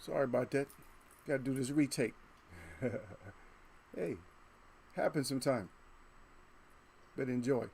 Sorry about that. Got to do this retake. Hey, happens sometime. But enjoy.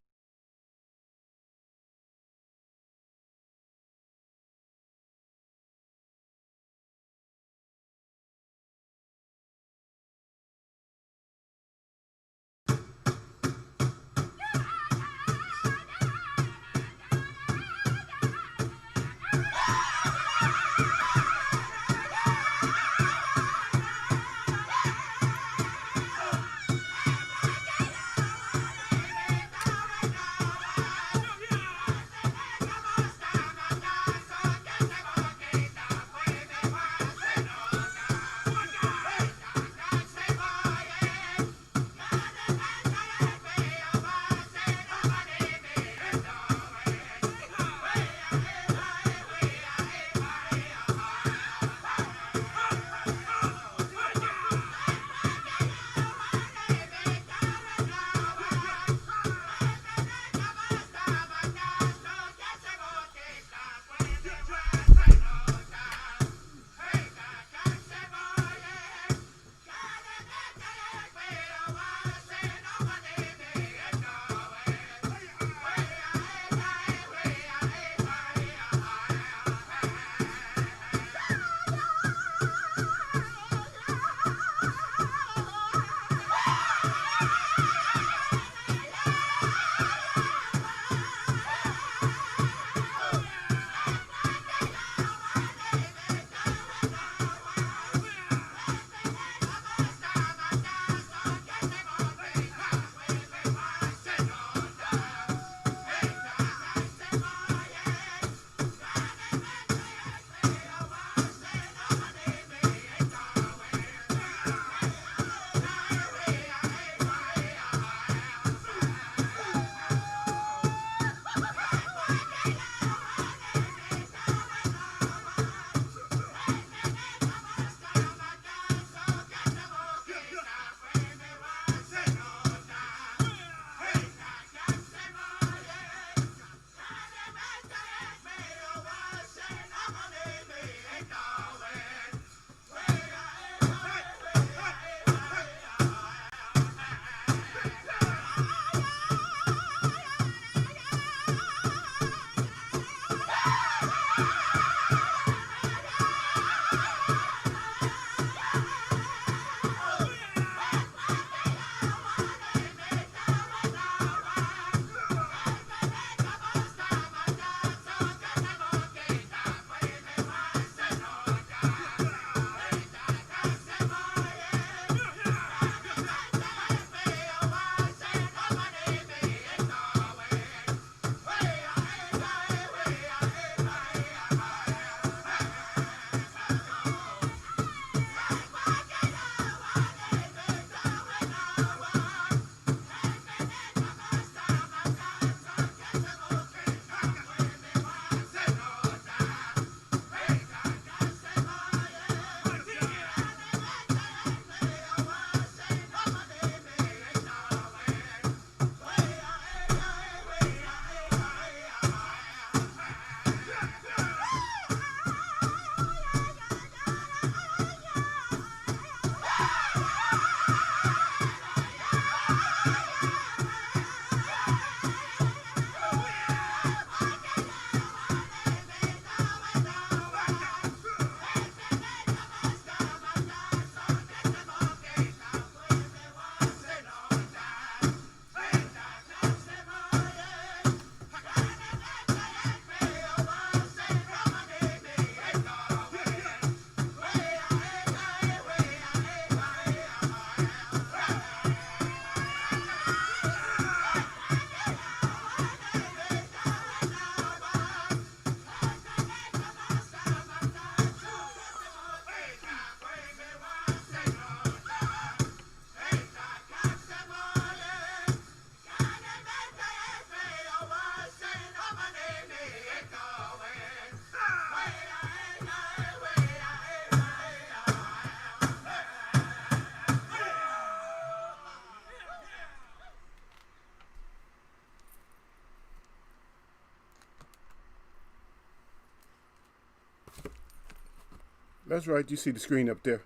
That's right. You see the screen up there.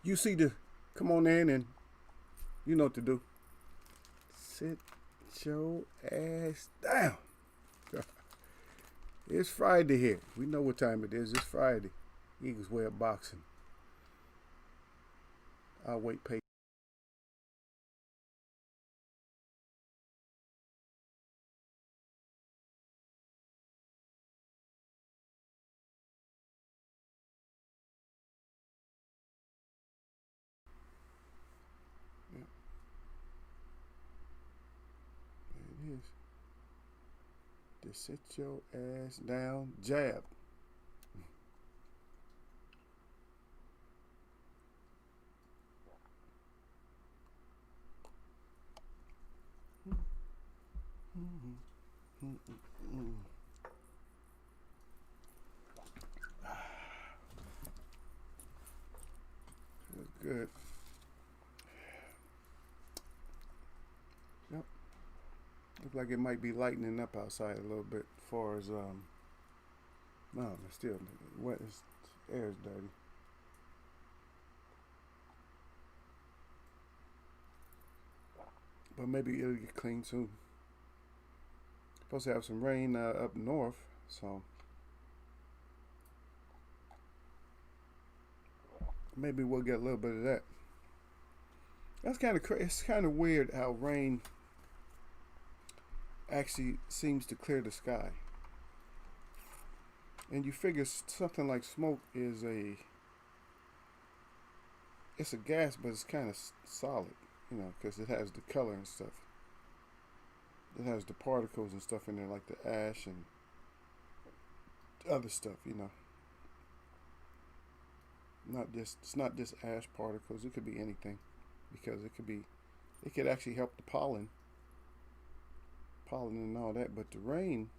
You see the. Come on in and you know what to do. Sit your ass down. It's Friday here. We know what time it is. It's Friday. Eagles way of boxing. I'll wait patiently. Yeah, there it is. Just sit your ass down. Jab. Good. Yep. Looks like it might be lightening up outside a little bit as far as no, it's still wet. Air is dirty. But maybe it'll get clean soon. Supposed to have some rain up north, so maybe we'll get a little bit of that. That's kind of it's kind of weird how rain actually seems to clear the sky. And you figure something like smoke is it's a gas, but it's kind of solid, because it has the color and stuff. It has the particles and stuff in there, like the ash and other stuff. It's not just ash particles. It could be anything, because it could actually help the pollen and all that. But the rain,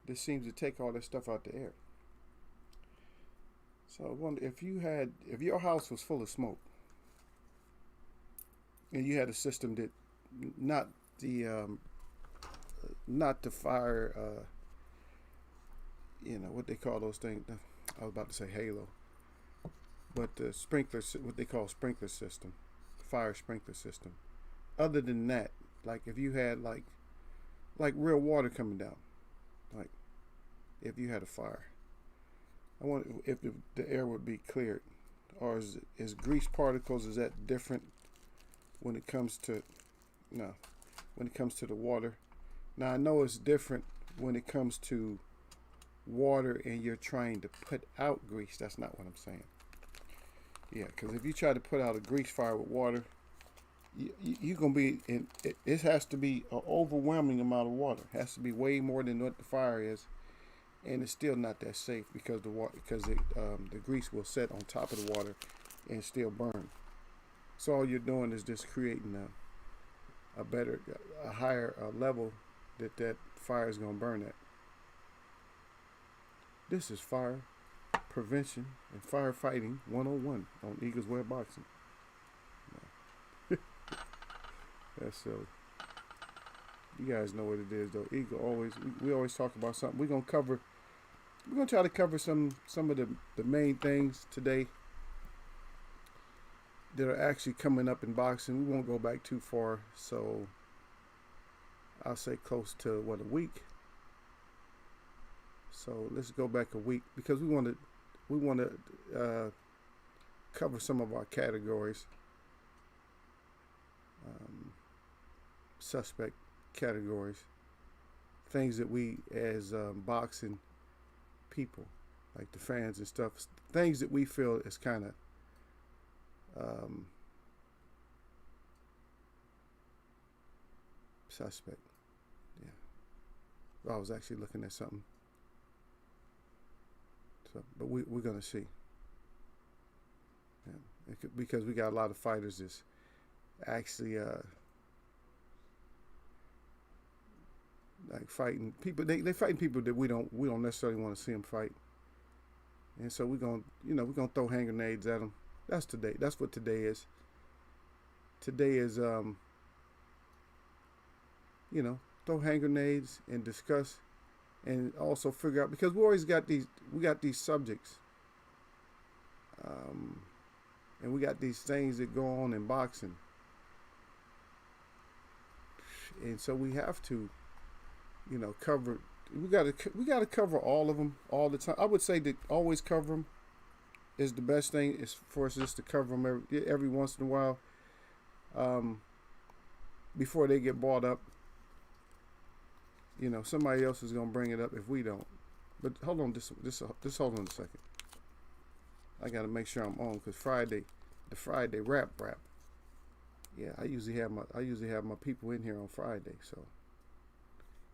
this seems to take all that stuff out the air. So I wonder if your house was full of smoke, and you had a system that not the not the fire, what they call those things. I was about to say halo, but the sprinkler, what they call sprinkler system, fire sprinkler system. Other than that, like if you had like real water coming down, like if you had a fire, I wonder if the air would be cleared, or is grease particles, is that different when it comes to no, when it comes to the water? Now I know it's different when it comes to water and you're trying to put out grease. That's not what I'm saying. Yeah, because if you try to put out a grease fire with water, you're gonna be in. It has to be an overwhelming amount of water. It has to be way more than what the fire is, and it's still not that safe because the grease will set on top of the water and still burn. So all you're doing is just creating a higher level that fire is gonna burn at. This is Fire Prevention and Firefighting 101 on Eagles Way of Boxing. No. That's silly. You guys know what it is, though. Eagle always, we always talk about something. We're gonna try to cover some of the main things today that are actually coming up in boxing. We won't go back too far, so I'll say close to a week. So let's go back a week, because we want to cover some of our categories, suspect categories, things that we as boxing people, like the fans and stuff, things that we feel is kind of suspect. Yeah, I was actually looking at something. So, but we're gonna see. Yeah. Because we got a lot of fighters that's actually like fighting people. They fighting people that we don't necessarily want to see them fight. And so we're gonna throw hand grenades at them. That's today. That's what today is. Today is throw hand grenades and discuss and also figure out, because we got these subjects, um, and we got these things that go on in boxing, and so we have to, cover. We got to cover all of them all the time. I would say that always cover them is the best thing. Is for us just to cover them every once in a while, um, before they get brought up. Somebody else is gonna bring it up if we don't. But hold on, just hold on a second. I gotta make sure I'm on, because the Friday rap. Yeah, I usually have my people in here on Friday, so,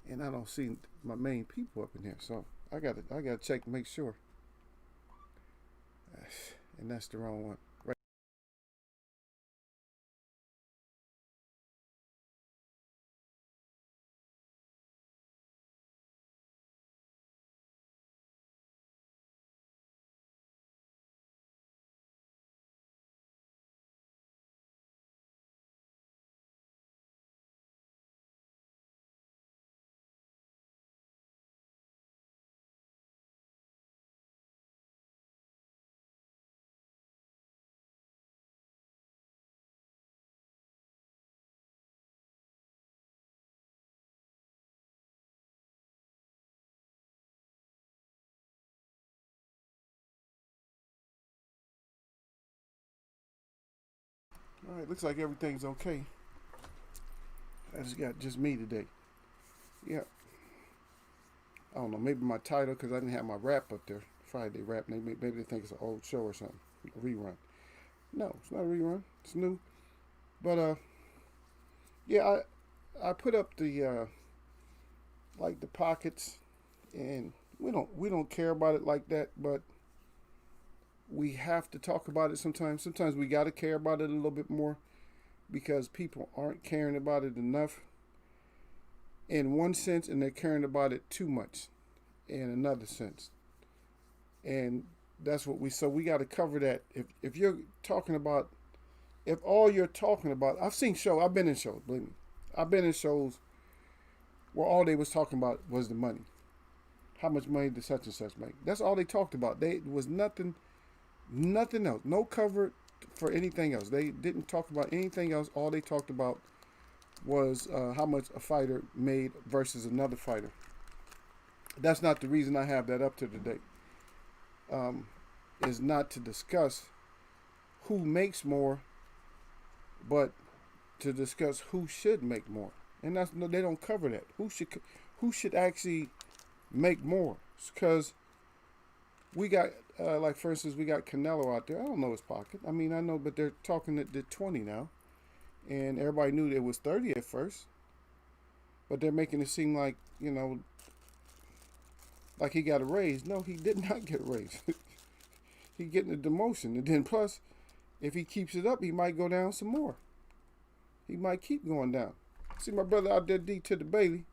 and I don't see my main people up in here, so I gotta check to make sure. And that's the wrong one. Right. All right, looks like everything's okay. I just got just me today. Yeah, I don't know. Maybe my title, because I didn't have my rap up there. Friday rap. Maybe they think it's an old show or something. A rerun. No, it's not a rerun. It's new. But yeah, I put up the like the pockets, and we don't care about it like that. But we have to talk about it sometimes. Sometimes we got to care about it a little bit more, because people aren't caring about it enough in one sense, and they're caring about it too much in another sense. And that's what we got to cover that. If you're talking about, if all you're talking about, I've been in shows, believe me, I've been in shows where all they was talking about was the money. How much money did such and such make? That's all they talked about. They was nothing else. No cover for anything else. They didn't talk about anything else. All they talked about was how much a fighter made versus another fighter. That's not the reason I have that up to today. Is not to discuss who makes more, but to discuss who should make more. And that's no, they don't cover that. Who should actually make more? Because we got like, for instance, we got Canelo out there. I don't know his pocket. I mean, I know, but they're talking at the 20 now, and everybody knew it was 30 at first, but they're making it seem like, like he got a raise. No, he did not get a raise. He getting a demotion, and then plus, if he keeps it up, he might go down some more. He might keep going down. See my brother out there, D to the Bailey.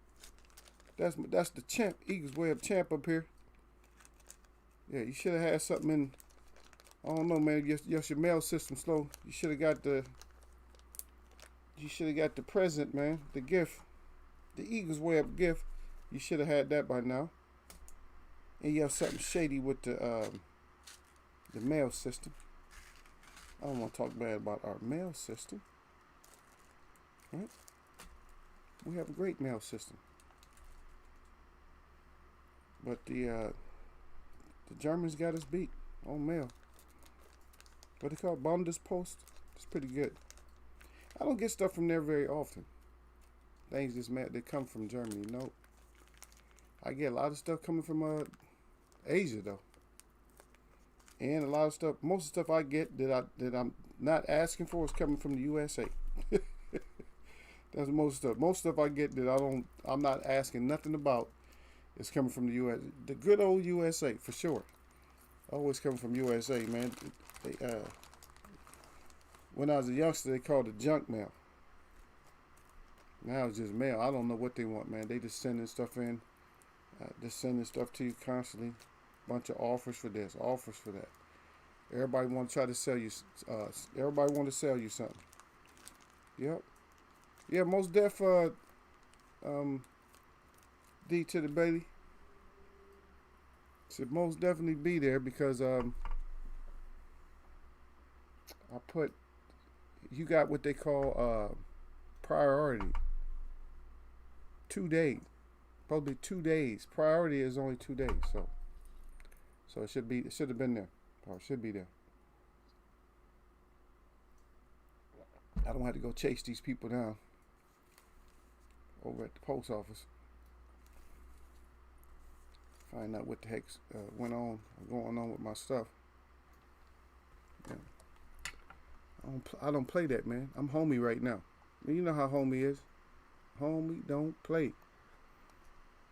That's the champ, Eagles Way of champ up here. Yeah, you should have had something in. I don't know, man. Your mail system slow. You should have got the. You should have got the present, man. The gift, the Eagles Way Up gift. You should have had that by now. And you have something shady with the mail system. I don't want to talk bad about our mail system. Right? We have a great mail system. But the Germans got us beat on mail. What they call Bundespost? It's pretty good. I don't get stuff from there very often. Things that come from Germany. Nope. I get a lot of stuff coming from Asia though. And a lot of stuff, most of the stuff I get that I'm not asking for is coming from the USA. That's most stuff. Most stuff I get that I'm not asking nothing about is coming from the US. The good old USA for sure. Always coming from USA, man. When I was a youngster, they called it junk mail. Now it's just mail. I don't know what they want, man. They just sending stuff in, just sending stuff to you constantly. Bunch of offers for this, offers for that. Everybody want to try to sell you. Everybody want to sell you something. Yep. Yeah, most def. D to the Bailey. Should most definitely be there because I put you got what they call priority. 2 days, probably 2 days. Priority is only 2 days, so it should be. It should have been there, or it should be there. I don't have to go chase these people down over at the post office. Find out what the heck went on, going on with my stuff. Yeah. I don't play that, man. I'm homie right now. You know how homie is. Homie don't play.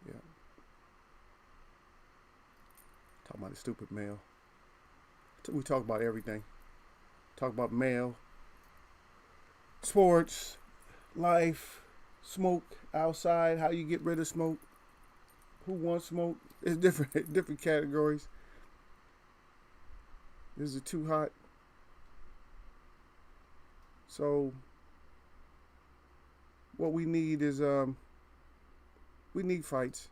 Yeah. Talking about the stupid mail. We talk about everything. Talk about mail, sports, life, smoke outside. How you get rid of smoke? Who wants smoke? It's different categories. Is it too hot? So what we need is we need fights.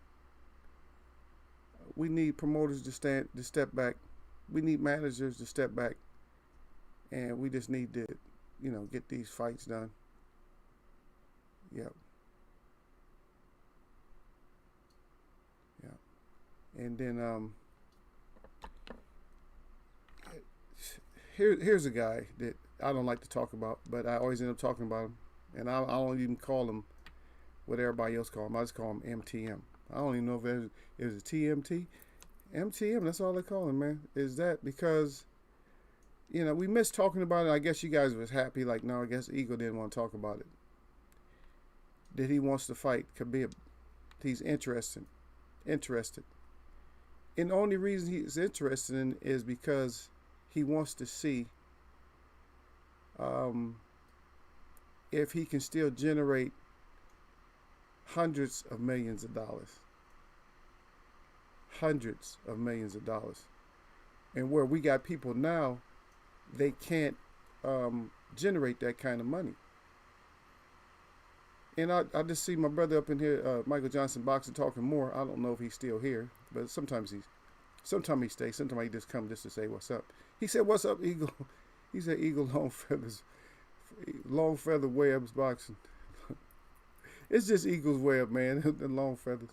We need promoters to step back. We need managers to step back, and we just need to, get these fights done. Yep. Yeah. And then here's a guy that I don't like to talk about, but I always end up talking about him, and I don't even call him what everybody else call him. I just call him MTM. I don't even know if it was a TMT. MTM, that's all they call him, man. Is that because, we missed talking about it. I guess you guys was happy, like, no, I guess Eagle didn't want to talk about it. That he wants to fight Khabib. He's interested. And the only reason he's interested in is because he wants to see if he can still generate hundreds of millions of dollars. Hundreds of millions of dollars. And where we got people now, they can't generate that kind of money. And I just see my brother up in here, Michael Johnson Boxing, talking more. I don't know if he's still here, but sometimes he stays. Sometimes he just comes just to say what's up. He said, "What's up, Eagle?" He said, "Eagle long feather webs boxing." It's just Eagle's web, man. The long feathers.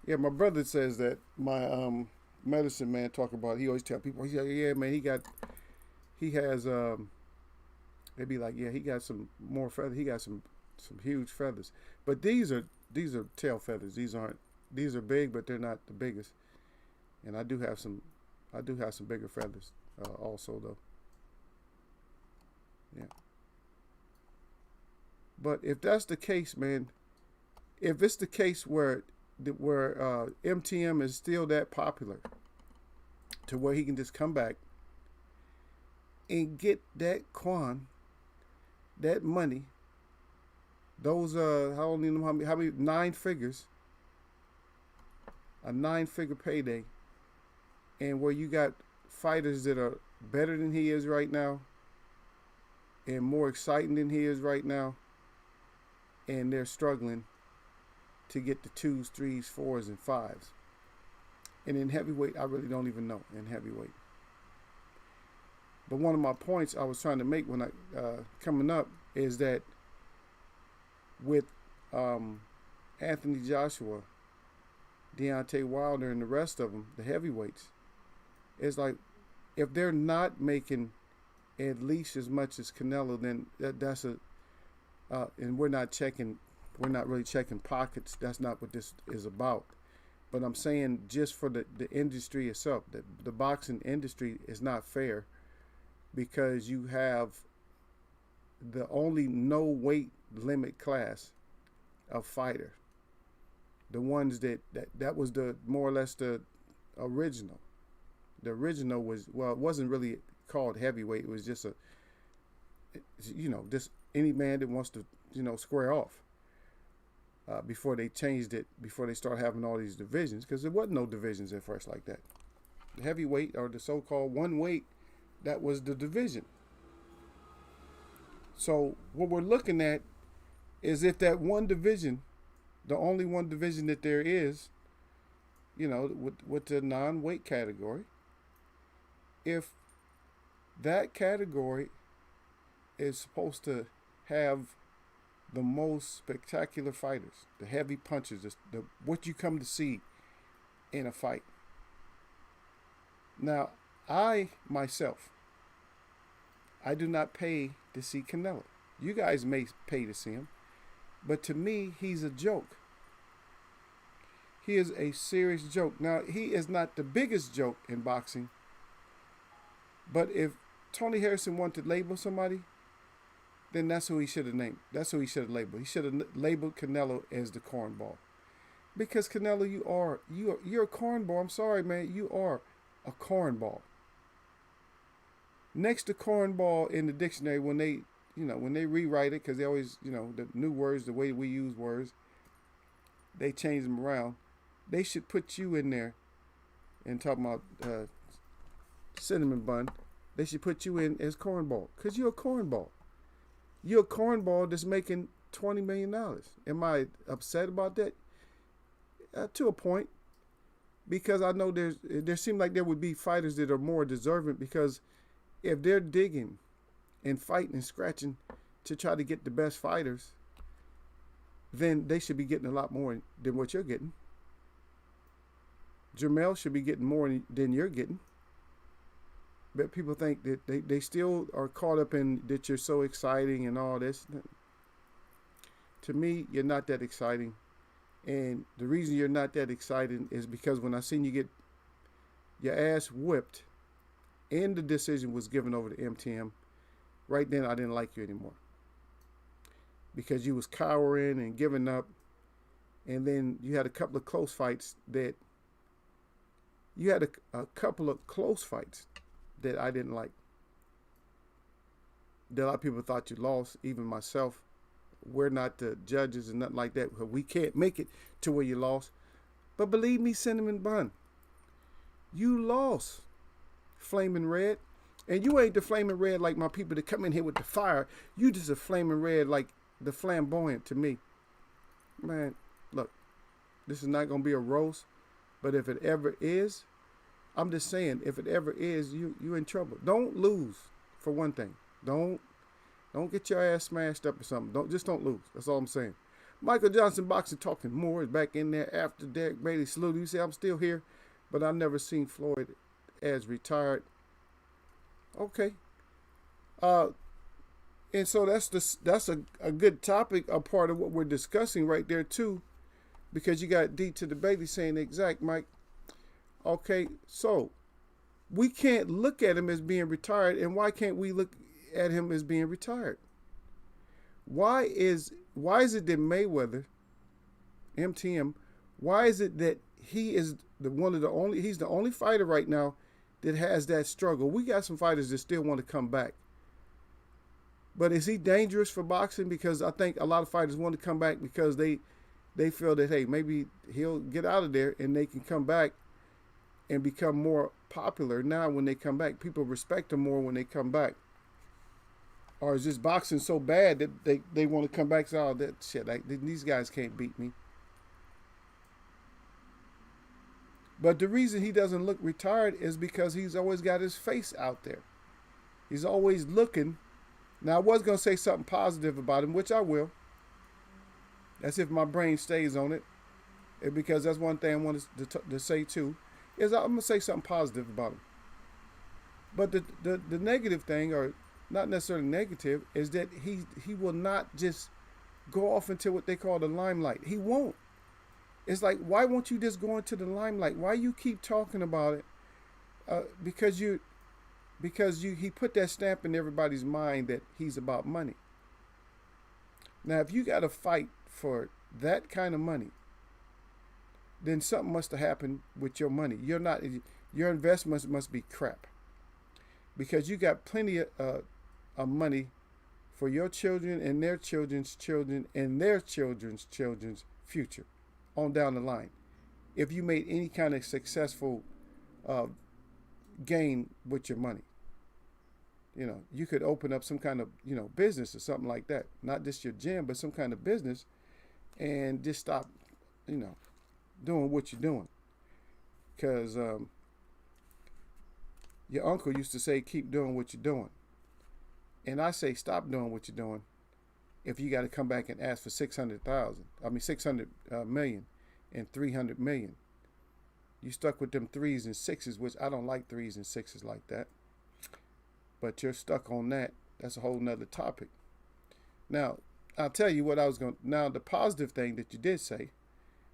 Yeah, my brother says that. My medicine man talk about it. He always tell people, he said, "Yeah, man, he has they be like, yeah, he got some more feathers. He got some huge feathers. But these are tail feathers. These are big, but they're not the biggest. And I do have some bigger feathers also, though. Yeah. But if that's the case, man, if it's the case where MTM is still that popular to where he can just come back and get that that money, those I don't even know how many 9 figures, a 9-figure payday, and where you got fighters that are better than he is right now and more exciting than he is right now, and they're struggling to get the 2s, 3s, 4s, and 5s. And in heavyweight, I really don't even know in heavyweight. But one of my points I was trying to make when I coming up is that with Anthony Joshua, Deontay Wilder, and the rest of them, the heavyweights, it's like if they're not making at least as much as Canelo, then that's and we're not really checking pockets. That's not what this is about. But I'm saying just for the industry itself, the boxing industry is not fair because you have the only no weight limit class of fighter. The ones that was the more or less the original. The original was, well, it wasn't really called heavyweight. It was just just any man that wants to, square off. Before they changed it, before they started having all these divisions, because there wasn't no divisions at first like that. The heavyweight, or the so-called one weight, that was the division. So what we're looking at is if that one division, the only one division that there is, with the non-weight category, if that category is supposed to have the most spectacular fighters, the heavy punches, what you come to see in a fight. Now, I myself, I do not pay to see Canelo. You guys may pay to see him, but to me, he's a joke. He is a serious joke. Now, he is not the biggest joke in boxing, but if Tony Harrison wanted to label somebody, then that's who he should have named. That's who he should have labeled. He should have labeled Canelo as the cornball. Because Canelo, you're a cornball. I'm sorry, man. You are a cornball. Next to cornball in the dictionary, when they rewrite it, because they always, the new words, the way we use words, they change them around. They should put you in there and talking about cinnamon bun. They should put you in as cornball, because you're a cornball. You're a cornball that's making $20 million. Am I upset about that? To a point, because I know there seems like there would be fighters that are more deserving, because if they're digging and fighting and scratching to try to get the best fighters, then they should be getting a lot more than what you're getting. Jermell should be getting more than you're getting. But people think that they still are caught up in that you're so exciting and all this. To me, you're not that exciting. And the reason you're not that exciting is because when I seen you get your ass whipped and the decision was given over to MTM, right then I didn't like you anymore. Because you was cowering and giving up. And then you had a couple of close fights that I didn't like. That a lot of people thought you lost, even myself. We're not the judges and nothing like that. We can't make it to where you lost. But believe me, Cinnamon Bun, you lost, Flaming Red. And you ain't the Flaming Red like my people that come in here with the fire. You just a Flaming Red like the Flamboyant to me. Man, look, this is not going to be a roast. But if it ever is, I'm just saying, if it ever is, you in trouble. Don't lose, for one thing. Don't get your ass smashed up or something. Don't lose. That's all I'm saying. Michael Johnson Boxing Talking More is back in there after Derek Brady salute. You say I'm still here, but I've never seen Floyd as retired. Okay. And so that's a good topic, a part of what we're discussing right there too, because you got D to the Bailey saying exact, Mike. Okay, so we can't look at him as being retired, and why can't we look at him as being retired? Why is it that Mayweather, MTM, why is it that he is he's the only fighter right now that has that struggle? We got some fighters that still want to come back. But is he dangerous for boxing? Because I think a lot of fighters want to come back because they feel that, hey, maybe he'll get out of there and they can come back and become more popular. Now when they come back, people respect them more when they come back. Or is this boxing so bad that they want to come back and say, oh, that shit, these guys can't beat me. But the reason he doesn't look retired is because he's always got his face out there. He's always looking. Now, I was going to say something positive about him, which I will. That's if my brain stays on it. Because that's one thing I wanted to say too, is I'm going to say something positive about him. But the negative thing, or not necessarily negative, is that he will not just go off into what they call the limelight. He won't. It's like, why won't you just go into the limelight? Why you keep talking about it? Because he put that stamp in everybody's mind that he's about money. Now, if you got to fight for that kind of money, then something must have happened with your money. Your investments must be crap, because you got plenty of money for your children and their children's children and their children's children's future on down the line. If you made any kind of successful gain with your money, you could open up some kind of business or something like that. Not just your gym, but some kind of business, and just stop doing what you're doing. because your uncle used to say, keep doing what you're doing. And I say, stop doing what you're doing if you got to come back and ask for 600 million and 300 million. You stuck with them threes and sixes, which I don't like threes and sixes like that. But you're stuck on that. That's a whole nother topic. Now, I'll tell you what I was going to. Now, the positive thing that you did say,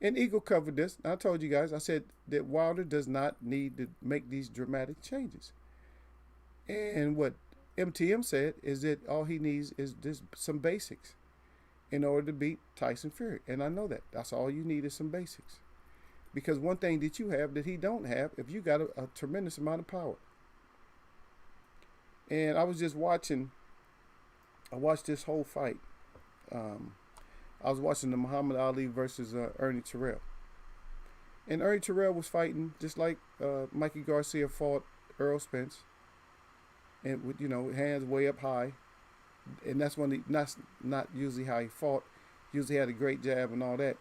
and Eagle covered this. I told you guys, I said that Wilder does not need to make these dramatic changes. And what MTM said is that all he needs is just some basics in order to beat Tyson Fury. And I know that. That's all you need is some basics. Because one thing that you have that he don't have, if you got a tremendous amount of power. And I was just watching, I watched this whole fight. I was watching the Muhammad Ali versus Ernie Terrell. And Ernie Terrell was fighting just like Mikey Garcia fought Errol Spence. And with, hands way up high. And that's when that's not usually how he fought. Usually had a great jab and all that.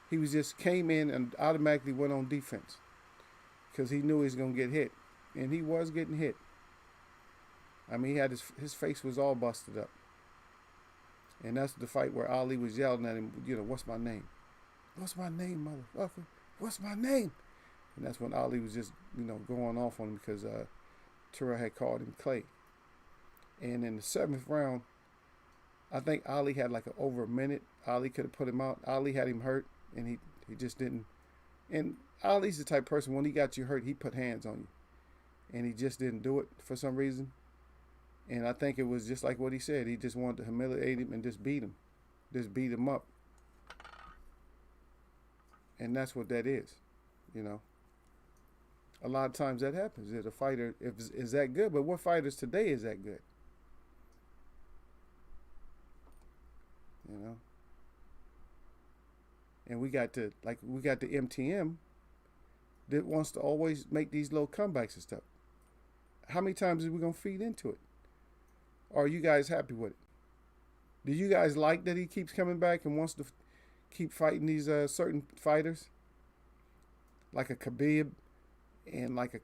He was just came in and automatically went on defense. Because he knew he was going to get hit. And he was getting hit. I mean, he had his face was all busted up. And that's the fight where Ali was yelling at him, what's my name? What's my name, motherfucker? What's my name? And that's when Ali was just, going off on him because Terrell had called him Clay. And in the 7th round, I think Ali had like over a minute. Ali could have put him out. Ali had him hurt, and he just didn't. And Ali's the type of person, when he got you hurt, he put hands on you. And he just didn't do it for some reason. And I think it was just like what he said. He just wanted to humiliate him and just beat him. Just beat him up. And that's what that is, A lot of times that happens. That a fighter is that good, but what fighters today is that good? And we got the MTM that wants to always make these little comebacks and stuff. How many times are we gonna feed into it? Are you guys happy with it? Do you guys like that he keeps coming back and wants to keep fighting these certain fighters? Like a Khabib and like a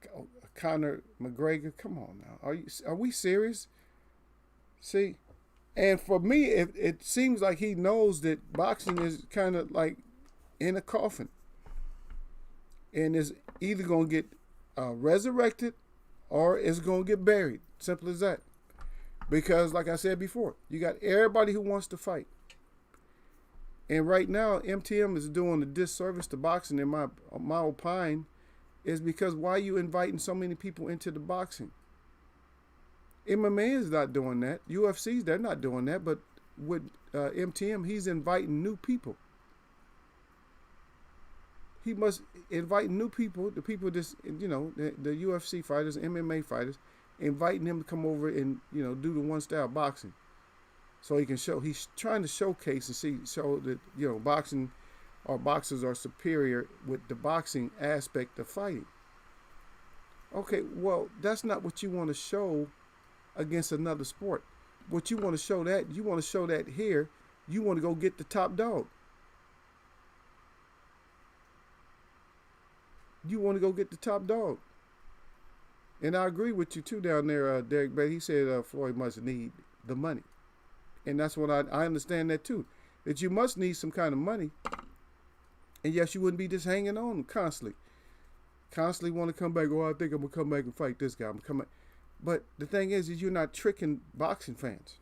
Conor McGregor? Come on now. Are we serious? See? And for me, it seems like he knows that boxing is kind of like in a coffin. And is either going to get resurrected or it's going to get buried. Simple as that. Because, like I said before, you got everybody who wants to fight. And right now, MTM is doing a disservice to boxing, in my opinion, is because why are you inviting so many people into the boxing? MMA is not doing that. UFC's, they're not doing that. But with MTM, he's inviting new people. He must invite new people, the people just, the UFC fighters, MMA fighters, inviting him to come over and, do the one-style boxing. So he can show, he's trying to showcase and show that, boxing or boxers are superior with the boxing aspect of fighting. Okay, well, that's not what you want to show against another sport. What you want to show that here, you want to go get the top dog. You want to go get the top dog. And I agree with you too down there, Derek Bay. He said Floyd must need the money. And that's what I understand that too. That you must need some kind of money. And yes, you wouldn't be just hanging on constantly. Constantly want to come back. Oh, I think I'm going to come back and fight this guy. But the thing is you're not tricking boxing fans.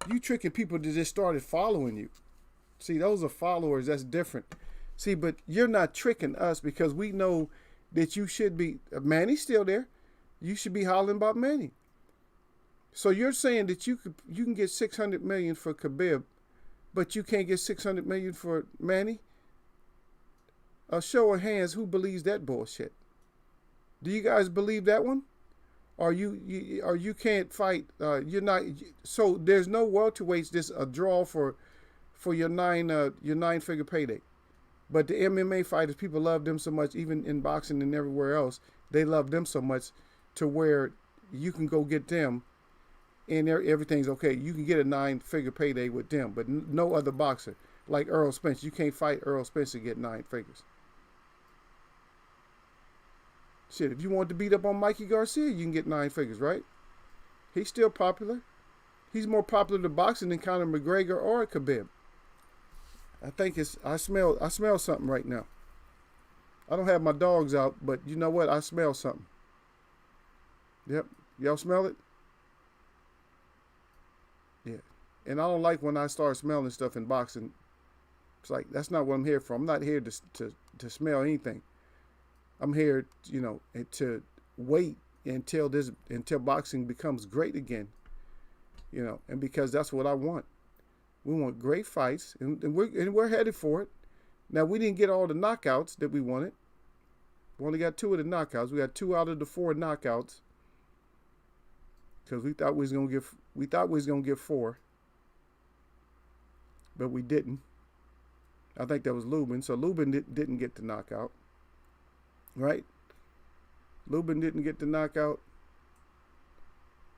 You tricking people that just started following you. See, those are followers. That's different. See, but you're not tricking us because we know that you should be. Manny's still there. You should be hollering about Manny. So you're saying that you can get 600 million for Khabib, but you can't get 600 million for Manny? A show of hands, who believes that bullshit? Do you guys believe that one? Or you can't fight? You're not. So there's no welterweights. Just a draw for your 9-figure payday. But the MMA fighters, people love them so much, even in boxing and everywhere else. They love them so much to where you can go get them and everything's okay. You can get a 9-figure payday with them, but no other boxer. Like Errol Spence. You can't fight Errol Spence and get 9 figures. Shit, if you want to beat up on Mikey Garcia, you can get 9 figures, right? He's still popular. He's more popular to boxing than Conor McGregor or Khabib. I think I smell something right now. I don't have my dogs out, but you know what? I smell something. Yep. Y'all smell it? Yeah. And I don't like when I start smelling stuff in boxing. It's like, that's not what I'm here for. I'm not here to smell anything. I'm here, to wait until boxing becomes great again. And because that's what I want. We want great fights, and we're headed for it. Now, we didn't get all the knockouts that we wanted. We only got 2 of the knockouts. We got 2 out of the 4 knockouts because we thought we was gonna get 4, but we didn't. I think that was Lubin. So Lubin didn't get the knockout, right? Lubin didn't get the knockout.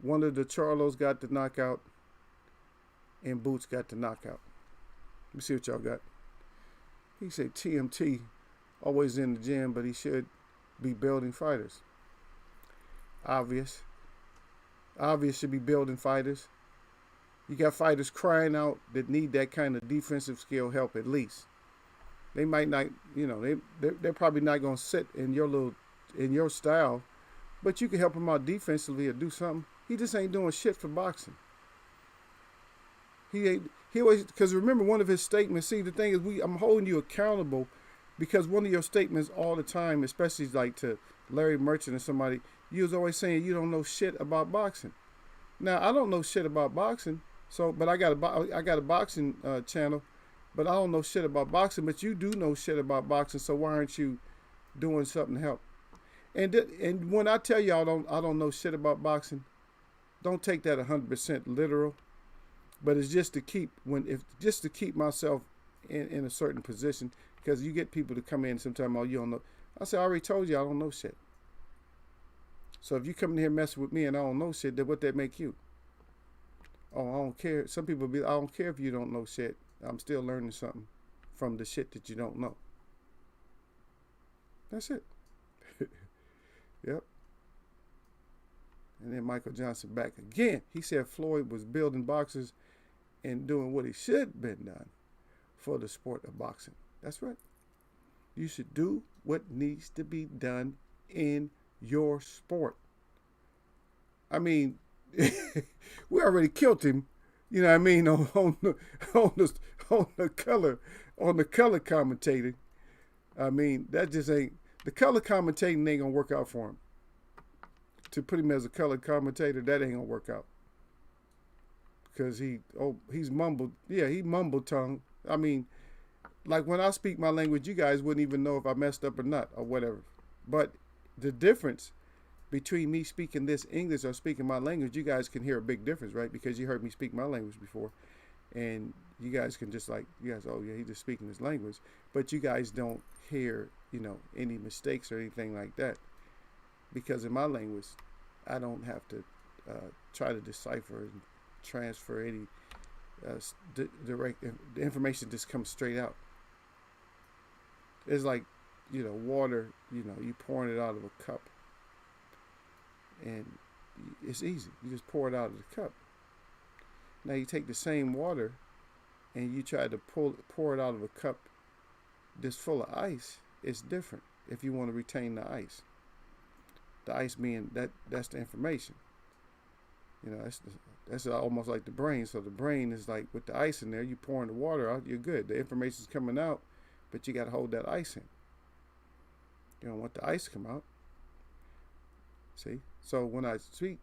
One of the Charlos got the knockout, and Boots got the knockout. Let me see what y'all got. He said TMT always in the gym, but he should be building fighters. Obvious should be building fighters. You got fighters crying out that need that kind of defensive skill help at least. They might not, they're probably not going to sit in your style, but you can help them out defensively or do something. He just ain't doing shit for boxing. He always, because remember one of his statements, see, the thing is, I'm holding you accountable because one of your statements all the time, especially like to Larry Merchant or somebody, you was always saying you don't know shit about boxing. Now, I don't know shit about boxing, but I got a boxing channel, but I don't know shit about boxing, but you do know shit about boxing, so why aren't you doing something to help? And when I tell you I don't know shit about boxing, don't take that 100% literal. But it's just to keep myself in a certain position, because you get people to come in sometimes, oh, you don't know. I say, I already told you I don't know shit. So if you come in here messing with me and I don't know shit, then what that make you? Oh, I don't care. Some people I don't care if you don't know shit. I'm still learning something from the shit that you don't know. That's it. Yep. And then Michael Johnson back again. He said Floyd was building boxers and doing what he should have been done for the sport of boxing. That's right. You should do what needs to be done in your sport. I mean, we already killed him. You know what I mean? On the color commentating. I mean, that just ain't, the color commentating ain't gonna work out for him. To put him as a color commentator, that ain't gonna work out. Because he's mumbled. Yeah, he mumbled tongue. I mean, like when I speak my language, you guys wouldn't even know if I messed up or not or whatever. But the difference between me speaking this English or speaking my language, you guys can hear a big difference, right? Because you heard me speak my language before. And you guys can just oh yeah, he's just speaking his language. But you guys don't hear, any mistakes or anything like that. Because in my language, I don't have to try to decipher and transfer any direct. The information just comes straight out. It's like, water, you pouring it out of a cup. And it's easy. You just pour it out of the cup. Now you take the same water and you try to pour it out of a cup that's full of ice. It's different if you want to retain the ice. The ice being that's the information. That's almost like the brain. So the brain is like with the ice in there, you pouring the water out, you're good. The information's coming out, but you got to hold that ice in. You don't want the ice to come out. See? So when I speak,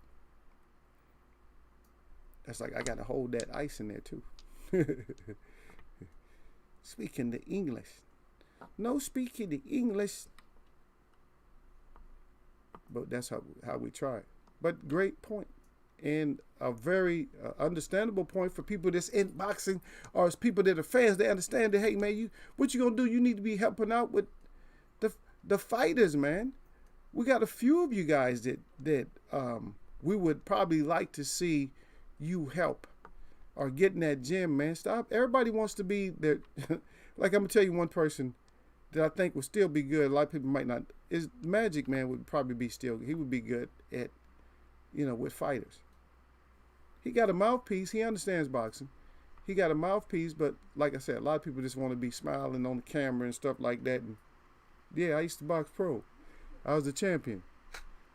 that's like I got to hold that ice in there too. Speaking the English. No speaking the English. But that's how we try. But great point. And a very understandable point for people that's in boxing or as people that are fans. They understand that, hey, man, what you going to do? You need to be helping out with the fighters, man. We got a few of you guys that we would probably like to see you help or get in that gym, man. Stop. Everybody wants to be there. Like I'm going to tell you one person that I think would still be good. A lot of people might not. Is Magic Man would probably be still. He would be good at, with fighters. He got a mouthpiece. He understands boxing. He got a mouthpiece, but like I said, a lot of people just want to be smiling on the camera and stuff like that. And yeah, I used to box pro. I was a champion.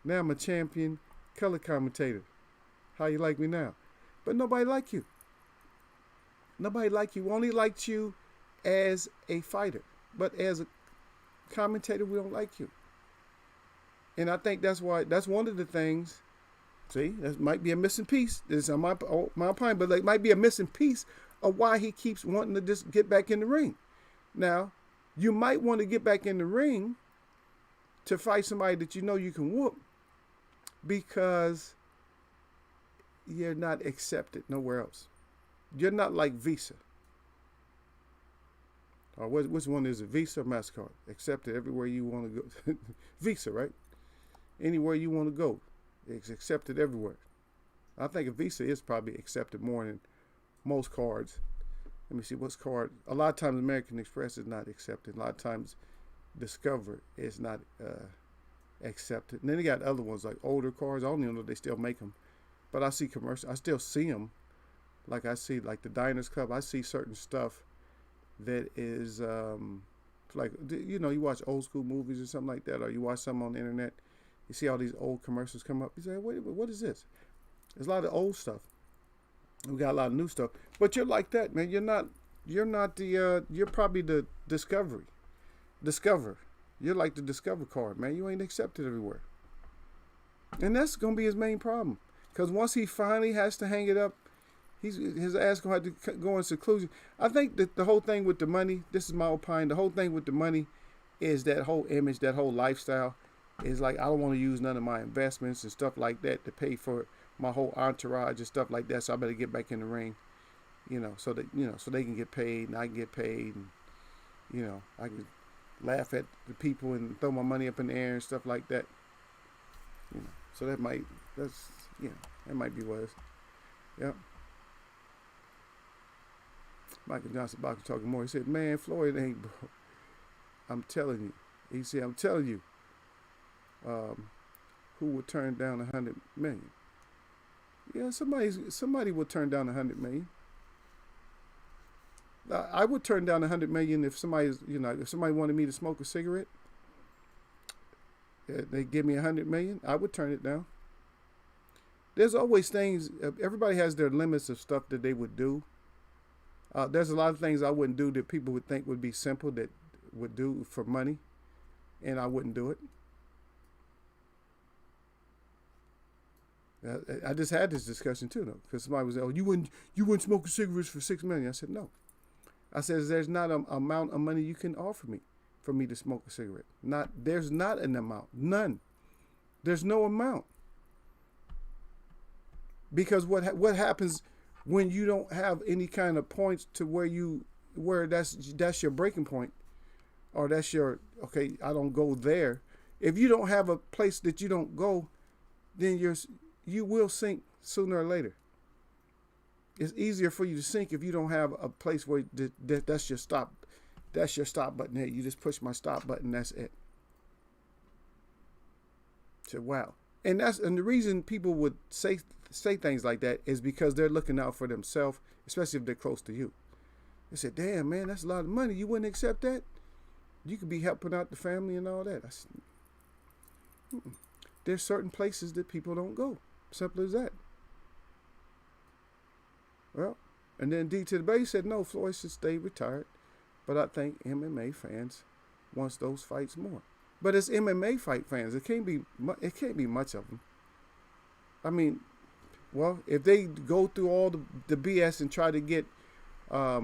Now I'm a champion color commentator. How you like me now? But nobody like you. Nobody like you. We only liked you as a fighter. But as a commentator, we don't like you. And I think that's one of the things. See, that might be a missing piece. This is my opinion, but it might be a missing piece of why he keeps wanting to just get back in the ring. Now, you might want to get back in the ring to fight somebody that you know you can whoop because you're not accepted nowhere else. You're not like Visa. Or which one is it? Visa or MasterCard? Accepted everywhere you want to go. Visa, right? Anywhere you want to go. It's accepted everywhere. I think a Visa is probably accepted more than most cards. Let me see, what's card? A lot of times American Express is not accepted. A lot of times Discover is not accepted. And then they got other ones like older cards. I don't even know if they still make them. But I see commercials. I still see them. Like I see like the Diners Club. I see certain stuff that is like, you watch old school movies or something like that, or you watch something on the internet. You see all these old commercials come up. You say, wait, what is this? There's a lot of old stuff. We got a lot of new stuff. But you're like that, man. You're not you're probably the Discover. You're like the Discover card, man. You ain't accepted everywhere. And that's going to be his main problem. Because once he finally has to hang it up, his ass going to have to go in seclusion. I think that the whole thing with the money, this is my opinion, the whole thing with the money is that whole image, that whole lifestyle. Is like, I don't want to use none of my investments and stuff like that to pay for my whole entourage and stuff like that. So I better get back in the ring, so that, so they can get paid and I can get paid and, I can laugh at the people and throw my money up in the air and stuff like that. So that might be what it is. Yep. Michael Johnson boxing talking more. He said, man, Floyd ain't, bro. I'm telling you. He said, I'm telling you. Who would turn down $100 million? Yeah, somebody would turn down $100 million. I would turn down $100 million if if somebody wanted me to smoke a cigarette. They give me $100 million. I would turn it down. There's always things. Everybody has their limits of stuff that they would do. There's a lot of things I wouldn't do that people would think would be simple that would do for money, and I wouldn't do it. I just had this discussion too, though, because somebody was, you wouldn't smoke cigarettes for $6 million. I said no. I said there's not an amount of money you can offer me for me to smoke a cigarette. There's not an amount, none. There's no amount, because what happens when you don't have any kind of points to where that's your breaking point, or that's your okay. I don't go there. If you don't have a place that you don't go, then you will sink sooner or later. It's easier for you to sink if you don't have a place where that's your stop. That's your stop button. Hey, you just push my stop button. That's it. So wow, and the reason people would say things like that is because they're looking out for themselves, especially if they're close to you. They said, "Damn, man, that's a lot of money. You wouldn't accept that? You could be helping out the family and all that." There's certain places that people don't go. Simple as that. Well, and then D to the base said, no, Floyd should stay retired. But I think MMA fans wants those fights more. But it's MMA fight fans. It can't be much of them. I mean, well, if they go through all the BS and try to get, I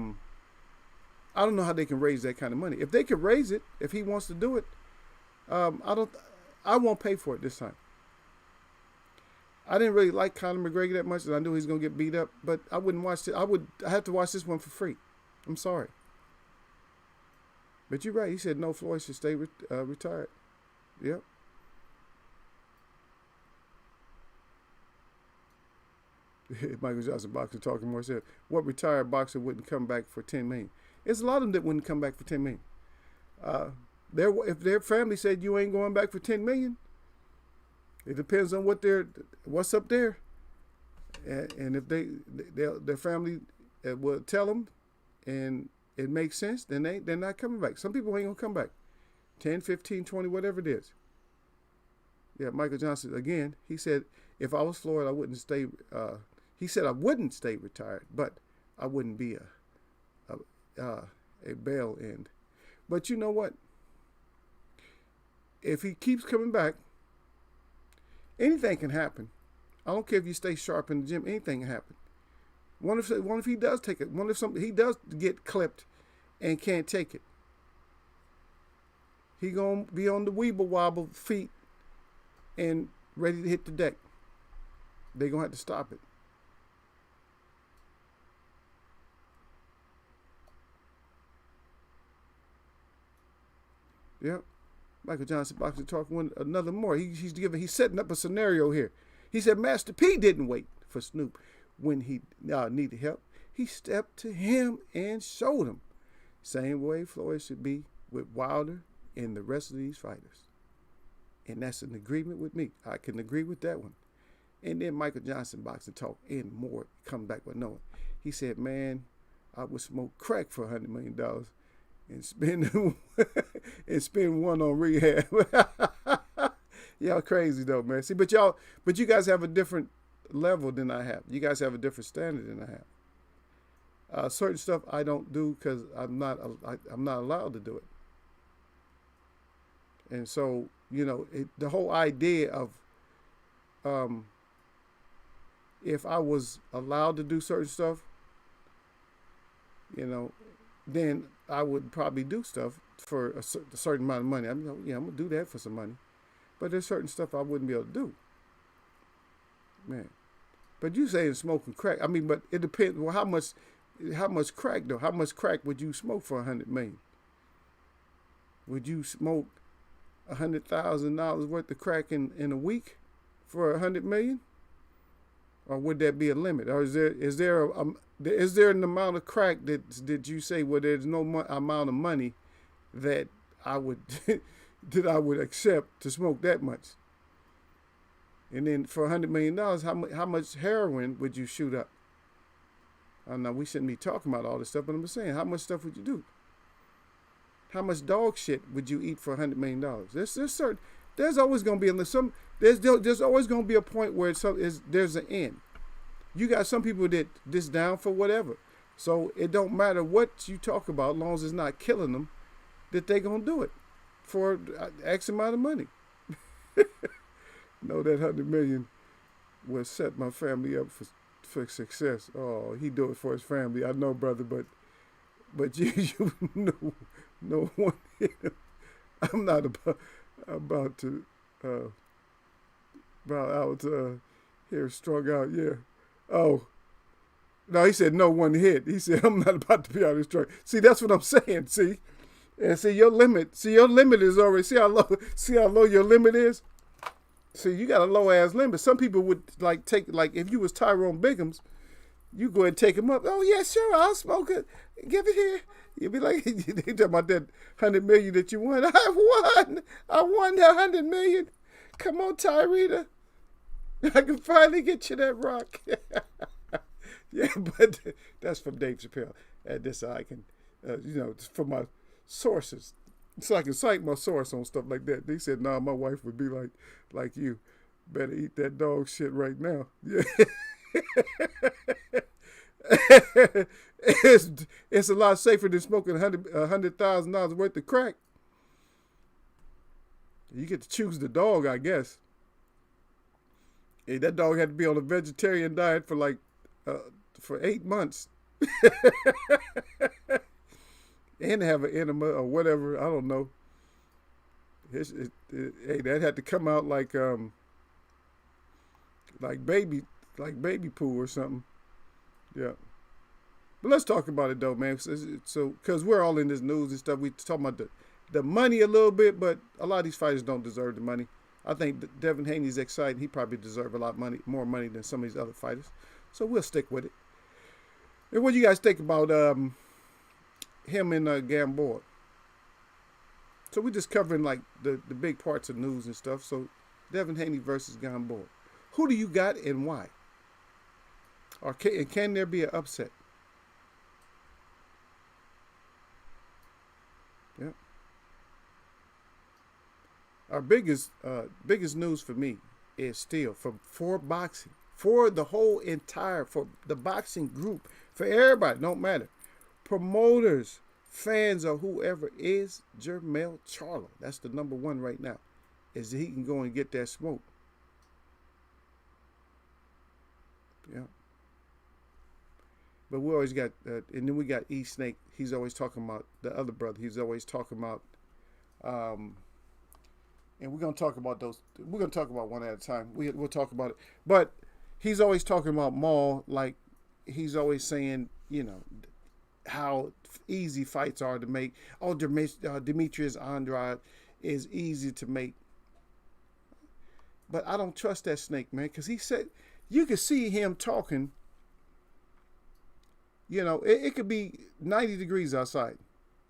don't know how they can raise that kind of money. If they could raise it, if he wants to do it, I won't pay for it this time. I didn't really like Conor McGregor that much, and I knew he was going to get beat up, but I wouldn't watch it. I have to watch this one for free. I'm sorry. But you're right. He said no, Floyd should stay retired. Yep. Michael Johnson boxer talking more said, what retired boxer wouldn't come back for $10 million? It's a lot of them that wouldn't come back for $10 million. Uh, if their family said you ain't going back for 10 million, it depends on what's up there, and if their family will tell them, and it makes sense, then they're not coming back. Some people ain't gonna come back. 10, 15, 20, whatever it is. Yeah, Michael Johnson again. He said, if I was Floyd, I wouldn't stay. He said I wouldn't stay retired, but I wouldn't be a bail end. But you know what? If he keeps coming back, anything can happen. I don't care if you stay sharp in the gym. Anything can happen. What if he does take it? What if he does get clipped and can't take it? He gonna be on the weeble wobble feet and ready to hit the deck. They gonna have to stop it. Yep. Michael Johnson Boxing Talk another more. He's setting up a scenario here. He said Master P didn't wait for Snoop when he needed help. He stepped to him and showed him. Same way Floyd should be with Wilder and the rest of these fighters. And that's an agreement with me. I can agree with that one. And then Michael Johnson Boxing Talk and more come back with knowing. He said, man, I would smoke crack for $100 million and spend one on rehab. Y'all crazy though, man. See, but you guys have a different level than I have. You guys have a different standard than I have. Certain stuff I don't do because I'm not allowed to do it. And so, the whole idea of if I was allowed to do certain stuff, then I would probably do stuff for a certain amount of money. I'm gonna do that for some money, but there's certain stuff I wouldn't be able to do, man. But you saying smoking crack? I mean, but it depends. Well, how much crack though? How much crack would you smoke for $100 million? Would you smoke $100,000 worth of crack in a week for $100 million? Or would that be a limit? Or is there an amount of crack that you say, well, there's no amount of money that I would that I would accept to smoke that much? And then for $100 million, how much heroin would you shoot up? I know we shouldn't be talking about all this stuff, but I'm just saying, how much stuff would you do? How much dog shit would you eat for $100 million? There's always going to be there's always going to be a point where there's an end. You got some people that just down for whatever. So it don't matter what you talk about, as long as it's not killing them, that they going to do it for X amount of money. No, that $100 million will set my family up for success. Oh, he do it for his family. I know, brother, but you no one. I'm not about to here strung out. Yeah. Oh. No, he said no one hit. He said I'm not about to be out of strung. See, that's what I'm saying. See, and see your limit. See, your limit is already. See how low your limit is. See, you got a low ass limit. Some people would take if you was Tyrone Biggums, you go ahead and take him up. Oh yeah, sure, I'll smoke it. Give it here. You'll be like, they talking about that $100 million that you won. I won that $100 million. Come on, Tyrita. I can finally get you that rock. Yeah, but that's from Dave Chappelle. And this I can, from my sources. So I can cite my source on stuff like that. They said, nah, my wife would be like you. Better eat that dog shit right now. Yeah. It's a lot safer than smoking $100,000 worth of crack. You get to choose the dog, I guess. Hey, that dog had to be on a vegetarian diet for 8 months. And have an enema or whatever. I don't know. Hey, that had to come out like baby poo or something. Yeah. But let's talk about it though, man. So, because we're all in this news and stuff, we talking about the money a little bit, but a lot of these fighters don't deserve the money. I think Devin Haney's exciting. He probably deserves a lot more money than some of these other fighters. So we'll stick with it. And what do you guys think about him and Gamboa? So we're just covering like the big parts of news and stuff. So Devin Haney versus Gamboa. Who do you got and why? Or can there be an upset? Yeah. Our biggest news for me is still for boxing, for the whole entire, for the boxing group, for everybody, don't matter, promoters, fans, or whoever, is Jermell Charlo. That's the number one right now, is that he can go and get that smoke. Yeah. But we always got, and then we got E Snake. He's always talking about the other brother. He's always talking about, and we're gonna talk about those. We're gonna talk about one at a time. We'll talk about it. But he's always talking about Maul, like he's always saying, you know, how easy fights are to make. Oh, Demetrius Andrade is easy to make. But I don't trust that Snake, man, because he said you could see him talking. You know, it could be 90 degrees outside,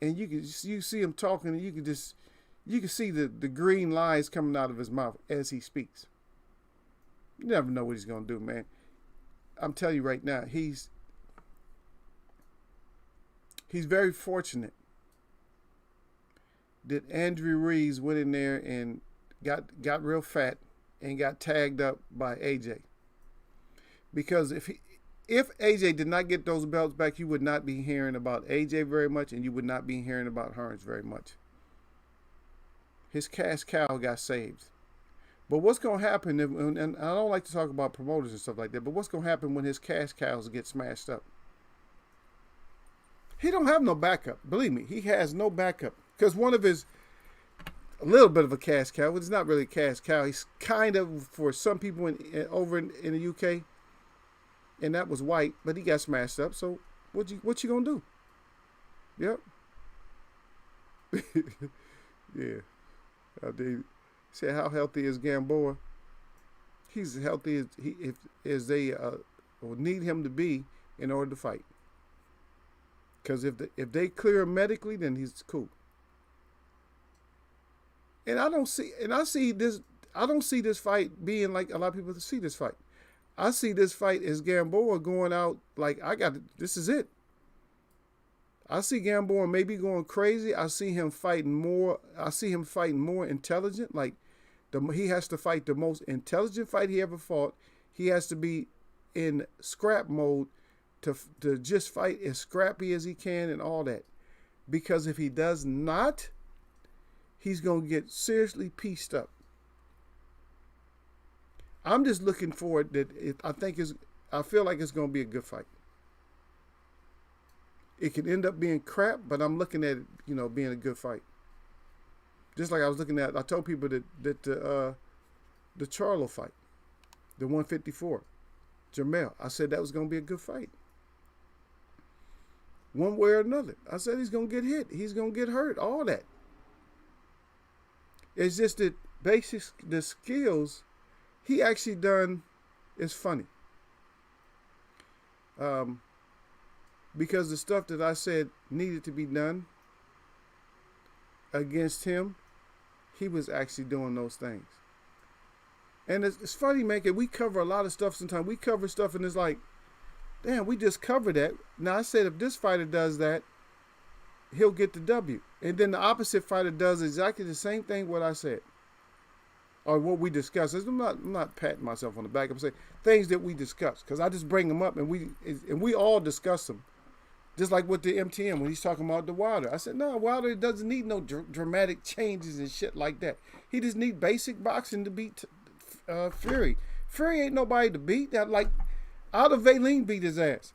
and you see him talking, and you can see the green lines coming out of his mouth as he speaks. You never know what he's gonna do, man. I'm telling you right now, he's very fortunate that Andrew Reeves went in there and got real fat and got tagged up by AJ. Because if AJ did not get those belts back, you would not be hearing about AJ very much, and you would not be hearing about Hearns very much. His cash cow got saved. But what's going to happen, and I don't like to talk about promoters and stuff like that, but what's going to happen when his cash cows get smashed up? He don't have no backup. Believe me, he has no backup. Because one of his, a little bit of a cash cow, but it's not really a cash cow. He's kind of, for some people over in the UK, and that was White, but he got smashed up. So what you gonna do? Yep. Yeah. They said, how healthy is Gamboa? He's as healthy as they will need him to be in order to fight. Because if they clear him medically, then he's cool. And I don't see this fight being like a lot of people see this fight. I see this fight as Gamboa going out like, this is it. I see Gamboa maybe going crazy. I see him fighting more. I see him fighting more intelligent. Like he has to fight the most intelligent fight he ever fought. He has to be in scrap mode to just fight as scrappy as he can and all that. Because if he does not, he's going to get seriously pieced up. I'm just looking forward I feel like it's going to be a good fight. It could end up being crap, but I'm looking at it, being a good fight. Just like I told people that the Charlo fight, the 154, Jermell, I said that was going to be a good fight. One way or another. I said he's going to get hit. He's going to get hurt. All that. It's just that the skills he actually done is funny. Because the stuff that I said needed to be done against him, he was actually doing those things. And it's funny, man, we cover a lot of stuff sometimes. We cover stuff and it's like, damn, we just covered that. Now I said if this fighter does that, he'll get the W. And then the opposite fighter does exactly the same thing what I said. Or what we discussed. I'm not patting myself on the back. I'm saying things that we discussed. Because I just bring them up and we all discuss them. Just like with the MTM when he's talking about the Wilder. I said, no, Wilder doesn't need no dramatic changes and shit like that. He just need basic boxing to beat Fury. Fury ain't nobody to beat. That like Aldo Valeen beat his ass.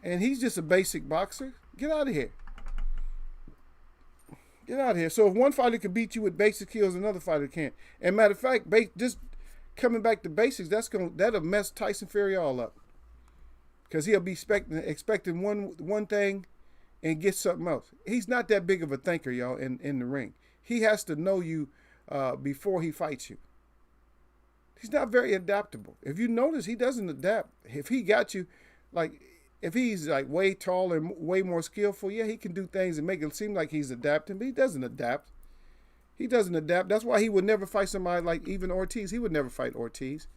And he's just a basic boxer. Get out of here. Get out of here. So if one fighter can beat you with basic skills, another fighter can't. And matter of fact, just coming back to basics, that'll mess Tyson Fury all up. Because he'll be expecting one thing and get something else. He's not that big of a thinker, y'all, in the ring. He has to know you before he fights you. He's not very adaptable. If you notice, he doesn't adapt. If he got you, like, if he's like way taller and way more skillful, yeah, he can do things and make it seem like he's adapting, but he doesn't adapt. He doesn't adapt. That's why he would never fight somebody like even Ortiz. He would never fight Ortiz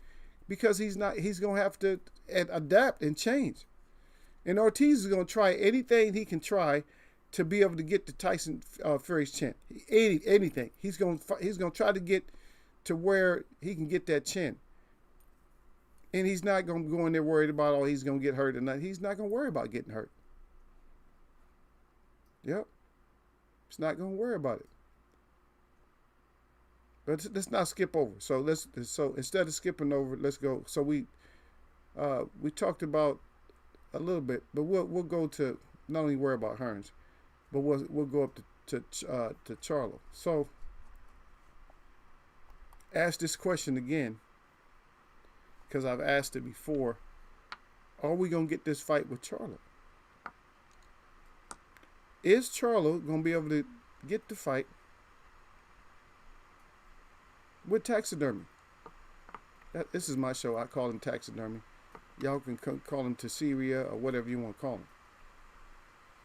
because he's not. He's gonna have to adapt and change. And Ortiz is gonna try anything he can try to be able to get to Tyson Fury's chin. Anything. He's gonna try to get to where he can get that chin. And he's not gonna go in there worried about he's gonna get hurt or not. He's not gonna worry about getting hurt. Yep. He's not gonna worry about it. But let's not skip over. So instead of skipping over, let's go. So we talked about a little bit, but we'll go to not only worry about Hearns, but we'll go up to Charlo. So ask this question again, because I've asked it before. Are we gonna get this fight with Charlo? Is Charlo gonna be able to get the fight with taxidermy? This is my show. I call him taxidermy. Y'all can call him to Syria or whatever you want to call him.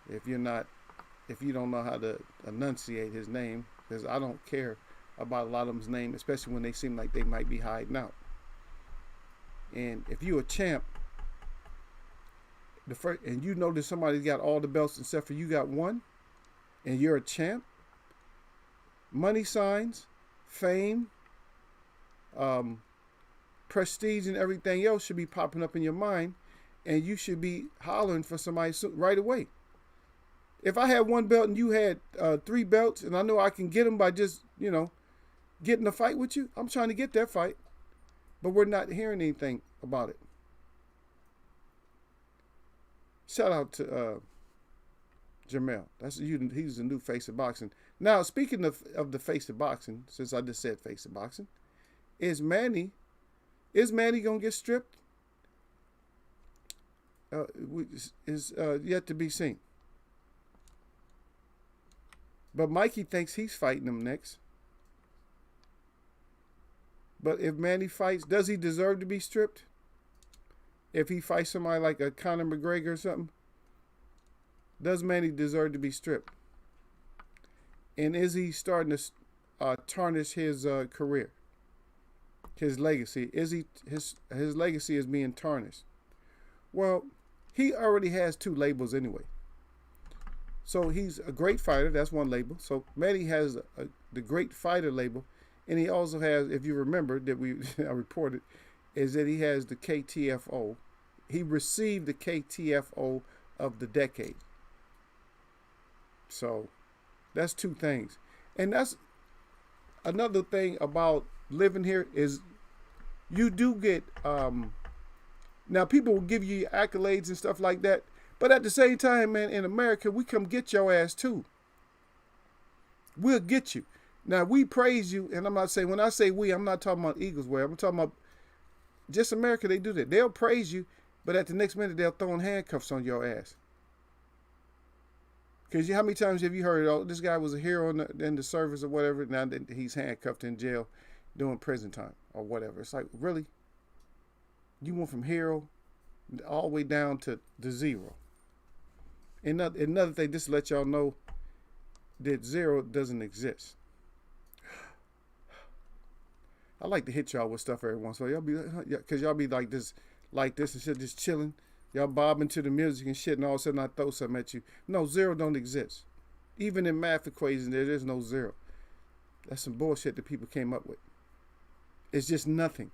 If you don't know how to enunciate his name, because I don't care about a lot of them's name, especially when they seem like they might be hiding out. And if you're a champ, and you know that somebody got all the belts except for you got one, and you're a champ, money signs, fame, prestige, and everything else should be popping up in your mind, and you should be hollering for somebody right away. If I had one belt and you had 3 belts, and I know I can get them by just, getting a fight with you, I'm trying to get that fight. But we're not hearing anything about it. Shout out to Jamel. He's the new face of boxing. Now, speaking of the face of boxing, since I just said face of boxing, is Manny gonna get stripped? Is yet to be seen. But Mikey thinks he's fighting him next. But if Manny fights, does he deserve to be stripped? If he fights somebody like a Conor McGregor or something, does Manny deserve to be stripped? And is he starting to tarnish his career, his legacy? His legacy is being tarnished? Well, he already has 2 labels anyway. So he's a great fighter. That's one label. So Manny has the great fighter label. And he also has, if you remember that I reported, is that he has the KTFO. He received the KTFO of the decade. So that's 2 things. And that's another thing about living here is you do get, now people will give you accolades and stuff like that. But at the same time, man, in America, we come get your ass too. We'll get you. Now, we praise you, and I'm not saying, when I say we, I'm not talking about Eagles way. I'm talking about just America, they do that. They'll praise you, but at the next minute, they'll throw handcuffs on your ass. Because how many times have you heard, this guy was a hero in the service or whatever, now that he's handcuffed in jail doing prison time or whatever. It's like, really? You went from hero all the way down to 0. Another thing, just to let y'all know that 0 doesn't exist. I like to hit y'all with stuff every once in a while. Because y'all be like this and shit, just chilling. Y'all bobbing to the music and shit, and all of a sudden I throw something at you. No, 0 don't exist. Even in math equations, there is no 0. That's some bullshit that people came up with. It's just nothing.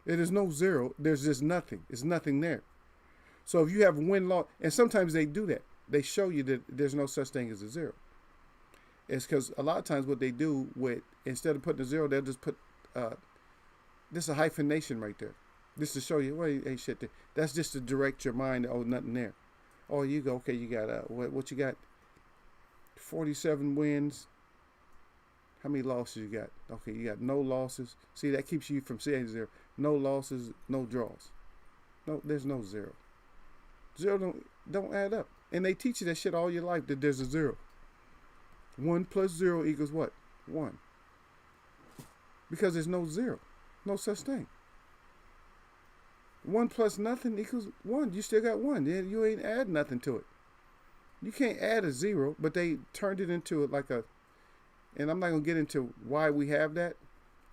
There is no 0. There's just nothing. It's nothing there. So if you have win-loss, and sometimes they do that. They show you that there's no such thing as a 0. It's because a lot of times what they do with, instead of putting a 0, they'll just put, this is a hyphenation right there. This to show you, well, ain't shit there. That's just to direct your mind, nothing there. Oh, you go, okay, you got, what you got? 47 wins. How many losses you got? Okay, you got no losses. See, that keeps you from saying 0. No losses, no draws. No, there's no 0. 0 don't add up. And they teach you that shit all your life, that there's a 0. 1 plus 0 equals what? 1. Because there's no 0. No such thing. 1 plus nothing equals 1. You still got 1. You ain't add nothing to it. You can't add a 0, but they turned it into like And I'm not gonna get into why we have that,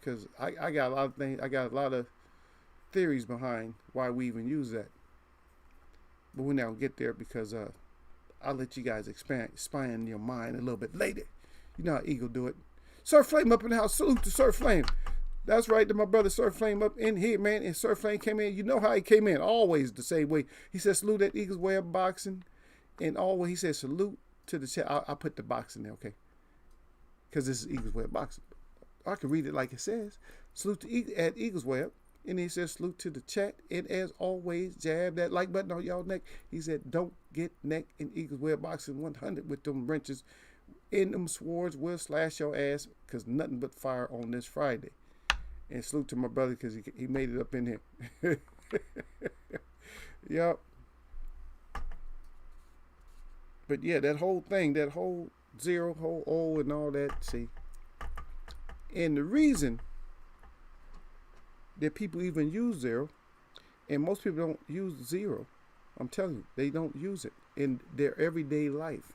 because I got a lot of things. I got a lot of theories behind why we even use that. But we're not gonna get there because I'll let you guys expand your mind a little bit later. You know how Eagle do it. Surf Flame up in the house. Salute to Surf Flame. That's right, to my brother Surf Flame up in here, man. And Surf Flame came in. You know how he came in, always the same way. He said salute at Eagles Way of Boxing, and always he said salute to the chat. I put the box in there, okay? Because this is Eagles Way of Boxing. I can read it like it says. Salute to at Eagles Way up. And he says salute to the chat. And as always, jab that like button on y'all neck. He said don't get neck in Eagles Way of Boxing 100 with them wrenches. In them swords will slash your ass, because nothing but fire on this Friday. And salute to my brother because he made it up in here. Yep. But yeah, that whole thing, that whole zero, whole O and all that, see. And the reason that people even use zero, and most people don't use zero, I'm telling you, they don't use it in their everyday life.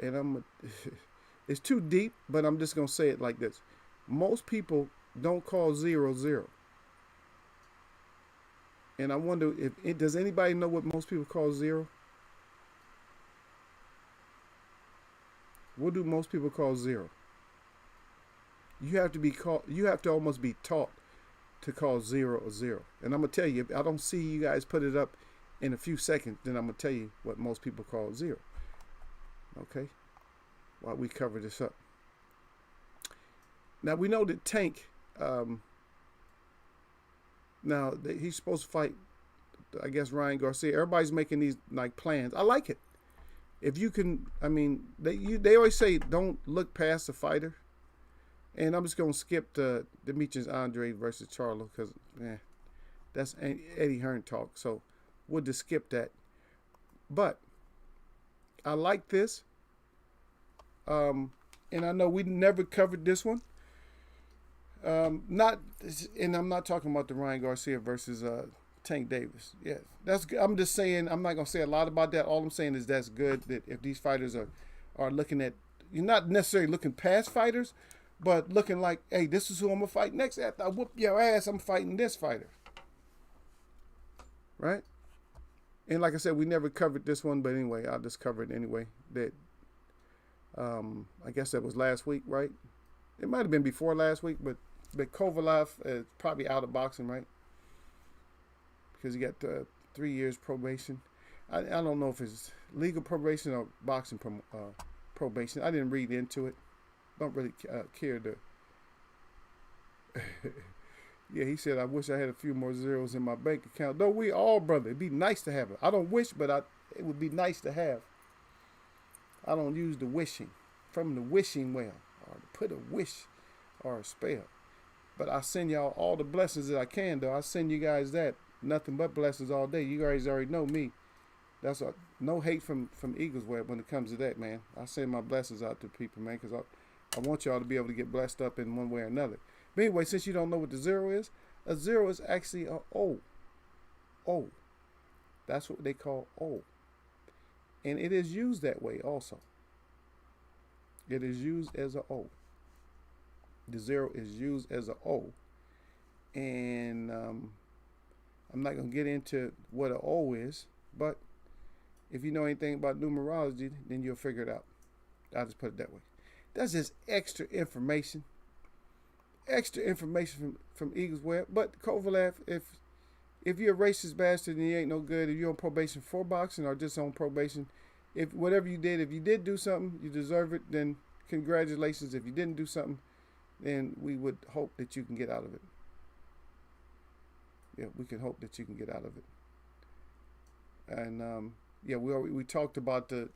And it's too deep, but I'm just going to say it like this. Most people don't call 0 0. And I wonder does anybody know what most people call 0? What do most people call 0? You have to almost be taught to call 0 a 0. And I'm going to tell you, if I don't see you guys put it up in a few seconds, then I'm going to tell you what most people call 0. Okay? While we cover this up. Now we know that Tank, he's supposed to fight, I guess, Ryan Garcia. Everybody's making these like plans. I like it. If you can, I mean, they always say don't look past the fighter. And I'm just gonna skip the Demetrius Andre versus Charlo because that's Eddie Hearn talk. So we'll just skip that. But I like this. And I know we never covered this one. And I'm not talking about the Ryan Garcia versus Tank Davis. Yeah, that's good. I'm just saying, I'm not gonna say a lot about that. All I'm saying is that's good that if these fighters are looking at, you're not necessarily looking past fighters, but looking like, hey, this is who I'm gonna fight next. After I whoop your ass, I'm fighting this fighter. Right? And like I said, we never covered this one, but anyway, I'll just cover it anyway. That I guess that was last week, right? It might have been before last week, but Kovalev is probably out of boxing, right? Because he got 3 years probation. I don't know if it's legal probation or boxing probation. I didn't read into it. Don't really care to. Yeah, he said, I wish I had a few more zeros in my bank account. Though we all, brother, it'd be nice to have it. I don't wish, but it would be nice to have. I don't use the wishing from the wishing well or to put a wish or a spell. But I send y'all all the blessings that I can, though. I send you guys that. Nothing but blessings all day. You guys already know me. That's no hate from Eagles Web when it comes to that, man. I send my blessings out to people, man, because I want y'all to be able to get blessed up in one way or another. But anyway, since you don't know what the zero is, a zero is actually a O. O. That's what they call O. And it is used that way also. It is used as a O. The zero is used as a O. And I'm not going to get into what an O is, but if you know anything about numerology, then you'll figure it out. I'll just put it that way. That's just extra information. Extra information from Eagles Web. But Kovalev, if you're a racist bastard and you ain't no good, if you're on probation for boxing or just on probation, if whatever you did, if you did do something, you deserve it, then congratulations. If you didn't do something, then we would hope that you can get out of it. Yeah, we can hope that you can get out of it. And yeah, we talked about the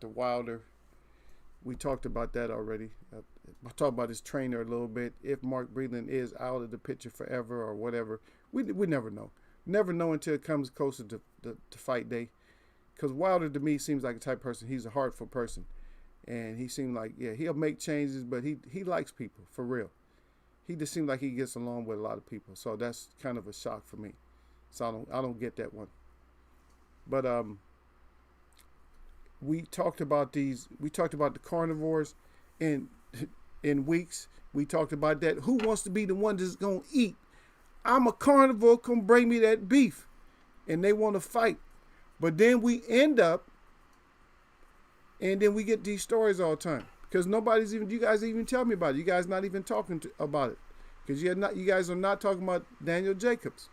Wilder. We talked about that already. I talked about his trainer a little bit. If Mark Breland is out of the picture forever or whatever, we never know. Never know until it comes closer to fight day. Because Wilder to me seems like a type of person. He's a heartful person, and he seemed like he'll make changes, but he likes people for real. He just seems like he gets along with a lot of people, so that's kind of a shock for me. So I don't get that one. But we talked about the carnivores, in in weeks. We talked about that. Who wants to be the one that's gonna eat? I'm a carnivore. Come bring me that beef, and they want to fight. But then we end up, and then we get these stories all the time because nobody's even. You guys even tell me about it. You guys not even talking about it because you guys are not talking about Daniel Jacobs.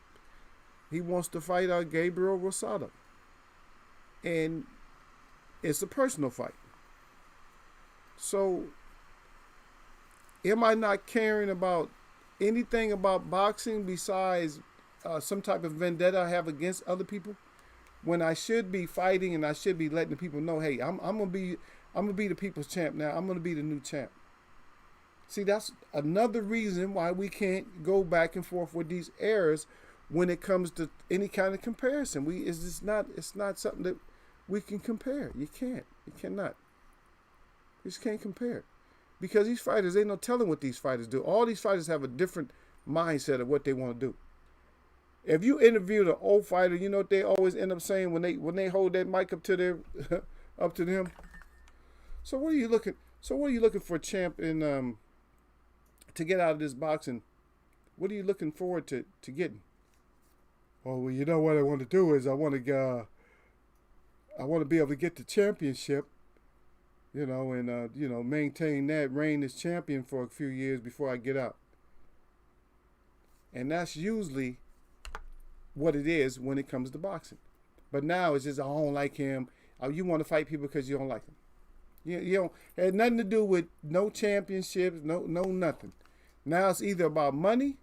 He wants to fight Gabriel Rosado, and it's a personal fight. So, am I not caring about anything about boxing besides some type of vendetta I have against other people? When I should be fighting and I should be letting the people know, hey, I'm gonna be the people's champ now. I'm gonna be the new champ. See, that's another reason why we can't go back and forth with these errors when it comes to any kind of comparison. It's not something that we can compare. You can't. You cannot. You just can't compare. Because these fighters, ain't no telling what these fighters do. All these fighters have a different mindset of what they want to do. If you interview the old fighter, you know what they always end up saying when they hold that mic up to their up to them. So what are you looking for, champ, in to get out of this boxing? What are you looking forward to getting? Oh, well, you know what I want to do is I want to be able to get the championship, and maintain that, reign as champion for a few years before I get out. And that's usually what it is when it comes to boxing. But now it's just, I don't like him. You want to fight people because you don't like them. You don't, it had nothing to do with no championships, no nothing. Now it's either about money,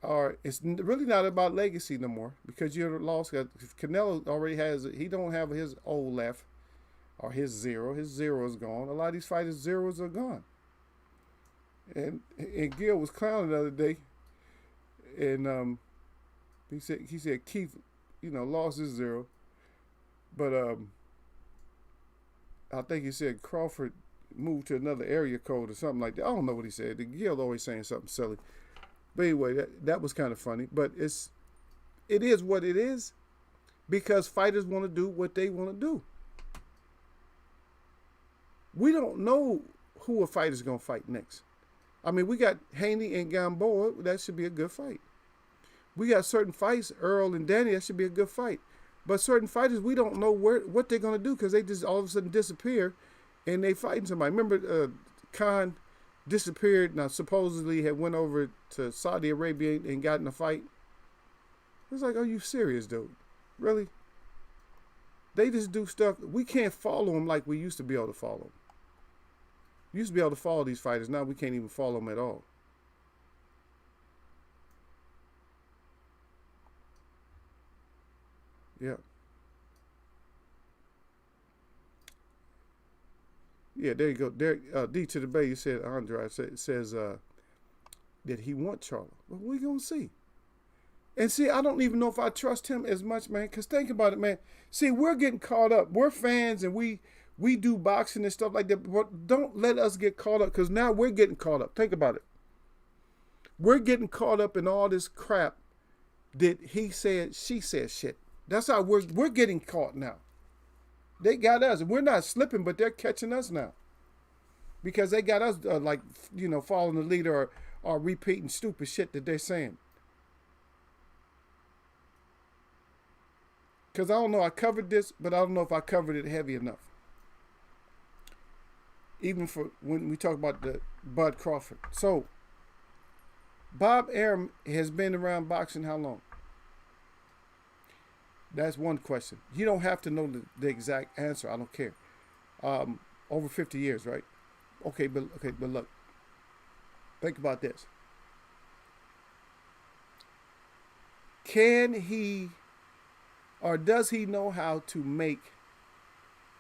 or it's really not about legacy no more, because you're lost. Canelo already he don't have his old left, or his zero. His zero is gone. A lot of these fighters' zeros are gone. And Gil was clowning the other day, and he said Keith, lost his zero, but I think he said Crawford moved to another area code or something like that. I don't know what he said. Gil always saying something silly. But anyway, that was kind of funny. But it is what it is, because fighters want to do what they want to do. We don't know who a fighter's going to fight next. I mean, we got Haney and Gamboa. That should be a good fight. We got certain fights, Earl and Danny. That should be a good fight. But certain fighters, we don't know what they're going to do, because they just all of a sudden disappear and they fighting somebody. Remember, Khan disappeared. Now, supposedly had went over to Saudi Arabia and got in a fight. It's like, are you serious, dude? Really? They just do stuff. We can't follow them like we used to be able to follow them. We used to be able to follow these fighters. Now we can't even follow them at all. Yeah. Yeah, there you go. There, D to the Bay, you said, Andre says that he wants Charlo. Well, we're going to see. And see, I don't even know if I trust him as much, man, because think about it, man. See, we're getting caught up. We're fans, and we do boxing and stuff like that, but don't let us get caught up, because now we're getting caught up. Think about it. We're getting caught up in all this crap that he said, she said shit. That's how we're getting caught now. They got us. We're not slipping, but they're catching us now, because they got us following the leader or repeating stupid shit that they're saying. Because I don't know, I covered this, but I don't know if I covered it heavy enough. Even for when we talk about the Bud Crawford. So, Bob Arum has been around boxing how long? That's one question. You don't have to know the exact answer. I don't care. Over 50 years, right? Okay, but look. Think about this. Can he, or does he know how to make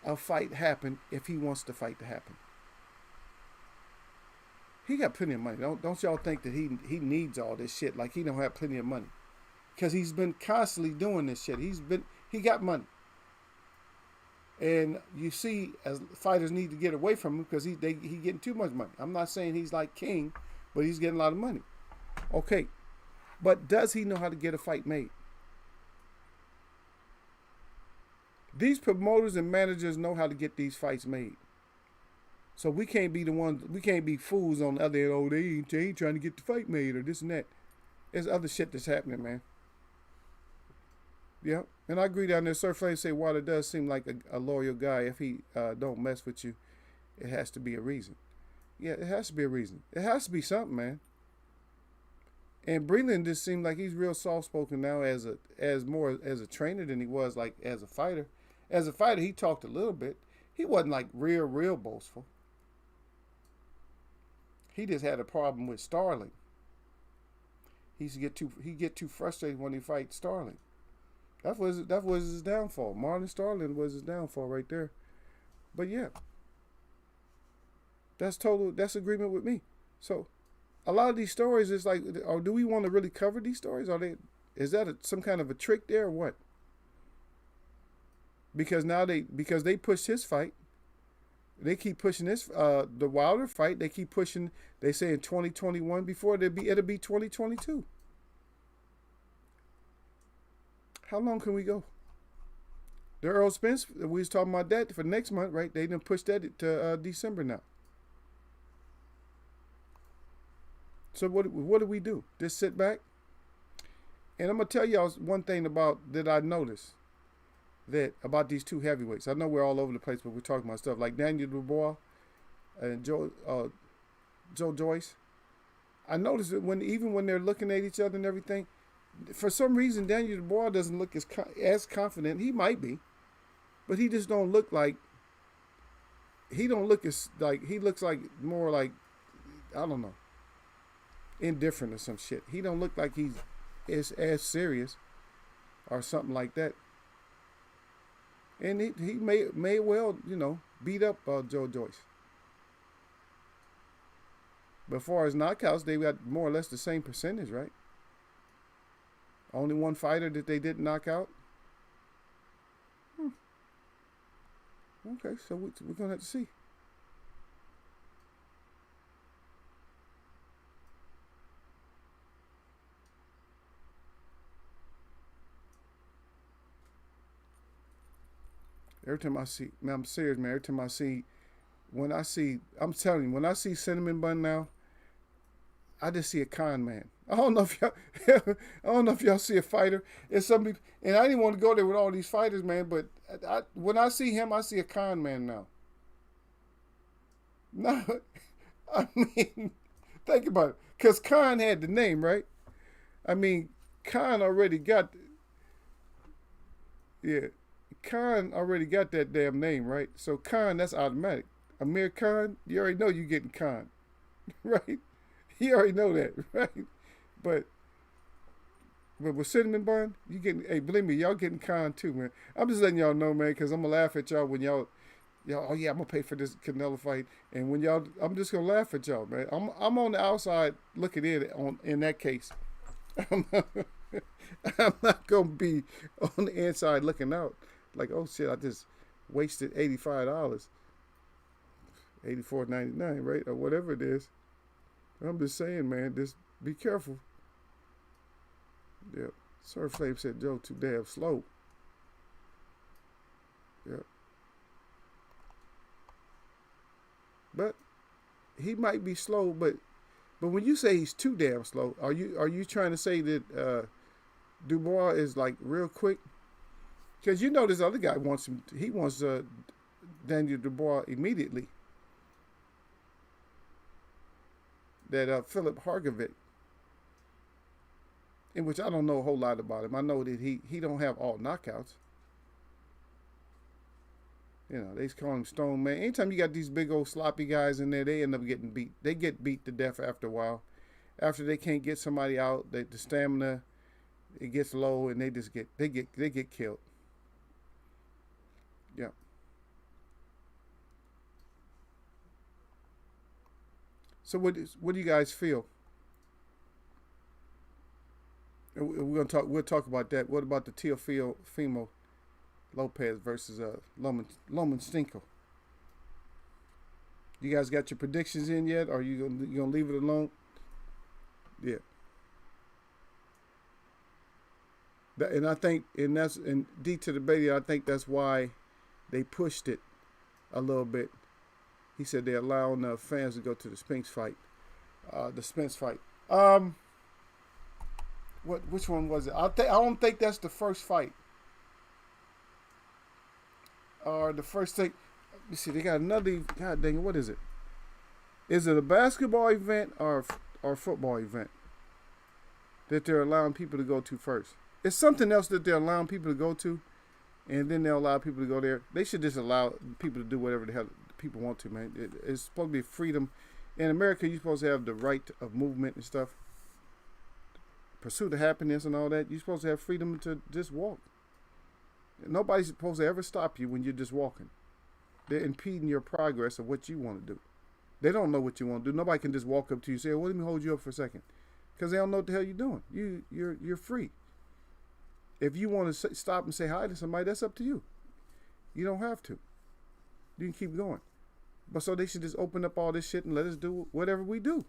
a fight happen if he wants the fight to happen? He got plenty of money. Don't y'all think that he needs all this shit, like he don't have plenty of money. Because he's been constantly doing this shit. He got money. And you see, as fighters need to get away from him, because he getting too much money. I'm not saying he's like king, but he's getting a lot of money. Okay. But does he know how to get a fight made? These promoters and managers know how to get these fights made. So we can't be the ones. We can't be fools on the other end. Oh, they ain't trying to get the fight made or this and that. There's other shit that's happening, man. Yeah, and I agree down there. Sir Flame say Water does seem like a loyal guy. If he don't mess with you, it has to be a reason. Yeah, it has to be a reason. It has to be something, man. And Breland just seemed like he's real soft spoken now as more as a trainer than he was like as a fighter. As a fighter, he talked a little bit. He wasn't like real boastful. He just had a problem with Starling. He get too frustrated when he fights Starling. That was his downfall. Marlon Starling was his downfall right there. But yeah, that's agreement with me. So a lot of these stories is like, or do we want to really cover these stories? Is that some kind of a trick there or what? Because now they pushed his fight. They keep pushing this the Wilder fight. They keep pushing. They say in 2021 before it'll be 2022. How long can we go? The Earl Spence, we was talking about that for next month, right? They didn't push that to December now. So what do we do? Just sit back? And I'm gonna tell y'all one thing that I noticed about these two heavyweights. I know we're all over the place, but we're talking about stuff like Daniel Dubois and Joe Joyce. I noticed that even when they're looking at each other and everything, for some reason Daniel Dubois doesn't look as confident. He might be, but he just don't look like. He don't look as like he looks like more like, I don't know, indifferent or some shit. He don't look like he's as serious or something like that. And he may well, beat up Joe Joyce. But as far as knockouts, they got more or less the same percentage, right? Only one fighter that they didn't knock out. Okay, so we're going to have to see. Every time I see, man, I'm serious, man. Every time I see, I'm telling you, when I see Cinnamon Bun now, I just see a con man. I don't know if y'all see a fighter. And and I didn't want to go there with all these fighters, man. But when I see him, I see a con man now. No, I mean, think about it. Because Khan had the name, right? I mean, Khan already got, yeah, Khan already got that damn name, right? So Khan, that's automatic. Amir Khan, you already know you're getting Khan, right? You already know that, right? But with Cinnamon Bun, you getting, hey, believe me, y'all getting Khan too, man. I'm just letting y'all know, man, because I'm going to laugh at y'all when y'all, oh yeah, I'm going to pay for this Canelo fight. And when y'all, I'm just going to laugh at y'all, man. I'm on the outside looking in that case. I'm not going to be on the inside looking out. Like, oh shit, I just wasted $85, $84.99, right, or whatever it is. I'm just saying, man, just be careful. Yeah, Sir Flame said Joe too damn slow. Yeah, but he might be slow. But when you say he's too damn slow, are you trying to say that Dubois is like real quick? Because this other guy wants him. He wants Daniel Dubois immediately. That Philip Hargovic, in which I don't know a whole lot about him. I know that he don't have all knockouts. They call him Stone Man. Anytime you got these big old sloppy guys in there, they end up getting beat. They get beat to death after a while. After they can't get somebody out, the stamina it gets low, and they get killed. Yeah. So what do you guys feel? We'll talk about that. What about the Teofimo Lopez versus Lomachenko? You guys got your predictions in yet, or you gonna leave it alone? Yeah. And I think, and D to the Betty, I think that's why they pushed it a little bit He said they're allowing fans to go to the Spinks fight. The Spence fight. Um, what? Which one was it? I don't think that's the first fight. Or the first thing. Let me see. They got another. God dang it! What is it? Is it a basketball event or football event that they're allowing people to go to first? It's something else that they're allowing people to go to, and then they'll allow people to go there. They should just allow people to do whatever the hell people want to, man. It's supposed to be freedom. In America, you're supposed to have the right of movement and stuff. Pursuit of happiness and all that. You're supposed to have freedom to just walk. Nobody's supposed to ever stop you when you're just walking. They're impeding your progress of what you want to do. They don't know what you want to do. Nobody can just walk up to you and say, well, let me hold you up for a second. Because they don't know what the hell you're doing. You're free. If you want to stop and say hi to somebody, that's up to you. You don't have to. You can keep going. But so they should just open up all this shit and let us do whatever we do.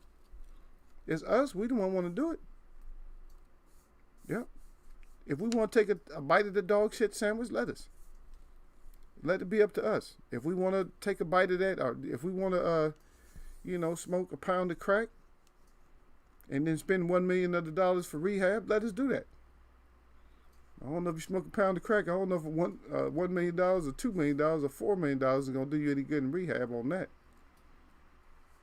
It's us. We don't want to do it. Yeah. If we want to take a bite of the dog shit sandwich, let us. Let it be up to us. If we want to take a bite of that, or if we want to, smoke a pound of crack and then spend $1 million of the dollars for rehab, let us do that. I don't know if you smoke a pound of crack. I don't know if $1 million or $2 million or $4 million is going to do you any good in rehab on that.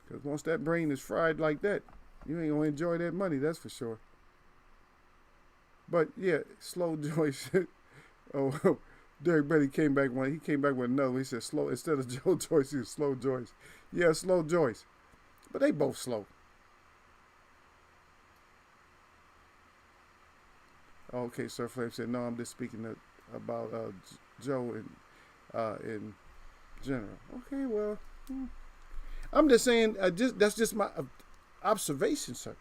Because once that brain is fried like that, you ain't going to enjoy that money, that's for sure. But yeah, slow Joyce. Oh, Derek Betty came back with another. He said slow instead of Joe Joyce, he was slow Joyce. Yeah, slow Joyce. But they both slow. Okay, Sir Flame said no. I'm just speaking about Joe in general. Okay, well, I'm just saying. That's just my observation, sir.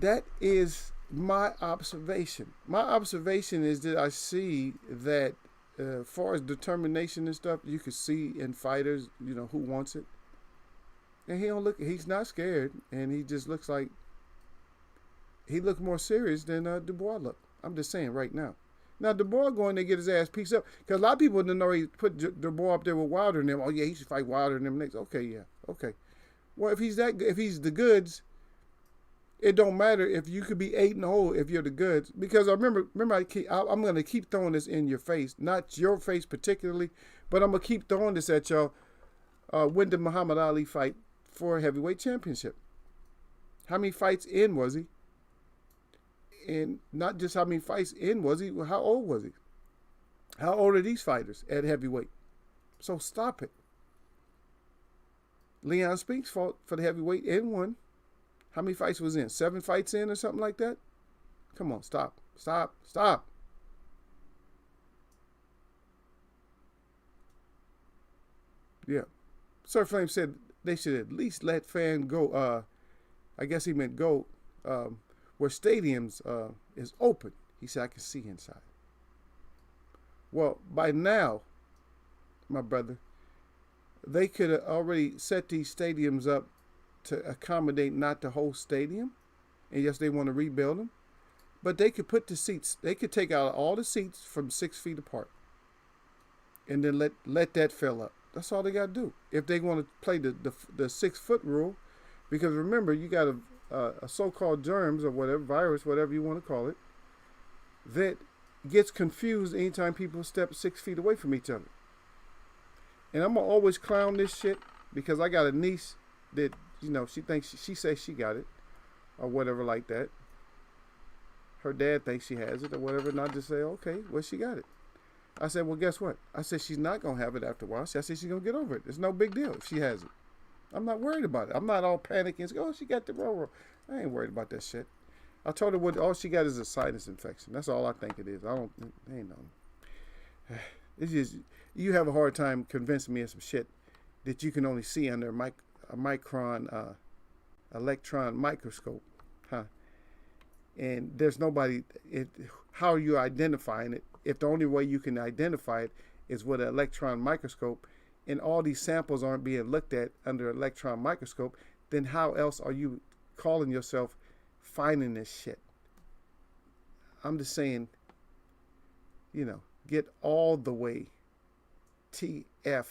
That is my observation. My observation is that I see that as far as determination and stuff, you can see in fighters, who wants it. And he's not scared, and he just looks like, he looked more serious than Dubois looked. I'm just saying right now. Now, Dubois going to get his ass pieced up, because a lot of people didn't know he put Dubois up there with Wilder and them. Oh, yeah, he should fight Wilder and them next. Okay, yeah, okay. Well, if he's the goods, it don't matter if you could be 8-0 if you're the goods. Because I remember I'm going to keep throwing this in your face. Not your face particularly, but I'm going to keep throwing this at y'all. When did Muhammad Ali fight for a heavyweight championship? How many fights in was he? And not just how many fights in was he, how old was he? How old are these fighters at heavyweight? So stop it. Leon Spinks fought for the heavyweight and won. How many fights was in? 7 fights in or something like that? Come on, stop. Yeah. Sir Flame said they should at least let fans go. I guess he meant go where stadiums is open. He said, I can see inside. Well, by now, my brother, they could have already set these stadiums up to accommodate not the whole stadium. And yes, they want to rebuild them. But they could put the seats, they could take out all the seats from 6 feet apart. And then let that fill up. That's all they got to do. If they want to play the 6 foot rule. Because remember, you got a so-called germs or whatever, virus, whatever you want to call it, that gets confused anytime people step 6 feet away from each other. And I'm going to always clown this shit because I got a niece that, she says she got it or whatever like that. Her dad thinks she has it or whatever, and I just say, okay, well, she got it. I said, well, guess what? I said, she's not going to have it after a while. I said, she's going to get over it. It's no big deal if she has it. I'm not worried about it. I'm not all panicking and say, oh, she got the roll. I ain't worried about that shit. I told her all she got is a sinus infection. That's all I think it is. Ain't no. It's just, you have a hard time convincing me of some shit that you can only see under a micron electron microscope. Huh? And there's nobody, how are you identifying it? If the only way you can identify it is with an electron microscope, and all these samples aren't being looked at under an electron microscope, then how else are you calling yourself finding this shit? I'm just saying, get all the way TFOH.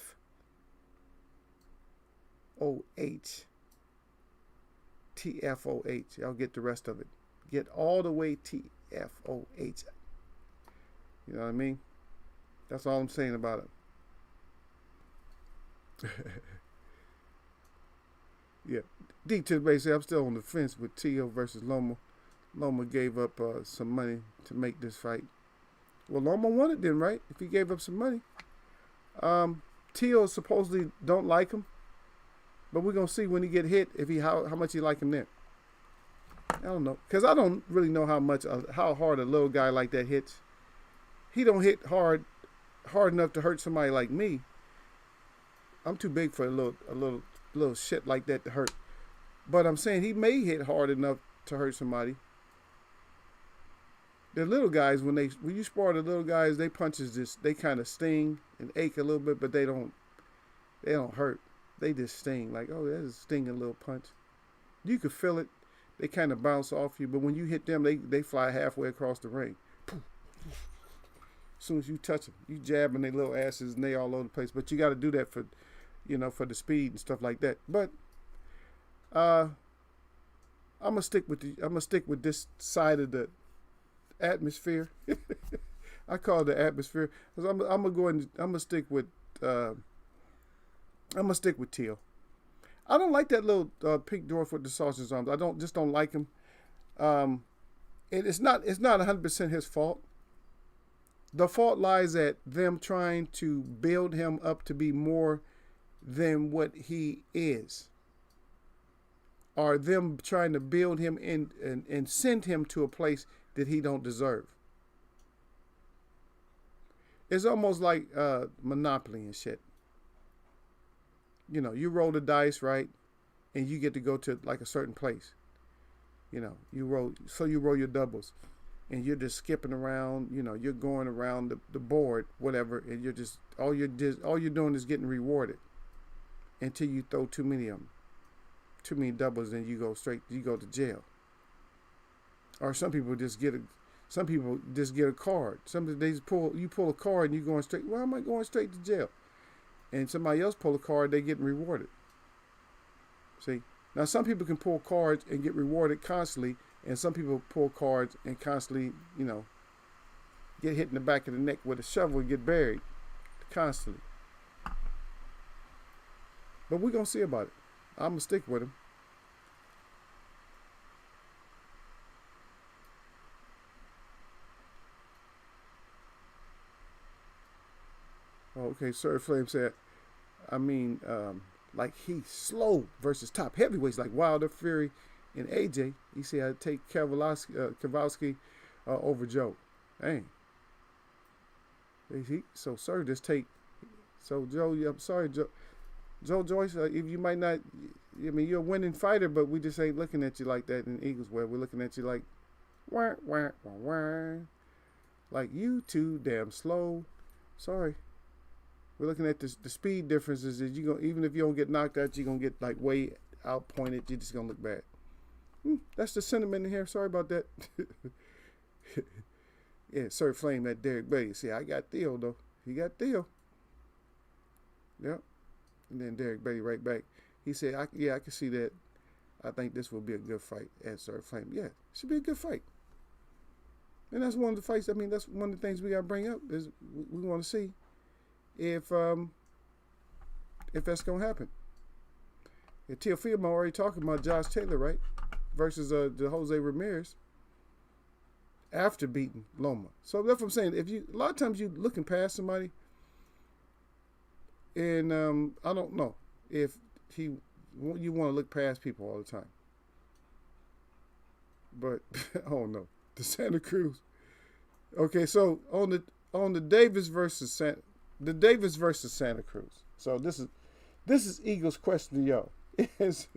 Y'all get the rest of it. Get all the way TFOH. You know what I mean? That's all I'm saying about it. Yeah. Deep to the base, I'm still on the fence with Tio versus Loma. Loma gave up some money to make this fight. Well, Loma won it then, right? If he gave up some money. Tio supposedly don't like him. But we're going to see when he get hit if how much he like him then. I don't know. Because I don't really know how hard a little guy like that hits. He don't hit hard enough to hurt somebody like me. I'm too big for a little shit like that to hurt. But I'm saying he may hit hard enough to hurt somebody. The little guys, when you spar the little guys, they punches they kind of sting and ache a little bit, but they don't hurt. They just sting, like, oh, that's a stinging little punch. You could feel it. They kind of bounce off you, but when you hit them, they fly halfway across the ring. As soon as you touch them, you jabbing their little asses and they all over the place. But you got to do that for the speed and stuff like that. But I'm gonna stick with this side of the atmosphere. I call it the atmosphere. I'm gonna stick with Teal. I don't like that little pink dwarf with the sausage arms. I don't like him. It's not 100% his fault. The fault lies at them trying to build him up to be more than what he is, or them trying to build him and send him to a place that he don't deserve. It's almost like Monopoly and shit. You roll the dice, right? And you get to go to like a certain place. You roll your doubles. And you're just skipping around, you're going around the board, whatever, and you're just all you're doing is getting rewarded until you throw too many of them. Too many doubles, and you go to jail. Or some people just get a card. You pull a card and you're going straight. Why am I going straight to jail? And somebody else pull a card, they getting rewarded. See? Now some people can pull cards and get rewarded constantly, and some people pull cards and constantly, get hit in the back of the neck with a shovel and get buried constantly. But we're gonna see about it. I'm gonna stick with him. Okay, Sir Flame said, like he's slow versus top heavyweights like Wilder, Fury, and AJ. He said I'd take Kowalski over Joe. Dang. So Sir just take. So Joe, I'm sorry, Joe Joyce. If you might not, you're a winning fighter, but we just ain't looking at you like that in Eagles Web. We're looking at you like, wah, wah, wah, wah. Like you too damn slow. Sorry. We're looking at the speed differences. Is even if you don't get knocked out, you're gonna get like way outpointed. You're just gonna look bad. That's the sentiment in here. Sorry about that. Yeah, Sir Flame at Derek Bay. See, I got Theo though. He got Theo. Yep. And then Derek Bay right back. He said, I can see that. I think this will be a good fight at Sir Flame. Yeah, it should be a good fight. And that's one of the fights. That's one of the things we gotta bring up is we want to see if that's gonna happen. And Teofimo already talking about Josh Taylor, right? Versus the Jose Ramirez after beating Loma. So that's what I'm saying. A lot of times you looking past somebody, and I don't know if you want to look past people all the time. But oh no, the Santa Cruz. Okay, so on the Davis versus Santa Cruz. So this is Eagles' question to y'all. Is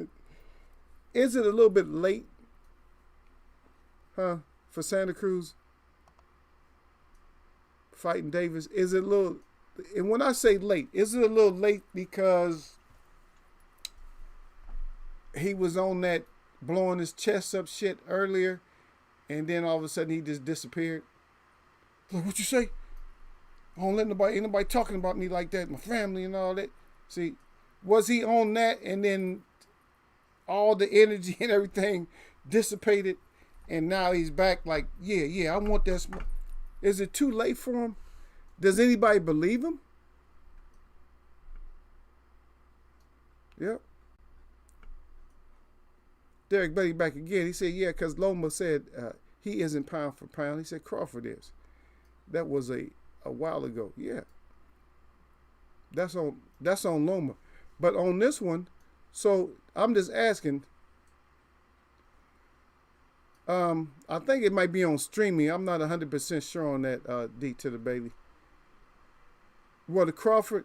it a little bit late, for Santa Cruz fighting Davis? Is it a little? And when I say late, is it a little late because he was on that blowing his chest up shit earlier, and then all of a sudden he just disappeared? Like, what you say? I don't let nobody, ain't nobody talking about me like that, my family and all that. See, was he on that and then all the energy and everything dissipated and now he's back like, yeah, I want that. Is it too late for him? Does anybody believe him? Yep. Derek Betty back again. He said, yeah, because Loma said he isn't pound for pound. He said Crawford is. That was a while ago. Yeah. That's on Loma. But on this one, so I'm just asking, I think it might be on streaming. I'm not 100% sure on that, D to the Bailey. Well, the Crawford,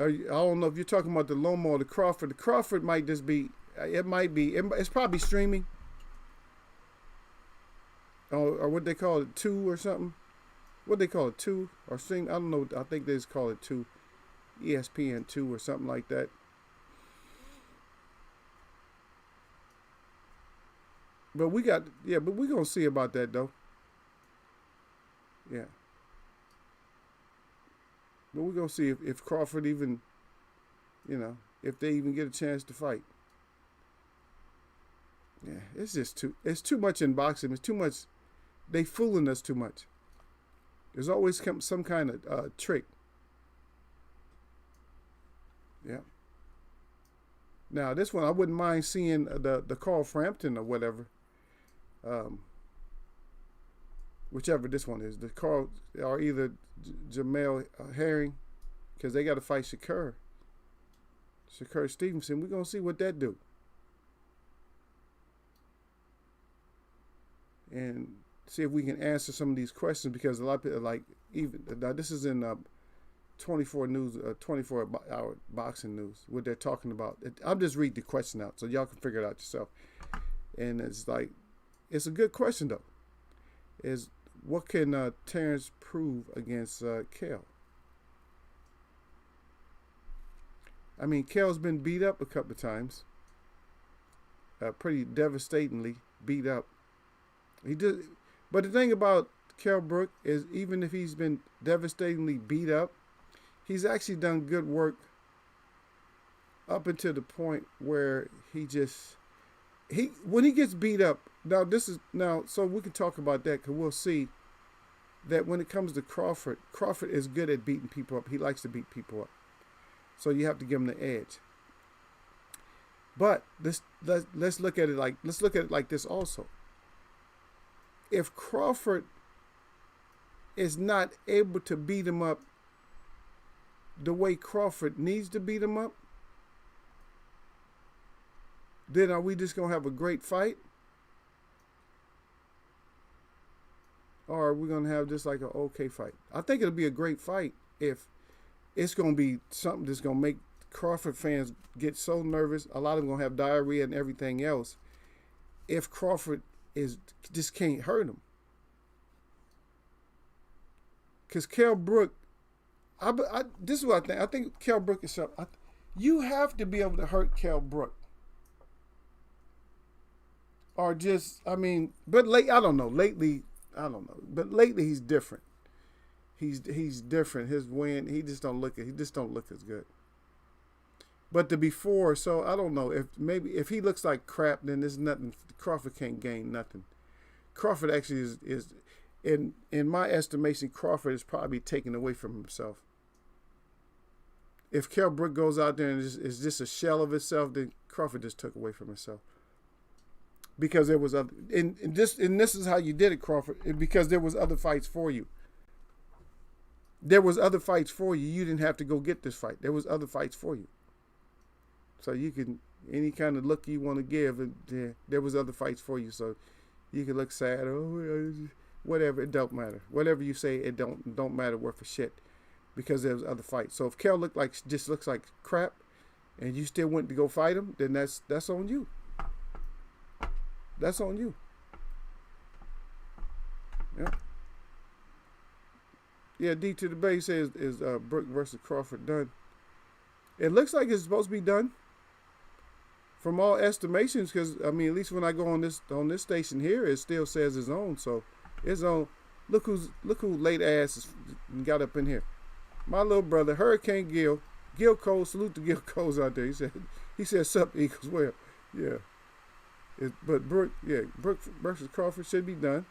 I don't know if you're talking about the Loma or the Crawford. The Crawford might just be, it's probably streaming. Or what they call it, 2 or something. What they call it, 2 or stream? I don't know. I think they just call it 2. ESPN 2 or something like that. But we're going to see about that though. Yeah. But we're going to see if Crawford even, if they even get a chance to fight. Yeah, it's too much in boxing. It's too much. They fooling us too much. There's always some kind of trick. Yeah. Now this one I wouldn't mind seeing the Carl Frampton or whatever, whichever this one is. The Carl or either Jamel Herring, because they got to fight Shakur Stevenson. We're gonna see what that do. And see if we can answer some of these questions, because a lot of people like, even now this is in 24 news, 24-hour boxing news, what they're talking about. I'll just read the question out so y'all can figure it out yourself. And it's like, it's a good question though. Is what can Terrence prove against Kell? I mean, Kell's been beat up a couple of times, pretty devastatingly beat up. He did, but the thing about Kell Brook is, even if he's been devastatingly beat up, he's actually done good work up until the point where when he gets beat up. So we can talk about that, because we'll see that when it comes to Crawford is good at beating people up. He likes to beat people up. So you have to give him the edge. But let's look at it like this also. If Crawford is not able to beat him up the way Crawford needs to beat him up, then are we just going to have a great fight? Or are we going to have just like an okay fight? I think it'll be a great fight if it's going to be something that's going to make Crawford fans get so nervous. A lot of them going to have diarrhea and everything else if Crawford just can't hurt him. Because Kell Brook, this is what I think. I think Kell Brook is something. You have to be able to hurt Kell Brook. Or just, I don't know. Lately he's different. He's different. His win, he just don't look as good. But the before, so I don't know, if he looks like crap, then there's nothing. Crawford can't gain nothing. Crawford actually is in my estimation, Crawford is probably taken away from himself. If Kell Brook goes out there and is just a shell of itself, then Crawford just took away from himself. Because there was other, and this is how you did it, Crawford, because there was other fights for you. There was other fights for you. You didn't have to go get this fight. There was other fights for you. So you can, any kind of look you want to give, and there was other fights for you. So you can look sad or whatever. It don't matter. Whatever you say, it don't matter worth a shit, because there was other fights. So if Kell looks like crap, and you still went to go fight him, then that's on you. That's on you. Yeah. Yeah, D to the base says is Brook versus Crawford done. It looks like it's supposed to be done, from all estimations, because at least when I go on this station here, it still says it's on. So it's on. Look who late ass got up in here. My little brother, Hurricane Gil. Gil Cole, salute to Gil Cole's out there. He said sup Eagles. Well, yeah. But Brooke versus Crawford should be done.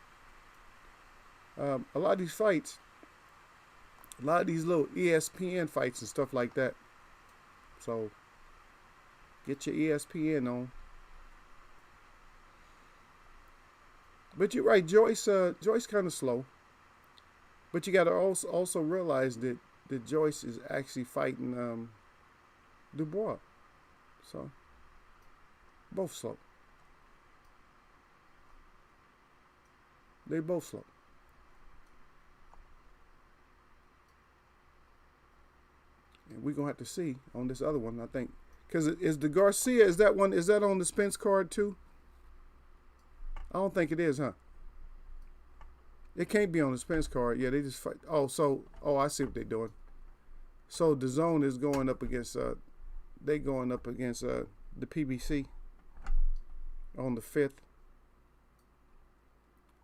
A lot of these fights, a lot of these little ESPN fights and stuff like that. So get your ESPN on. But you're right, Joyce kind of slow. But you got to also realize that Joyce is actually fighting Dubois. So both slow. They both slow. And we're going to have to see on this other one, I think. Because is the Garcia, is that on the Spence card too? I don't think it is, huh? It can't be on the Spence card. Yeah, they just fight. I see what they're doing. So the zone is going up against, the PBC on the 5th.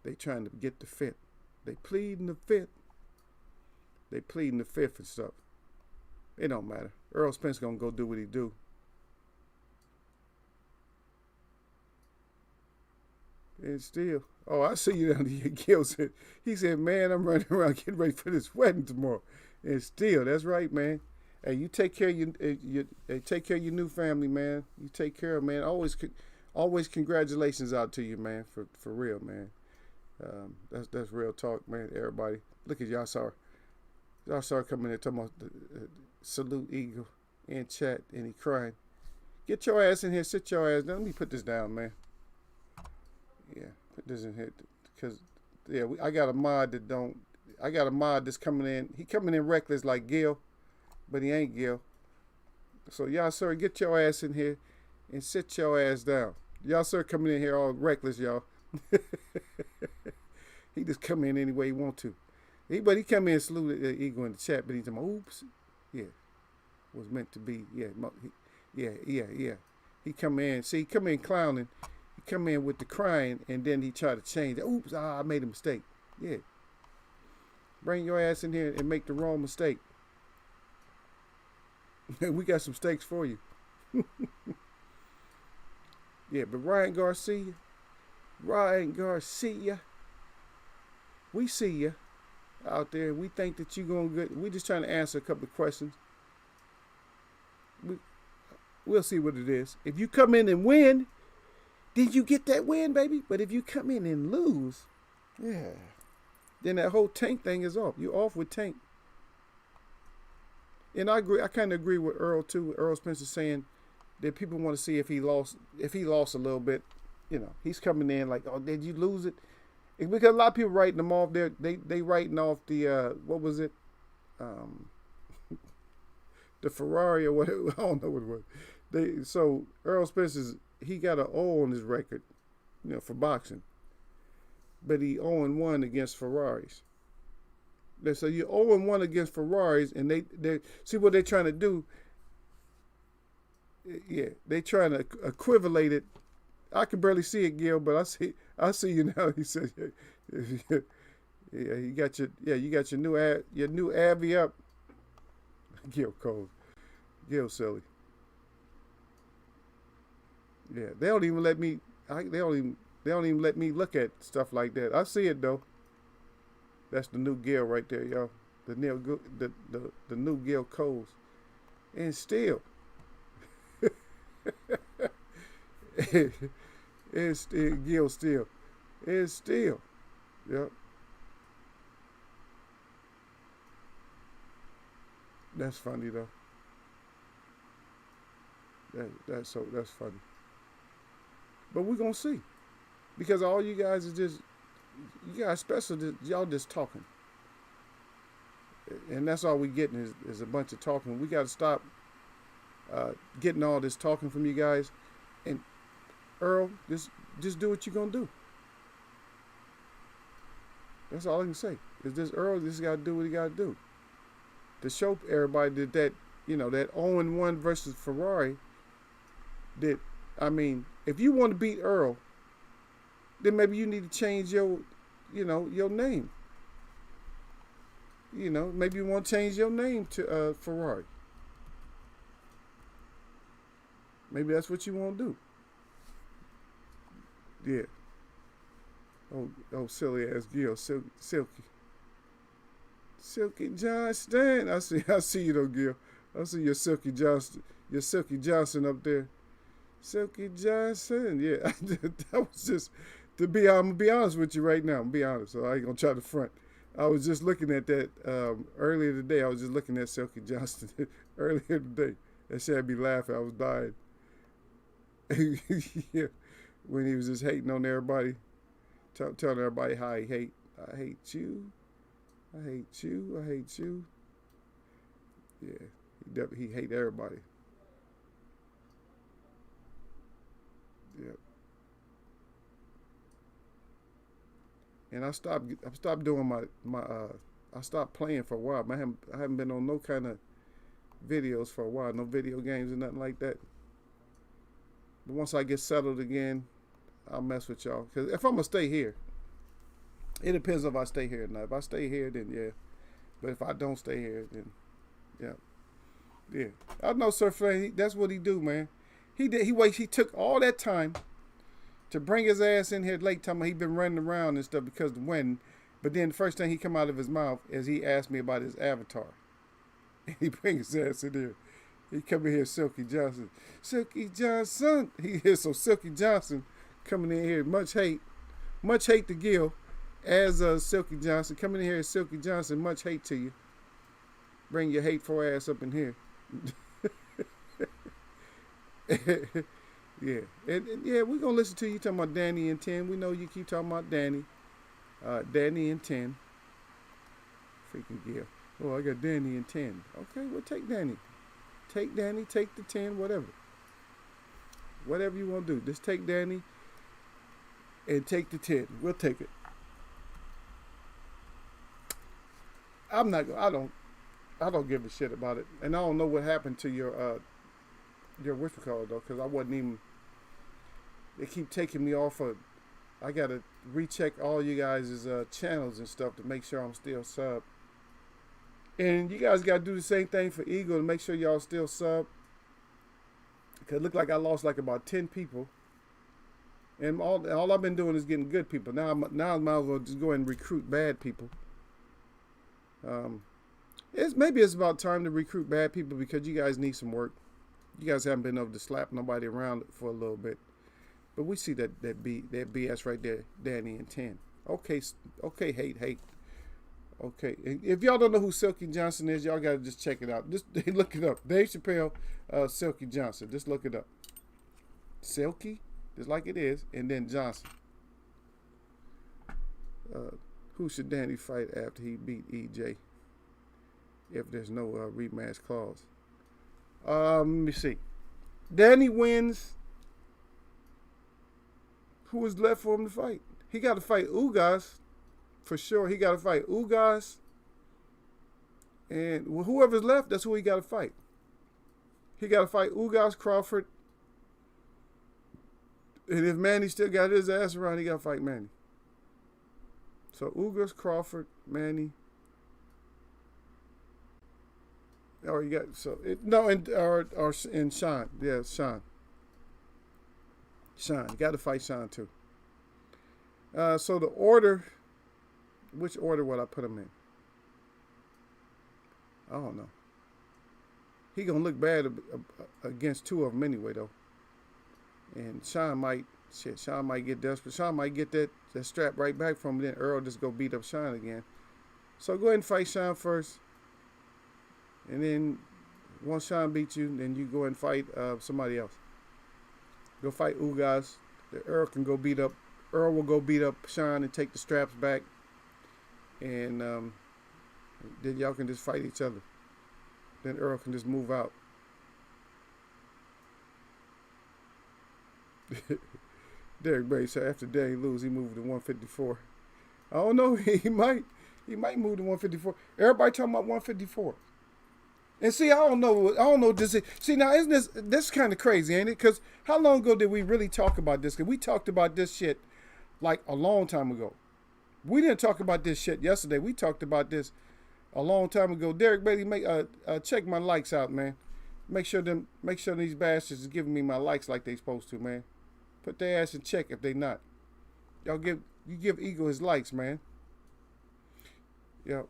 They trying to get the 5th. They pleading the 5th. They pleading the 5th and stuff. It don't matter. Earl Spence gonna go do what he do. And still, I see you down there. Gil said, he said, man, I'm running around getting ready for this wedding tomorrow. And still, that's right, man. Hey, you take care of your new family, man. You take care of, man. Always congratulations out to you, man. For real, man. That's real talk, man. Everybody, look at y'all saw coming there talking about the salute Eagle in chat, and he crying. Get your ass in here. Sit your ass down. Let me put this down, man. Yeah, put this in here because I got a mod that's coming in. He coming in reckless like Gil, but he ain't Gil. So y'all sir, get your ass in here and sit your ass down. Y'all sir coming in here all reckless, y'all. He just come in any way he want to. But he come in and salute Eagle in the chat, but he's like, oops, yeah, was meant to be, yeah. He come in clowning. He come in with the crying, and then he try to change it. Oops, I made a mistake. Yeah. Bring your ass in here and make the wrong mistake. We got some steaks for you. Yeah, but Ryan Garcia, we see you out there. We think that you're going good. We just trying to answer a couple of questions. We'll see what it is. If you come in and win, then you get that win, baby. But if you come in and lose, yeah, then that whole Tank thing is off. You off with Tank. And I agree. I kind of agree with Earl too. Earl Spencer saying that people want to see if he lost a little bit. You know, he's coming in like, oh, did you lose it? Because a lot of people writing them off. They writing off the what was it? The Ferrari or whatever. I don't know what it was. So Earl Spencer's, he got an O on his record, you know, for boxing. But he 0-1 against Ferraris. So you're 0-1 against Ferraris, and they see what they're trying to do. Yeah, they trying to equivalate it. I can barely see it, Gil, but I see you now. He said, yeah, you got your new Avi up. Gil cold. Gil silly. Yeah, they don't even let me. They don't even let me look at stuff like that. I see it though. That's the new Gil right there, y'all. The new Gil Coles. And still. It's still Gil still. It's still. Yep. That's funny though. That's funny. But we're gonna see. Because all you guys is just, you guys special, y'all just talking. And that's all we getting is a bunch of talking. We got to stop getting all this talking from you guys. And Earl, just do what you're going to do. That's all I can say. Is this Earl just got to do what he got to do. To show everybody that you know, that 0-1 versus Ferrari, that, I mean, if you want to beat Earl, then maybe you need to change your name. You know, maybe you want to change your name to Ferrari. Maybe that's what you want to do. Yeah. Oh, silly ass Gil, Silky Johnston. I see you though, Gil. I see your Silky Johnson up there. Silky Johnson. Yeah, that was just I'm gonna be honest with you right now. I'm gonna be honest, so I ain't gonna try to front. I was just looking at that earlier today. I was just looking at Silky Johnston earlier today. That shit had me laughing. I was dying. Yeah, when he was just hating on everybody, telling everybody how he hate. I hate you. I hate you. I hate you. Yeah, he hate everybody. Yeah. And I stopped doing my I stopped playing for a while. I haven't been on no kind of videos for a while, no video games or nothing like that. But once I get settled again, I'll mess with y'all. Cause if I'm gonna stay here, it depends if I stay here or not. If I stay here, then yeah. But if I don't stay here, then yeah, yeah. I know Sir Flynn. That's what he do, man. He took all that time to bring his ass in here late, time he been running around and stuff because of the wind. But then the first thing he come out of his mouth is he asked me about his avatar. And he bring his ass in here. He come in here, Silky Johnson. Silky Johnson. He is so Silky Johnson coming in here. Much hate to Gil. As Silky Johnson. Coming in here, Silky Johnson. Much hate to you. Bring your hateful ass up in here. Yeah. And yeah, we're going to listen to you talking about Danny and 10. We know you keep talking about Danny. Danny and 10. Freaking Gil. Oh, I got Danny and 10. Okay, well, take Danny. Take Danny, take the 10, whatever. Whatever you want to do. Just take Danny and take the 10. We'll take it. I don't give a shit about it. And I don't know what happened to your whatchamacallit though, because I wasn't even, they keep taking me off of, I got to recheck all you guys' channels and stuff to make sure I'm still sub. And you guys got to do the same thing for Eagle to make sure y'all still sub. Because it looked like I lost like about 10 people. And all I've been doing is getting good people. Now I might as well just go ahead and recruit bad people. Maybe it's about time to recruit bad people because you guys need some work. You guys haven't been able to slap nobody around for a little bit. But we see that BS right there, Danny and 10. Okay, hate. Okay, if y'all don't know who Silky Johnson is, y'all gotta just check it out. Just look it up. Dave Chappelle, Silky Johnson. Just look it up. Silky, just like it is, and then Johnson. Who should Danny fight after he beat EJ? If there's no rematch clause. Let me see. Danny wins. Who is left for him to fight? He got to fight Ugas. For sure, he got to fight Ugas. And whoever's left, that's who he got to fight. He got to fight Ugas, Crawford. And if Manny still got his ass around, he got to fight Manny. So Ugas, Crawford, Manny. Or you got and Sean. Yeah, Sean. You got to fight Sean too. So the order. Which order would I put him in? I don't know. He gonna look bad against two of them anyway, though. And Sean might get desperate. Sean might get that strap right back from him. Then Earl just go beat up Sean again. So go ahead and fight Sean first. And then once Sean beats you, then you go and fight somebody else. Go fight Ugas. Earl can go beat up. Earl will go beat up Sean and take the straps back. And then y'all can just fight each other. Then Earl can just move out. Derek Bay said after Danny lose, he moved to 154. I don't know. He might move to 154. Everybody talking about 154. And see, I don't know. See, now isn't this kind of crazy, ain't it? Because how long ago did we really talk about this? Because we talked about this shit like a long time ago. We didn't talk about this shit yesterday. We talked about this a long time ago. Derek Beatty, check my likes out, man. Make sure these bastards is giving me my likes like they supposed to, man. Put their ass in check if they not. You give Eagle his likes, man. Yep.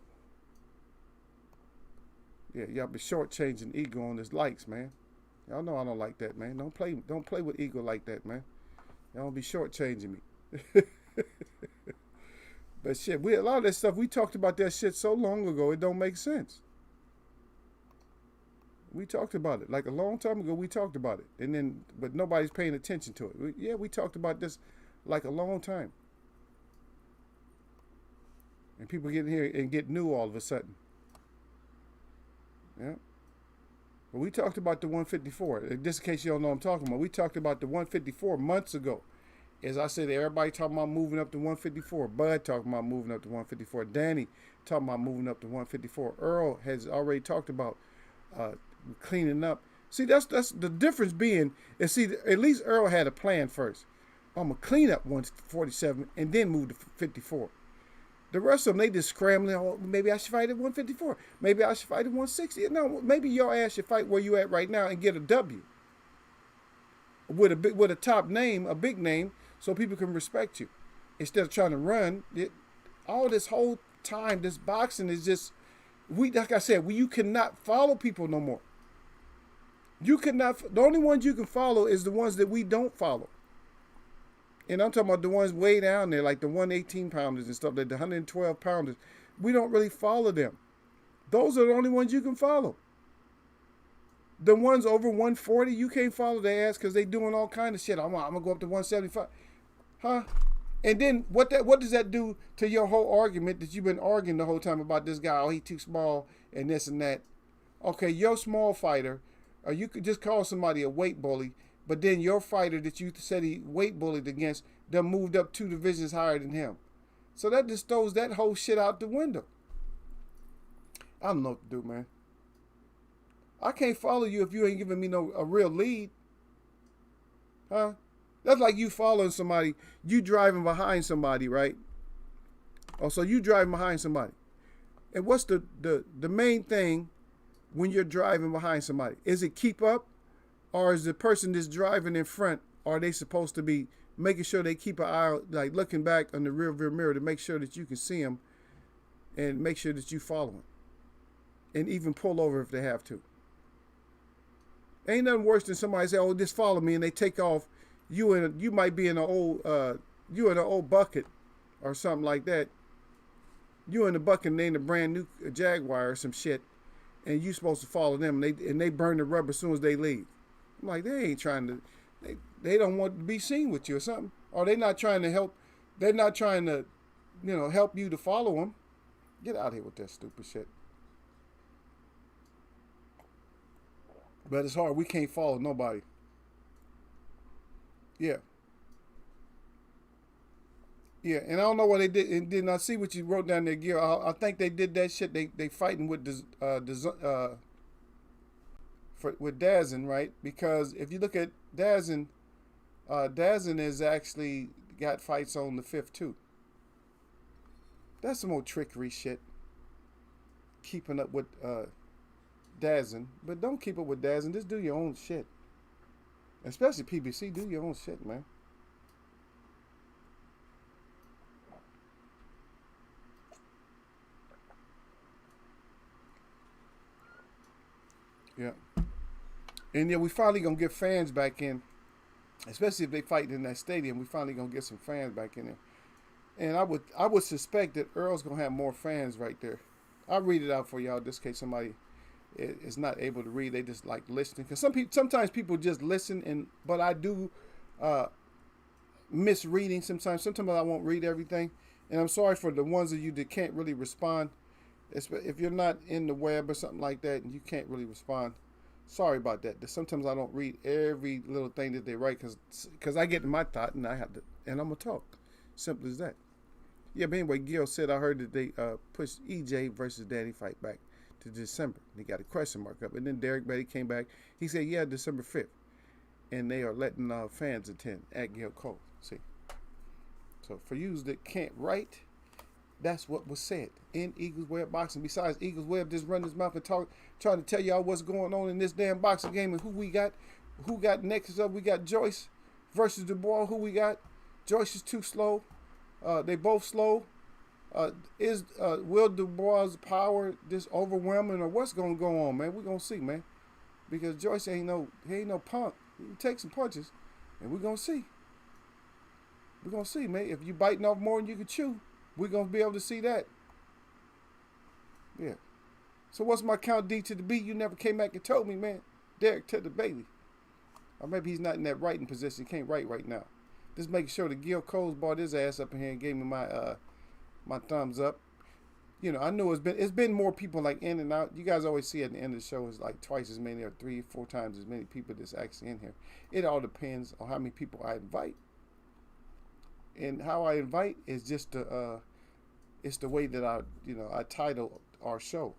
Yeah, y'all be shortchanging Eagle on his likes, man. Y'all know I don't like that, man. Don't play with Eagle like that, man. Y'all don't be shortchanging me. But shit, a lot of that stuff, we talked about that shit so long ago, it don't make sense. We talked about it. Like a long time ago, we talked about it. But nobody's paying attention to it. We talked about this like a long time. And people get in here and get new all of a sudden. Yeah. But we talked about the 154. Just in case you don't know what I'm talking about, we talked about the 154 months ago. As I said, everybody talking about moving up to 154. Bud talking about moving up to 154. Danny talking about moving up to 154. Earl has already talked about cleaning up. See, that's the difference being, and see, at least Earl had a plan first. I'm going to clean up 147 and then move to 54. The rest of them, they just scrambling. Oh, maybe I should fight at 154. Maybe I should fight at 160. No, maybe your ass should fight where you at right now and get a W. With a top name, a big name, so people can respect you. Instead of trying to run, all this whole time, this boxing is just, like I said, you cannot follow people no more. You cannot, the only ones you can follow is the ones that we don't follow. And I'm talking about the ones way down there, like the 118 pounders and stuff, like the 112 pounders. We don't really follow them. Those are the only ones you can follow. The ones over 140, you can't follow their ass because they doing all kind of shit. I'm going to go up to 175. Huh? And then what does that do to your whole argument that you've been arguing the whole time about this guy? Oh, he too small and this and that. Okay, your small fighter, or you could just call somebody a weight bully, but then your fighter that you said he weight bullied against, them moved up 2 divisions higher than him. So that just throws that whole shit out the window. I don't know what to do, man. I can't follow you if you ain't giving me a real lead. Huh? That's like you following somebody, you driving behind somebody, right? Oh, so you driving behind somebody. And what's the main thing when you're driving behind somebody? Is it keep up? Or is the person that's driving in front, are they supposed to be making sure they keep an eye, like looking back on the rear view mirror to make sure that you can see them and make sure that you follow them? And even pull over if they have to. Ain't nothing worse than somebody say, "Oh, just follow me," and they take off. You might be in an old bucket or something like that. You in the bucket and they in a brand new Jaguar or some shit, and you supposed to follow them, and they burn the rubber as soon as they leave. I'm like, they ain't trying to. They don't want to be seen with you or something, or they not trying to help. They're not trying to, help you to follow them. Get out of here with that stupid shit. But it's hard. We can't follow nobody. Yeah. Yeah, and I don't know what they did. And did not see what you wrote down there, Gil. I think they did that shit. They fighting with with Dazin, right? Because if you look at Dazin, Dazin has actually got fights on the 5th too. That's some old trickery shit. Keeping up with Dazin, but don't keep up with Dazin. Just do your own shit. Especially PBC, do your own shit, man. Yeah. And yeah, we finally gonna get fans back in, especially if they fight in that stadium. We finally gonna get some fans back in there. And I would suspect that Earl's gonna have more fans right there. I'll read it out for y'all just in case somebody is not able to read. They just like listening, because sometimes people just listen, but I do misreading sometimes. Sometimes I won't read everything, and I'm sorry for the ones of you that can't really respond. If you're not in the web or something like that and you can't really respond, sorry about that. Sometimes I don't read every little thing that they write because I get in my thought and I'm gonna talk. Simple as that. Yeah, but anyway, Gil said I heard that they pushed EJ versus Danny fight back to December. They got a question mark up. And then Derek Beatty came back. He said, yeah, December 5th. And they are letting fans attend at Gil Cole. See. So for you that can't write, That's what was said in Eagles Web Boxing. Besides, Eagles Web just run his mouth and talk, trying to tell y'all what's going on in this damn boxing game and who we got. Who got next up? We got Joyce versus Dubois. Who we got? Joyce is too slow. They both slow. Is Will Dubois' power this overwhelming, or what's gonna go on, man? We're gonna see, man. Because Joyce ain't no punk. He can take some punches, and we're gonna see. We're gonna see, man. If you biting off more than you can chew, we're going to be able to see that. Yeah. So what's my count D to the B? You never came back and told me, man. Derek to the Bailey. Or maybe he's not in that writing position. He can't write right now. Just making sure that Gil Coles brought his ass up in here and gave me my thumbs up. You know, I know it's been more people like in and out. You guys always see at the end of the show is like twice as many or 3 or 4 times as many people that's actually in here. It all depends on how many people I invite. And how I invite is just it's the way that I title our show.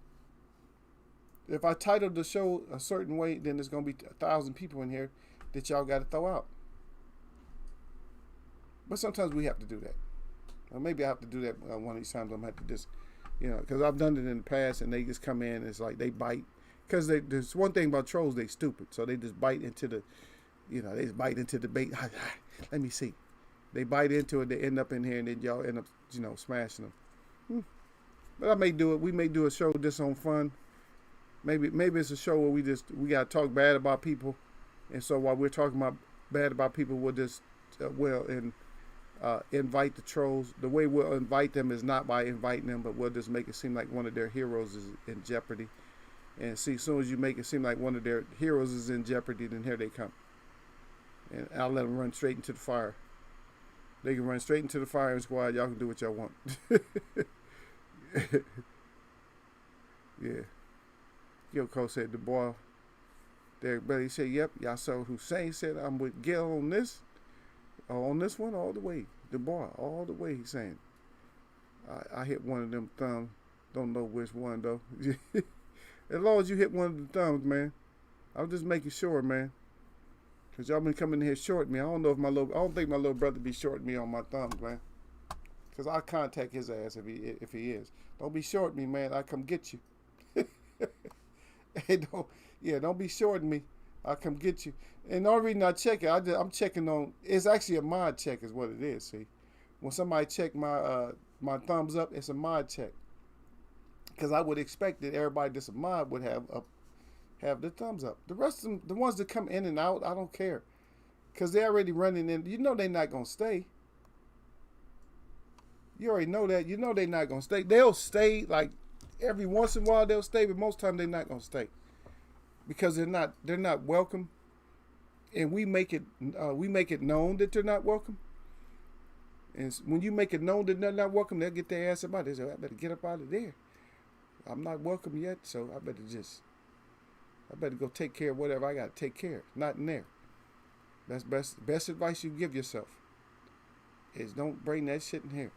If I title the show a certain way, then there's gonna be 1,000 people in here that y'all got to throw out. But sometimes we have to do that. Or maybe I have to do that one of these times. I'm gonna have to just, because I've done it in the past, and they just come in. And it's like they bite, because there's one thing about trolls, they stupid, so they just bite into the, they just bite into the bait. Let me see. They bite into it, they end up in here, and then y'all end up, smashing them. But I may do it. We may do a show just on fun. Maybe it's a show where we gotta talk bad about people, and so while we're talking about bad about people, we'll just invite the trolls. The way we'll invite them is not by inviting them, but we'll just make it seem like one of their heroes is in jeopardy. And see, as soon as you make it seem like one of their heroes is in jeopardy, then here they come, and I'll let them run straight into the fire. They can run straight into the firing squad. Y'all can do what y'all want. Yeah. Yoko said, Dubois. Derek Bailey said, yep. Yasser Hussein said, I'm with Gil on this. On this one, all the way. Dubois, all the way, he's saying. I hit one of them thumbs. Don't know which one, though. As long as you hit one of the thumbs, man. I'm just making sure, man. Because y'all been coming in here shorting me. I don't think my little brother be shorting me on my thumbs, man. Because I'll contact his ass if he is. Don't be shorting me, man. I'll come get you. Hey, don't be shorting me. I'll come get you. And the only reason I check it, I'm checking on, it's actually a mod check is what it is, see. When somebody check my thumbs up, it's a mod check. Because I would expect that everybody that's a mod would have the thumbs up. The rest of them, the ones that come in and out, I don't care. Because they're already running in. They're not going to stay. You already know that. They're not going to stay. They'll stay, like, every once in a while they'll stay, but most of the time they're not going to stay. Because they're not welcome. And we make it known that they're not welcome. And when you make it known that they're not welcome, they'll get their ass up out. They say, I better get up out of there. I'm not welcome yet, so I better go take care of whatever I got to take care of. Not in there. That's best advice you give yourself. Is don't bring that shit in here.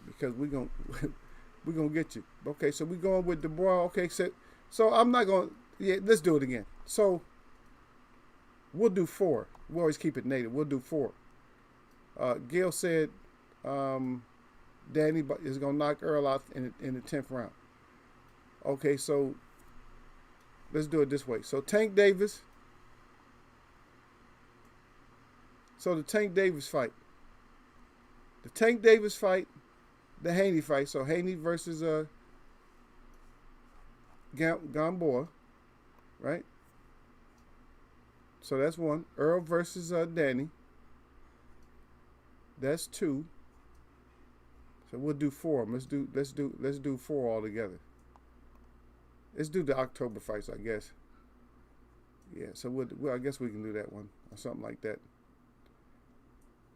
Because we're gonna get you. Okay, so we're going with Dubois. Okay, so I'm not going to, let's do it again. So we'll do 4. We always keep it native. We'll do 4. Gail said Danny is going to knock Earl out in the 10th round. Okay, so let's do it this way. So Tank Davis. So the Tank Davis fight. The Haney fight. So Haney versus Gamboa. Right? So that's 1. Earl versus Danny. That's 2. So we'll do 4. Let's do 4 all together. Let's do the October fights, I guess. Yeah, so I guess we can do that one or something like that.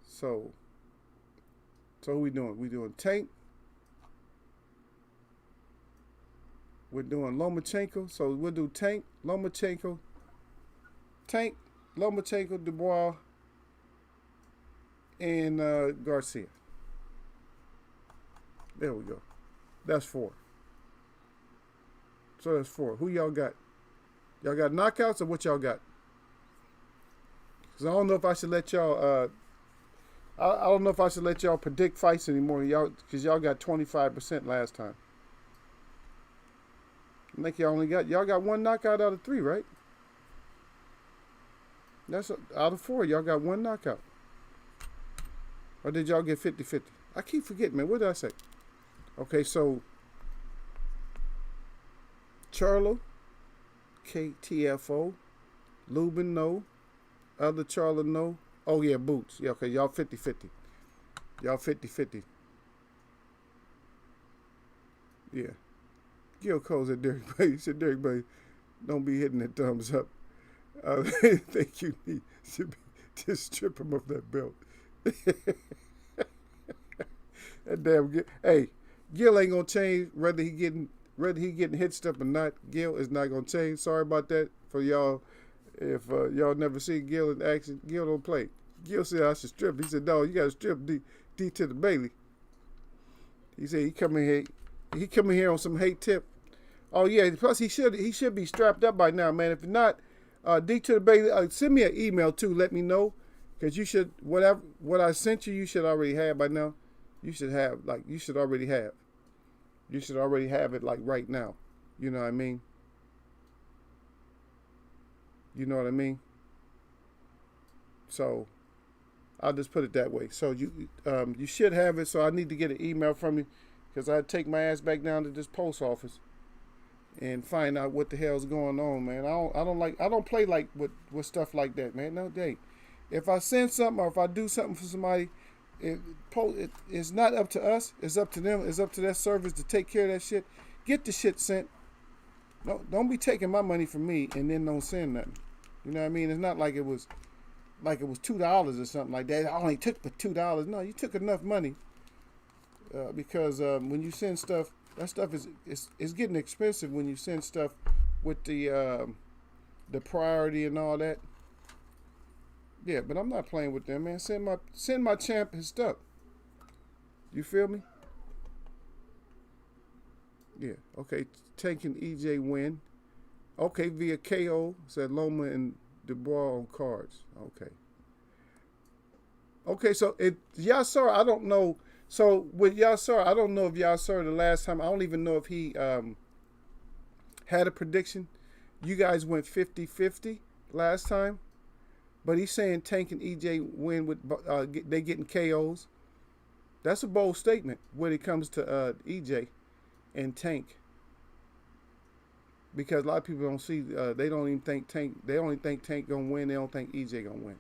So who we doing? We doing Tank. We're doing Lomachenko. So we'll do Tank, Lomachenko, Dubois, and Garcia. There we go. That's 4. So that's 4. Who y'all got? Y'all got knockouts or what y'all got? Because I don't know if I should let y'all. I don't know if I should let y'all predict fights anymore, y'all, because y'all got 25% last time. I think y'all got one knockout out of 3, right? That's out of 4. Y'all got one knockout. Or did y'all get 50-50? I keep forgetting, man. What did I say? Okay, so Charlo, KTFO, Lubin, no. Other Charlo, no. Oh, yeah, Boots. Yeah, okay, y'all 50-50. Y'all 50-50. Yeah. Gil Cole said, Derek Bay. He said, Derek Bay, don't be hitting that thumbs up. I think you should be, just strip him of that belt. That damn hey, Gil ain't gonna change whether he getting hit stuff or not. Gil is not gonna change. Sorry about that for y'all. If y'all never see Gil in action, Gil don't play. Gil said I should strip. He said no, you gotta strip D to the Bailey. He said he coming here on some hate tip. Oh yeah, plus he should be strapped up by now, man. If not, D to the Bailey, send me an email too. Let me know, cause you should what I sent you should already have by now. You should already have it like right now. You know what I mean? You know what I mean? So I'll just put it that way. So you should have it. So I need to get an email from you, because I take my ass back down to this post office and find out what the hell's going on, man. I don't play like with stuff like that, man. No day. If I send something or if I do something for somebody, it's not up to us. It's up to them. It's up to that service to take care of that shit. Get the shit sent. No, don't be taking my money from me and then don't send nothing. You know what I mean? It's not like it was $2 or something like that. I only took the $2. No, you took enough money because when you send stuff, that stuff is getting expensive when you send stuff with the priority and all that. Yeah, but I'm not playing with them, man. Send my champ his stuff. You feel me? Yeah. Okay. Tank and EJ win. Okay, via KO, said Loma and Dubois on cards. Okay. Okay, so Yasser, I don't know. So with Yasser, I don't know if Yasser the last time, I don't even know if he had a prediction. You guys went 50-50 last time. But he's saying Tank and EJ win with they getting KOs. That's a bold statement when it comes to EJ and Tank, because a lot of people don't see. They don't even think Tank. They only think Tank gonna win. They don't think EJ gonna win.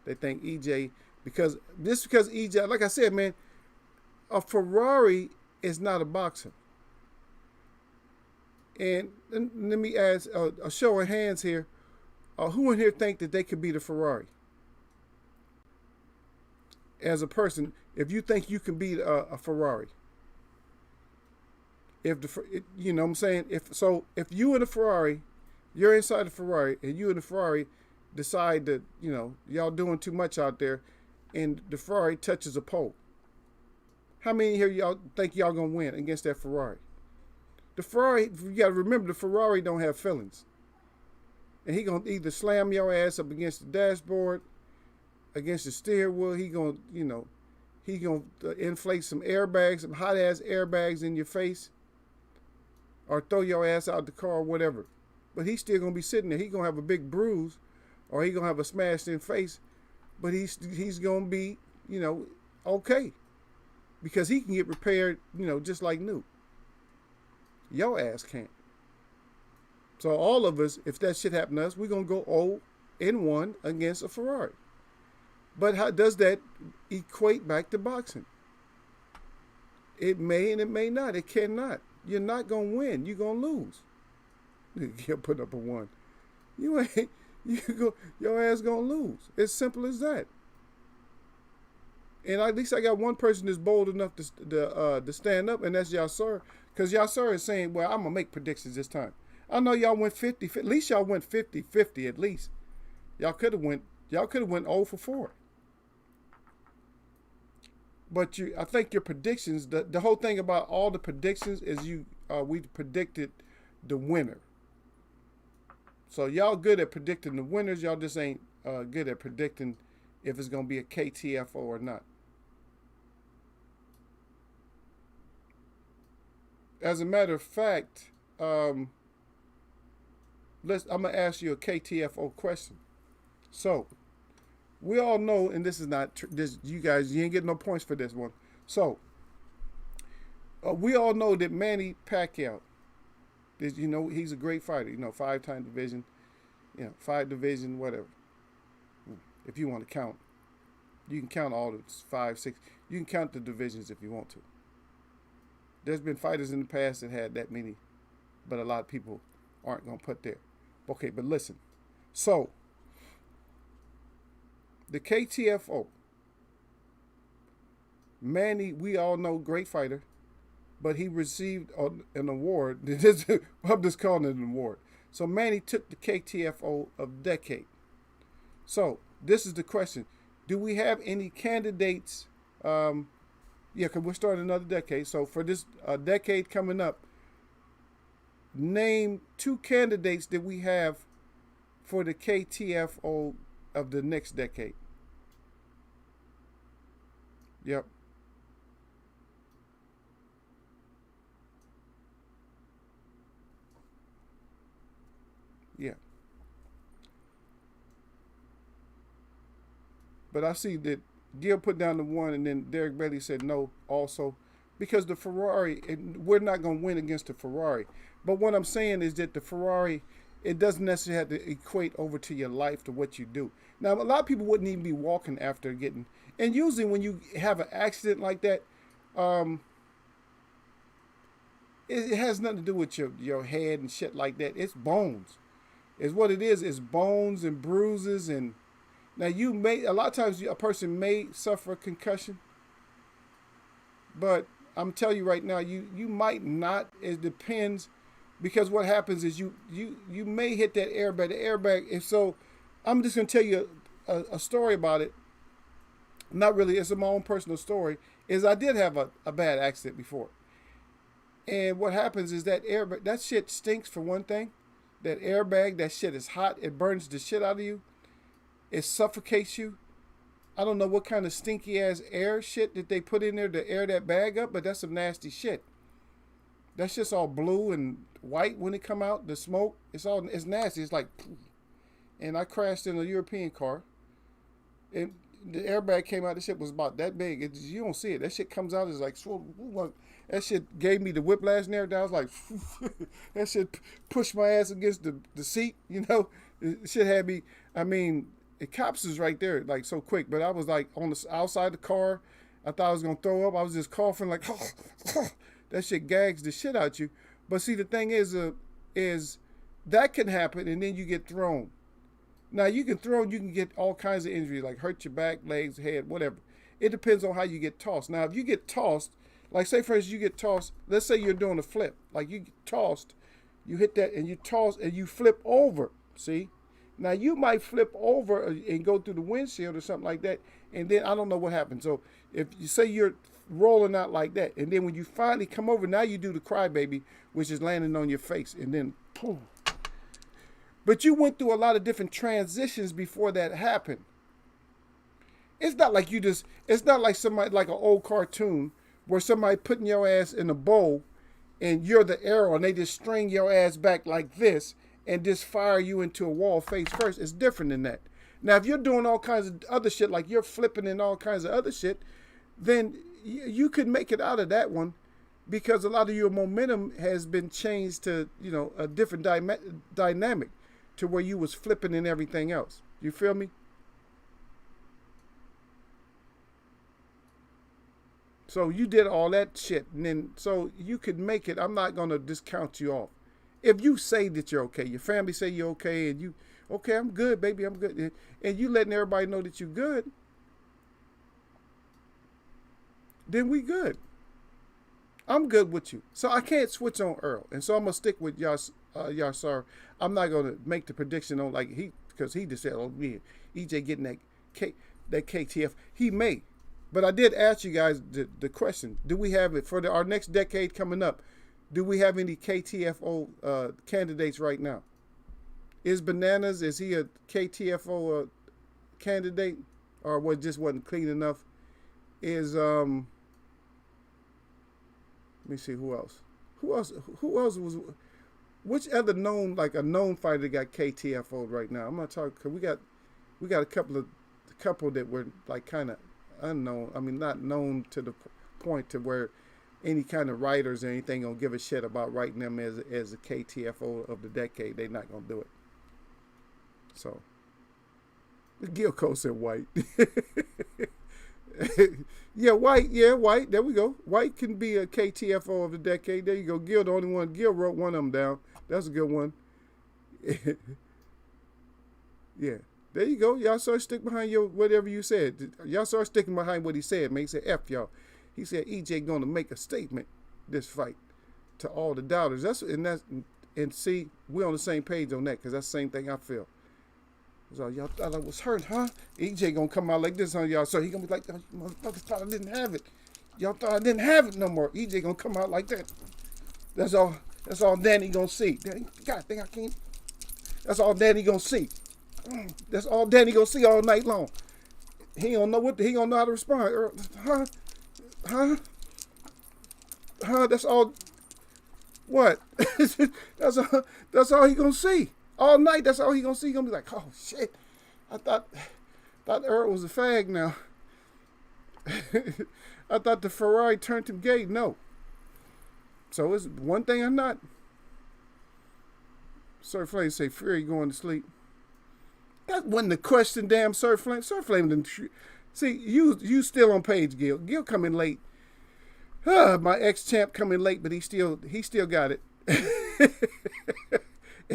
They think EJ because EJ. Like I said, man, a Ferrari is not a boxer. And let me ask a show of hands here. Who in here think that they could beat a Ferrari? As a person, if you think you can beat a Ferrari, you know what I'm saying? If you in a Ferrari, you're inside the Ferrari, and you and the Ferrari decide that, you know, y'all doing too much out there, and the Ferrari touches a pole, how many here y'all think y'all gonna win against that Ferrari? The Ferrari, you gotta remember, the Ferrari don't have feelings. And he gonna either slam your ass up against the dashboard, against the steering wheel. He gonna inflate some airbags, some hot ass airbags in your face, or throw your ass out the car, or whatever. But he's still gonna be sitting there. He gonna have a big bruise, or he gonna have a smashed in face. But he's gonna be, you know, okay, because he can get repaired, you know, just like new. Your ass can't. So all of us, if that shit happened to us, we're going to go 0-1 against a Ferrari. But how does that equate back to boxing? It may and it may not. It cannot. You're not going to win. You're going to lose. You put up a 1. Your ass going to lose. It's simple as that. And at least I got one person that's bold enough to stand up, and that's Yasser. Because Yasser is saying, well, I'm going to make predictions this time. I know y'all went 50. At least y'all went 50-50 at least. Y'all could have went 0 for 4. But I think your predictions, the whole thing about all the predictions is we predicted the winner. So y'all good at predicting the winners. Y'all just ain't good at predicting if it's going to be a KTFO or not. As a matter of fact, I'm gonna ask you a KTFO question. So we all know, and this is not this. You guys, you ain't getting no points for this one. So we all know that Manny Pacquiao, he's a great fighter. 5-time division, 5 division, whatever. If you want to count, you can count all the 5, 6. You can count the divisions if you want to. There's been fighters in the past that had that many, but a lot of people aren't going to put there. Okay, but listen. So, the KTFO, Manny, we all know, great fighter, but he received an award. I'm just calling it an award. So, Manny took the KTFO of decade. So, this is the question. Do we have any candidates? Because we're starting another decade. So for this decade coming up, name 2 candidates that we have for the KTFO of the next decade. Yep. Yeah. But I see that Gil put down the 1, and then Derek Bailey said no also, because the Ferrari, we're not going to win against the Ferrari. But what I'm saying is that the Ferrari, it doesn't necessarily have to equate over to your life, to what you do. Now, a lot of people wouldn't even be walking after getting, and usually when you have an accident like that, it has nothing to do with your head and shit like that. It's bones. It's what it is. It's bones and bruises. And now a lot of times a person may suffer a concussion, but I'm telling you right now, you might not. It depends, because what happens is you may hit that airbag. The airbag, and so I'm just gonna tell you a story about it. Not really, it's my own personal story. Is I did have a bad accident before, and what happens is that airbag, that shit stinks for one thing. That airbag, that shit is hot. It burns the shit out of you. It suffocates you. I don't know what kind of stinky ass air shit that they put in there to air that bag up, but that's some nasty shit. That shit's all blue and white when it come out. The smoke, it's nasty. It's like, and I crashed in a European car, and the airbag came out. The shit was about that big. You don't see it. That shit comes out. It's like, that shit gave me the whiplash and everything. I was like, that shit pushed my ass against the seat. The shit had me. I mean, the cops was right there, like, so quick. But I was like on the outside the car. I thought I was gonna throw up. I was just coughing like, that shit gags the shit out you. But see, the thing is that can happen, and then you get thrown. Now you can get all kinds of injuries, like hurt your back, legs, head, whatever. It depends on how you get tossed. Now, if you get tossed, like say for instance you get tossed. Let's say you're doing a flip, like you get tossed, you hit that and you toss and you flip over. See. Now, you might flip over and go through the windshield or something like that, and then I don't know what happens. So if you say you're rolling out like that, and then when you finally come over, now you do the crybaby, which is landing on your face, and then boom. But you went through a lot of different transitions before that happened. It's not like it's not like somebody, like an old cartoon where somebody putting your ass in a bowl and you're the arrow and they just string your ass back like this and just fire you into a wall face first. It's different than that. Now, if you're doing all kinds of other shit, like you're flipping and all kinds of other shit, then you could make it out of that one, because a lot of your momentum has been changed to, a different dynamic to where you was flipping and everything else. You feel me? So you did all that shit, and then so you could make it. I'm not going to discount you off. If you say that you're okay, your family say you're okay, and okay, I'm good, baby, I'm good, and you letting everybody know that you're good, then we good. I'm good with you. So I can't switch on Earl, and so I'm gonna stick with Yasser. I'm not gonna make the prediction on because he just said, oh yeah, EJ getting that KTF. He may, but I did ask you guys the question: do we have it for our next decade coming up? Do we have any KTFO candidates right now? Is Bananas, is he a KTFO candidate? or what just wasn't clean enough is let me see who else. Who else was? Which other known, like a known fighter got KTFO'd right now? I'm not talking. Cause we got a couple that were like kind of unknown. I mean, not known to the point to where any kind of writers or anything gonna give a shit about writing them as a KTFO of the decade. They're not gonna do it. So, Gilco said white. Yeah, white. Yeah, white. There we go. White can be a KTFO of the decade. There you go. Gil, the only one. Gil wrote one of them down. That's a good one. Yeah. There you go. Y'all start stick behind your whatever you said. Y'all start sticking behind what he said, man. He said, F y'all. He said EJ gonna make a statement this fight to all the doubters. And see, we're on the same page on that, because that's the same thing I feel. So y'all thought I was hurt, huh? EJ gonna come out like this on y'all. So he gonna be like, oh, you motherfuckers thought I didn't have it. Y'all thought I didn't have it no more. EJ gonna come out like that. That's all Danny gonna see. God dang, I can't. That's all Danny gonna see. That's all Danny gonna see all night long. He don't know how to respond. Huh? That's all. What? that's all he gonna see. All night, that's all he gonna see. He gonna be like, oh shit. I thought Earl was a fag now. I thought the Ferrari turned him gay. No. So it's one thing I'm not. Sir Flame say Fury going to sleep. That wasn't the question, damn Sir Flame. Sir Flame didn't. See, you still on page, Gil. Gil coming late. My ex-champ coming late, but he still got it.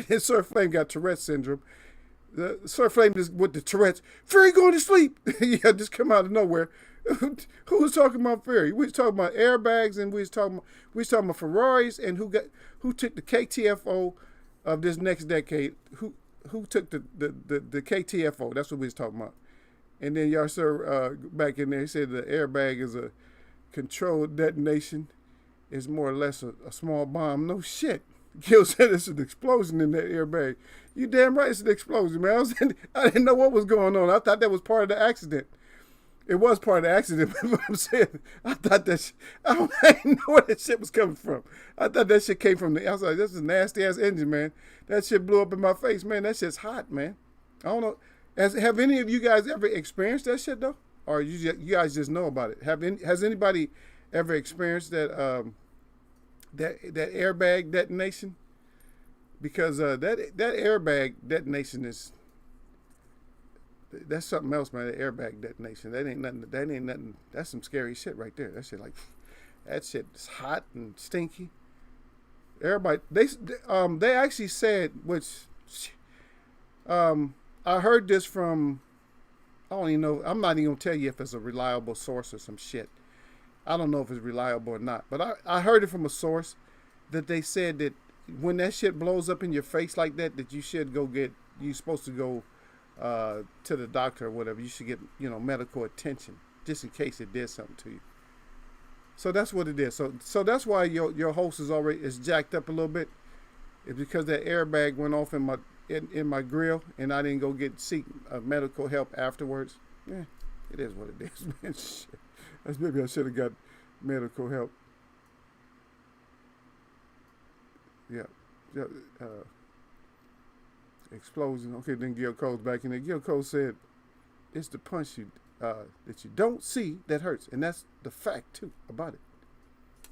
And Sir Flame got Tourette's syndrome. Sir Flame just with the Tourette's. Fury going to sleep. Yeah, just come out of nowhere. Who was talking about Fury? We was talking about airbags, and we was talking about Ferraris, and who took the KTFO of this next decade. Who took the KTFO? That's what we was talking about. And then y'all sir back in there, he said the airbag is a controlled detonation. Is more or less a small bomb. No shit. Gil said it's an explosion in that airbag. You damn right it's an explosion, man. I didn't know what was going on. I thought that was part of the accident. It was part of the accident, but I'm saying, I thought that I didn't know where that shit was coming from. I thought that shit came from I was like, this is a nasty ass engine, man. That shit blew up in my face, man. That shit's hot, man. I don't know. Have any of you guys ever experienced that shit though? Or you guys just know about it? Has anybody ever experienced that that airbag detonation? Because that airbag detonation that's something else, man. The airbag detonation. That ain't nothing. That's some scary shit right there. That shit's hot and stinky. Everybody, they actually said, which, I heard this from, I don't even know. I'm not even gonna tell you if it's a reliable source or some shit. I don't know if it's reliable or not, but I heard it from a source that they said that when that shit blows up in your face like that you should you're supposed to go to the doctor or whatever. You should get, medical attention just in case it did something to you. So that's what it is. So that's why your host is jacked up a little bit. It's because that airbag went off in my grill and I didn't seek medical help afterwards. Yeah, it is what it is, man. Shit. Maybe I should have got medical help. Yeah. Explosion. Okay, then Gil Cole's back in there. Gil Cole said, it's the punch that you don't see that hurts. And that's the fact, too, about it.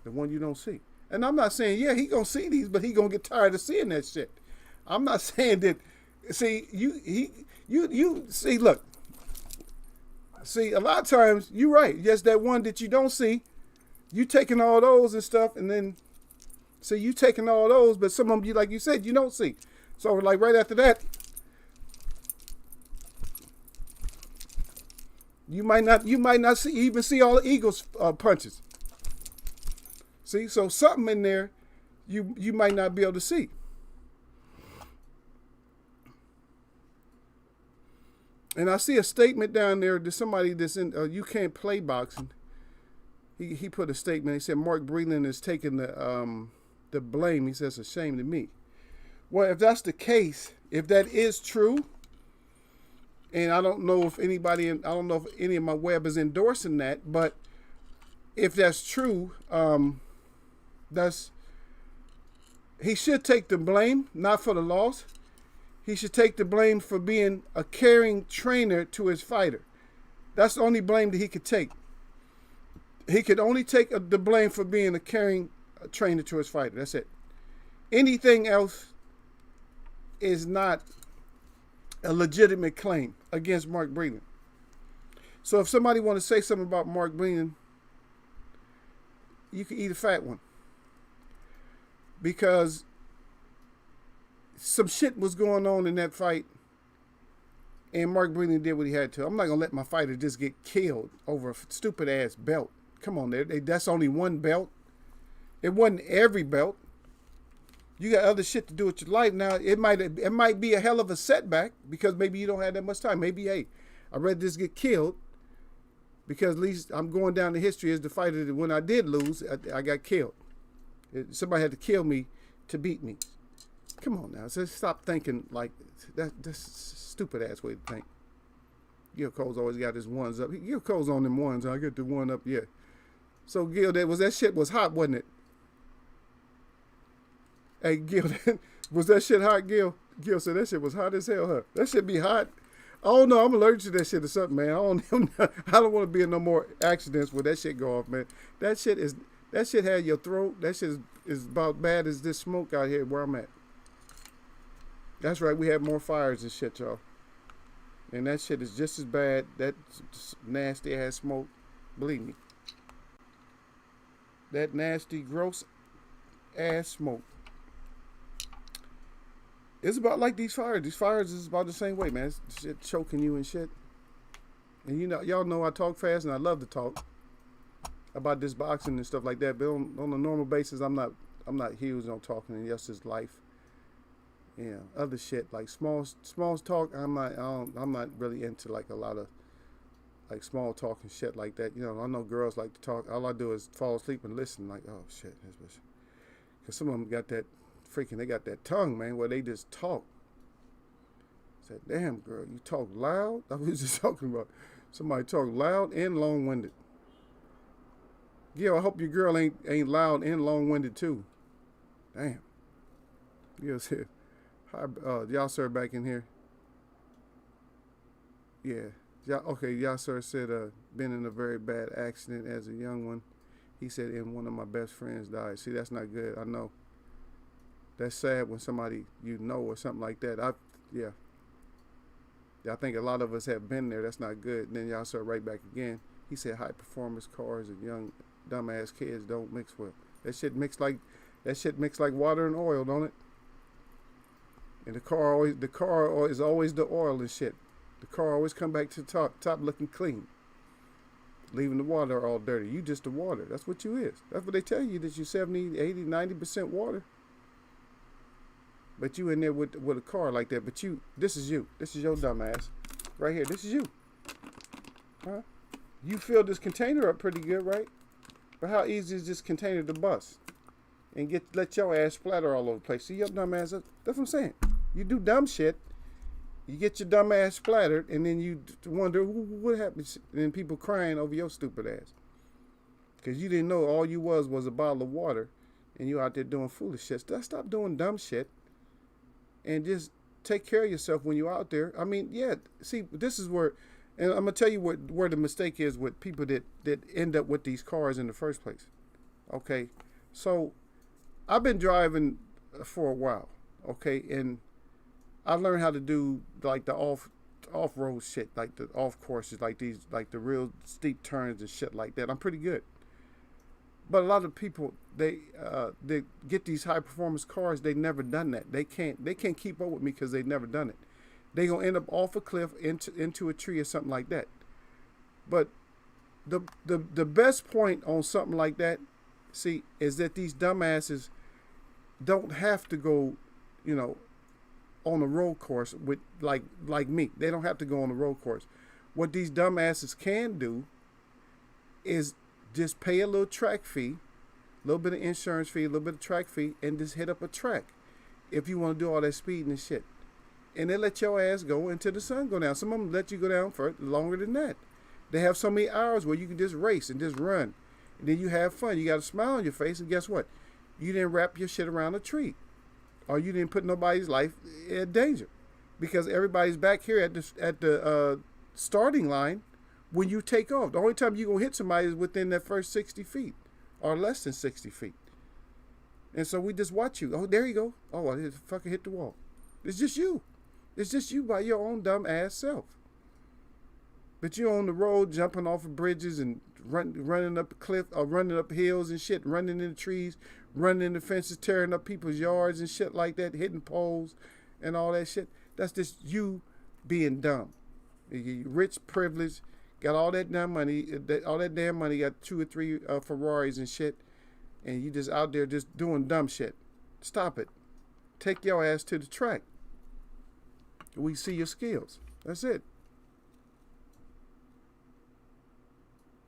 The one you don't see. And I'm not saying, yeah, he going to see these, but he going to get tired of seeing that shit. I'm not saying that, see, you see, look. See, a lot of times, you're right. Just that one that you don't see, you taking all those and stuff, and then, so you taking all those, but some of them, like you said, you don't see. So, like, right after that, you might not even see all the Eagles' punches. See, so something in there, you might not be able to see. And I see a statement down there that somebody that's in you can't play boxing. He put a statement. He said Mark Breland is taking the blame. He says, it's a shame to me. Well, if that's the case, if that is true, And I don't know if I don't know if any of my web is endorsing that, but if that's true, that's he should take the blame, not for the loss. He should take the blame for being a caring trainer to his fighter. That's the only blame that he could take. He could only take the blame for being a caring trainer to his fighter. That's it. Anything else is not a legitimate claim against Mark Breland. So if somebody want to say something about Mark Breland, you can eat a fat one. Because some shit was going on in that fight, and Mark Breland did what he had to. I'm not going to let my fighter just get killed over a stupid ass belt. Come on, that's only one belt. It wasn't every belt. You got other shit to do with your life. Now, it might be a hell of a setback because maybe you don't have that much time. Maybe, hey, I'd rather just get killed because at least I'm going down the history as the fighter that when I did lose, I got killed. Somebody had to kill me to beat me. Come on now. So stop thinking like that. That's a stupid ass way to think. Gil Cole's always got his ones up. Gil Cole's on them ones. I get the one up, yeah. So Gil, that shit was hot, wasn't it? Hey Gil, was that shit hot, Gil? Gil said that shit was hot as hell, huh? That shit be hot. Oh no, I'm allergic to that shit or something, man. I don't want to be in no more accidents where that shit go off, man. That shit had your throat. That shit is about bad as this smoke out here where I'm at. That's right, we have more fires and shit, y'all. And that shit is just as bad. That nasty ass smoke. Believe me. That nasty, gross ass smoke. It's about like these fires. These fires is about the same way, man. It's shit choking you and shit. And you know, y'all know I talk fast and I love to talk about this boxing and stuff like that. But on a normal basis, I'm not huge on talking, and that's just life. Yeah, other shit like small talk. I'm not really into like a lot of like small talk and shit like that. You know, I know girls like to talk. All I do is fall asleep and listen. Like, oh shit, because some of them got that they got that tongue, man, where they just talk. I said, damn girl, you talk loud. I was just talking about somebody talk loud and long-winded. Gil, I hope your girl ain't loud and long-winded too. Damn. Gil said. Hi, y'all sir back in here. Yeah. Y'all sir said been in a very bad accident as a young one. He said, and one of my best friends died. See, that's not good. I know. That's sad when somebody you know or something like that. I think a lot of us have been there. That's not good. And then y'all sir right back again. He said high performance cars and young dumbass kids don't mix well. That shit mix like water and oil, don't it? And the car is always the oil and shit. The car always come back to the top looking clean. Leaving the water all dirty. You just the water. That's what you is. That's what they tell you, that you 70, 80, 90% water. But you in there with a car like that. But this is you. This is your dumb ass. Right here. This is you. Huh? You fill this container up pretty good, right? But how easy is this container to bust? And let your ass splatter all over the place. See your dumb ass? That's what I'm saying. You do dumb shit. You get your dumb ass splattered, and then you wonder what happened. And then people crying over your stupid ass. Because you didn't know all you was a bottle of water, and you out there doing foolish shit. Stop doing dumb shit, and just take care of yourself when you're out there. I mean, yeah, see, this is where, and I'm going to tell you where the mistake is with people that end up with these cars in the first place. Okay, so I've been driving for a while, okay, and I learned how to do like the off-road shit, like the off courses, like these, like the real steep turns and shit like that. I'm pretty good. But a lot of people, they get these high performance cars. They never done that. They can't keep up with me because they never done it. They gonna end up off a cliff into a tree or something like that. But the best point on something like that, see, is that these dumbasses don't have to go, you know, on a road course with like me. They don't have to go on a road course. What these dumbasses can do is just pay a little track fee, a little bit of insurance fee, a little bit of track fee, and just hit up a track if you want to do all that speeding and shit. and they let your ass go until the sun go down. Some of them let you go down for longer than that. They have so many hours where you can just race and just run. And then you have fun. You got a smile on your face, and guess what? You didn't wrap your shit around a tree. Or you didn't put nobody's life in danger. Because everybody's back here at the starting line when you take off. The only time you're going to hit somebody is within that first 60 feet. Or less than 60 feet. And so we just watch you. Oh, there you go. Oh, I fucking hit the wall. It's just you. It's just you by your own dumb ass self. But you're on the road jumping off of bridges and running up a cliff or running up hills and shit, running in the trees, running in the fences, tearing up people's yards and shit like that, hitting poles and all that shit. That's just you being dumb. You rich, privileged, got all that damn money, got 2 or 3 Ferraris and shit, and you just out there just doing dumb shit. Stop it. Take your ass to the track. We see your skills. That's it.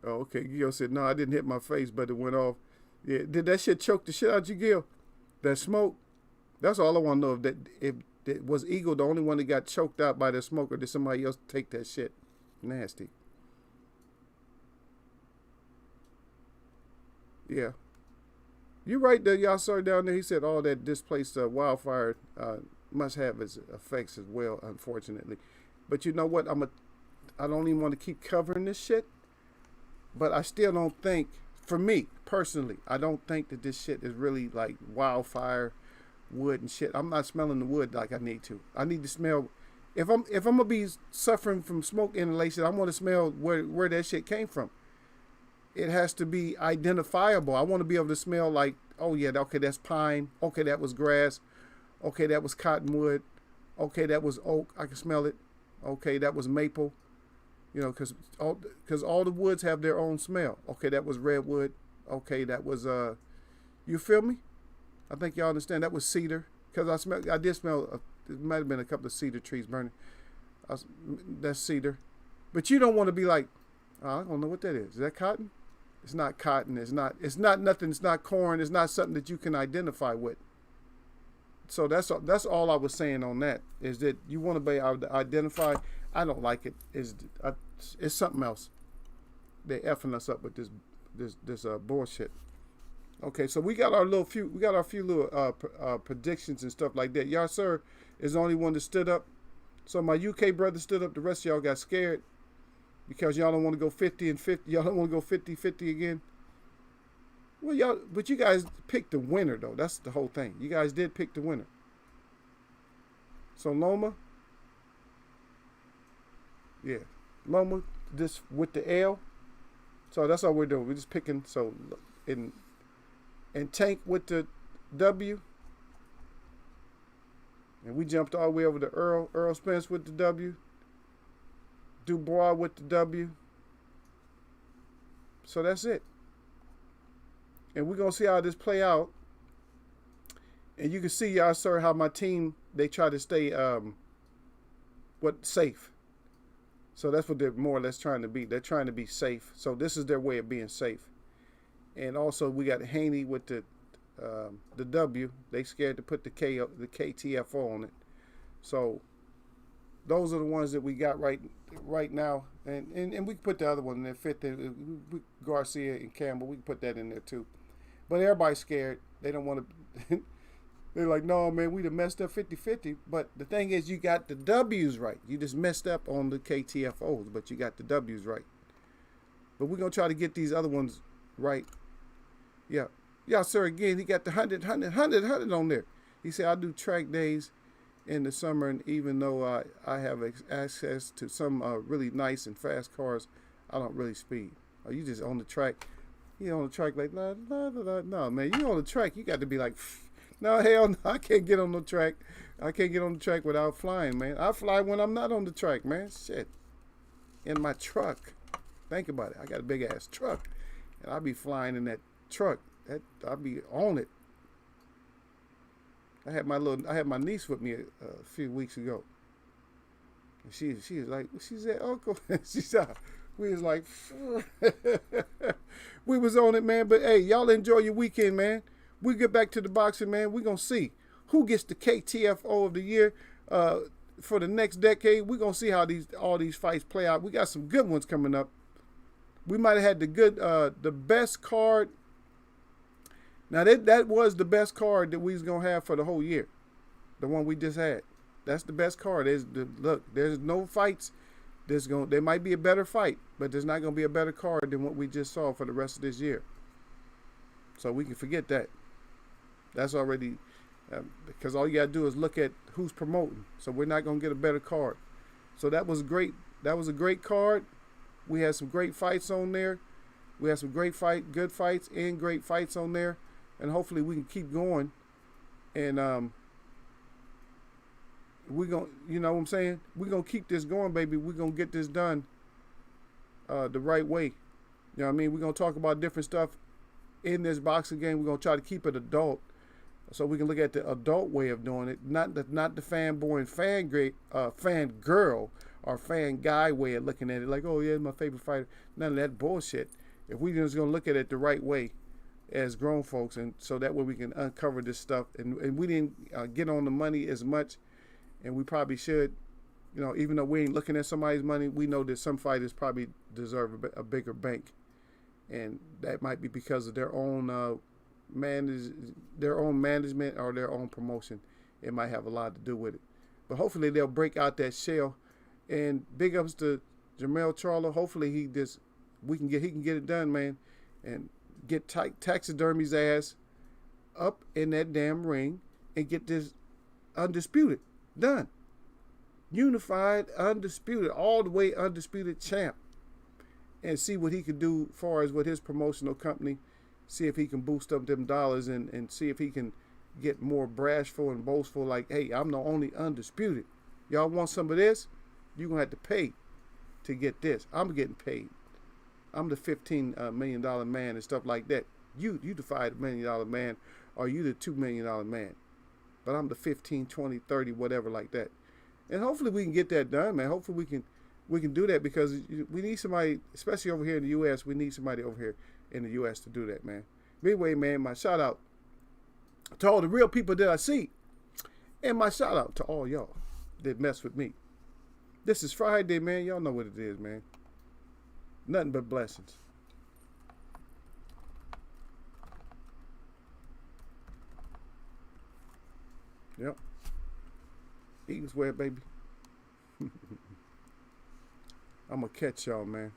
Oh, okay. Gil said, no, I didn't hit my face, but it went off. Yeah, did that shit choke the shit out you, Gil? That smoke? That's all I want to know. If it was Eagle the only one that got choked out by the smoke, or did somebody else take that shit? Nasty. Yeah. You're right there, y'all saw down there. He said all that displaced wildfire must have its effects as well, unfortunately. But you know what? I don't even want to keep covering this shit. But I still don't think, for me personally, I don't think that this shit is really like wildfire wood and shit. I'm not smelling the wood like I need to. I need to smell. If I'm gonna be suffering from smoke inhalation, I want to smell where that shit came from. It has to be identifiable. I want to be able to smell like, oh yeah, okay, that's pine. Okay, that was grass. Okay, that was cottonwood. Okay, that was oak. I can smell it. Okay, that was maple. You know, because all the woods have their own smell. Okay, that was redwood. Okay, that was you feel me? I think y'all understand. That was cedar. Because I did smell. It might have been a couple of cedar trees burning. That's cedar. But you don't want to be like, oh, I don't know what that is. Is that cotton? It's not cotton. It's not nothing. It's not corn. It's not something that you can identify with. So that's all I was saying on that, is that you want to be able to identify. I don't like it. It's something else. They're effing us up with this bullshit. Okay, so we got our few little predictions and stuff like that. Y'all, sir, is the only one that stood up. So my UK brother stood up. The rest of y'all got scared because y'all don't want to go 50 and 50. Y'all don't want to go 50-50 again. Well, but you guys picked the winner, though. That's the whole thing. You guys did pick the winner. So Loma, yeah, Loma, this with the L. So that's all we're doing. We're just picking. So and Tank with the W. And we jumped all the way over to Earl Spence with the W. Dubois with the W. So that's it. And we're going to see how this play out. And you can see, y'all, sir, how my team, they try to stay safe. So that's what they're more or less trying to be. They're trying to be safe. So this is their way of being safe. And also we got Haney with the W. They scared to put the KTFO on it. So those are the ones that we got right now. And we can put the other one in there, fifth. Garcia and Campbell, we can put that in there too. But everybody's scared. They don't want to. They're like, no, man, we done messed up 50-50. But the thing is, you got the W's right. You just messed up on the KTFOs, but you got the W's right. But we're going to try to get these other ones right. Yeah. Yeah, sir, again, he got the 100 on there. He said, I do track days in the summer, and even though I have access to some really nice and fast cars, I don't really speed. Are you just on the track? You on the track like, no, man, you on the track, you got to be like, no, hell no, I can't get on the track. I can't get on the track without flying, man. I fly when I'm not on the track, man. Shit. In my truck. Think about it. I got a big ass truck, and I'll be flying in that truck. I'll be on it. I had my niece with me a few weeks ago. And she was like, she said, Uncle, she said, we was like, we was on it, man. But hey, y'all enjoy your weekend, man. We get back to the boxing, man. We're gonna see who gets the KTFO of the year. for the next decade, we're gonna see how all these fights play out. We got some good ones coming up. We might have had the best card. Now that was the best card that we was gonna have for the whole year. The one we just had. That's the best card. There's no fights. There might be a better fight, but there's not gonna be a better card than what we just saw for the rest of this year. So we can forget that. That's already because all you gotta do is look at who's promoting. So we're not gonna get a better card. So that was great. That was a great card. We had some great fights on there. We had some good fights and great fights on there. And hopefully we can keep going. And we're going to, you know what I'm saying? We're going to keep this going, baby. We're going to get this done the right way. You know what I mean? We're going to talk about different stuff in this boxing game. We're going to try to keep it adult so we can look at the adult way of doing it. Not the fanboy and fan girl or fan guy way of looking at it. Like, oh, yeah, my favorite fighter. None of that bullshit. If we're just going to look at it the right way as grown folks, and so that way we can uncover this stuff. And we didn't get on the money as much, and we probably should. You know, even though we ain't looking at somebody's money, we know that some fighters probably deserve a bigger bank, and that might be because of their own management or their own promotion. It might have a lot to do with it. But hopefully they'll break out that shell. And big ups to Jermell Charlo. Hopefully he can get it done, man, and get taxidermy's ass up in that damn ring and get this undisputed done. Unified, undisputed, all the way undisputed champ. And see what he can do as far as with his promotional company. See if he can boost up them dollars and see if he can get more brashful and boastful like, hey, I'm the only undisputed. Y'all want some of this? You're going to have to pay to get this. I'm getting paid. I'm the $15 million man and stuff like that. You the $5 million man, or you the $2 million man. But I'm the 15, 20, 30, whatever like that. And hopefully we can get that done, man. Hopefully we can do that because we need somebody, especially over here in the U.S., we need somebody over here in the U.S. to do that, man. Anyway, man, my shout out to all the real people that I see. And my shout out to all y'all that mess with me. This is Friday, man. Y'all know what it is, man. Nothing but blessings. Yep. Eagles wear, baby. I'm going to catch y'all, man.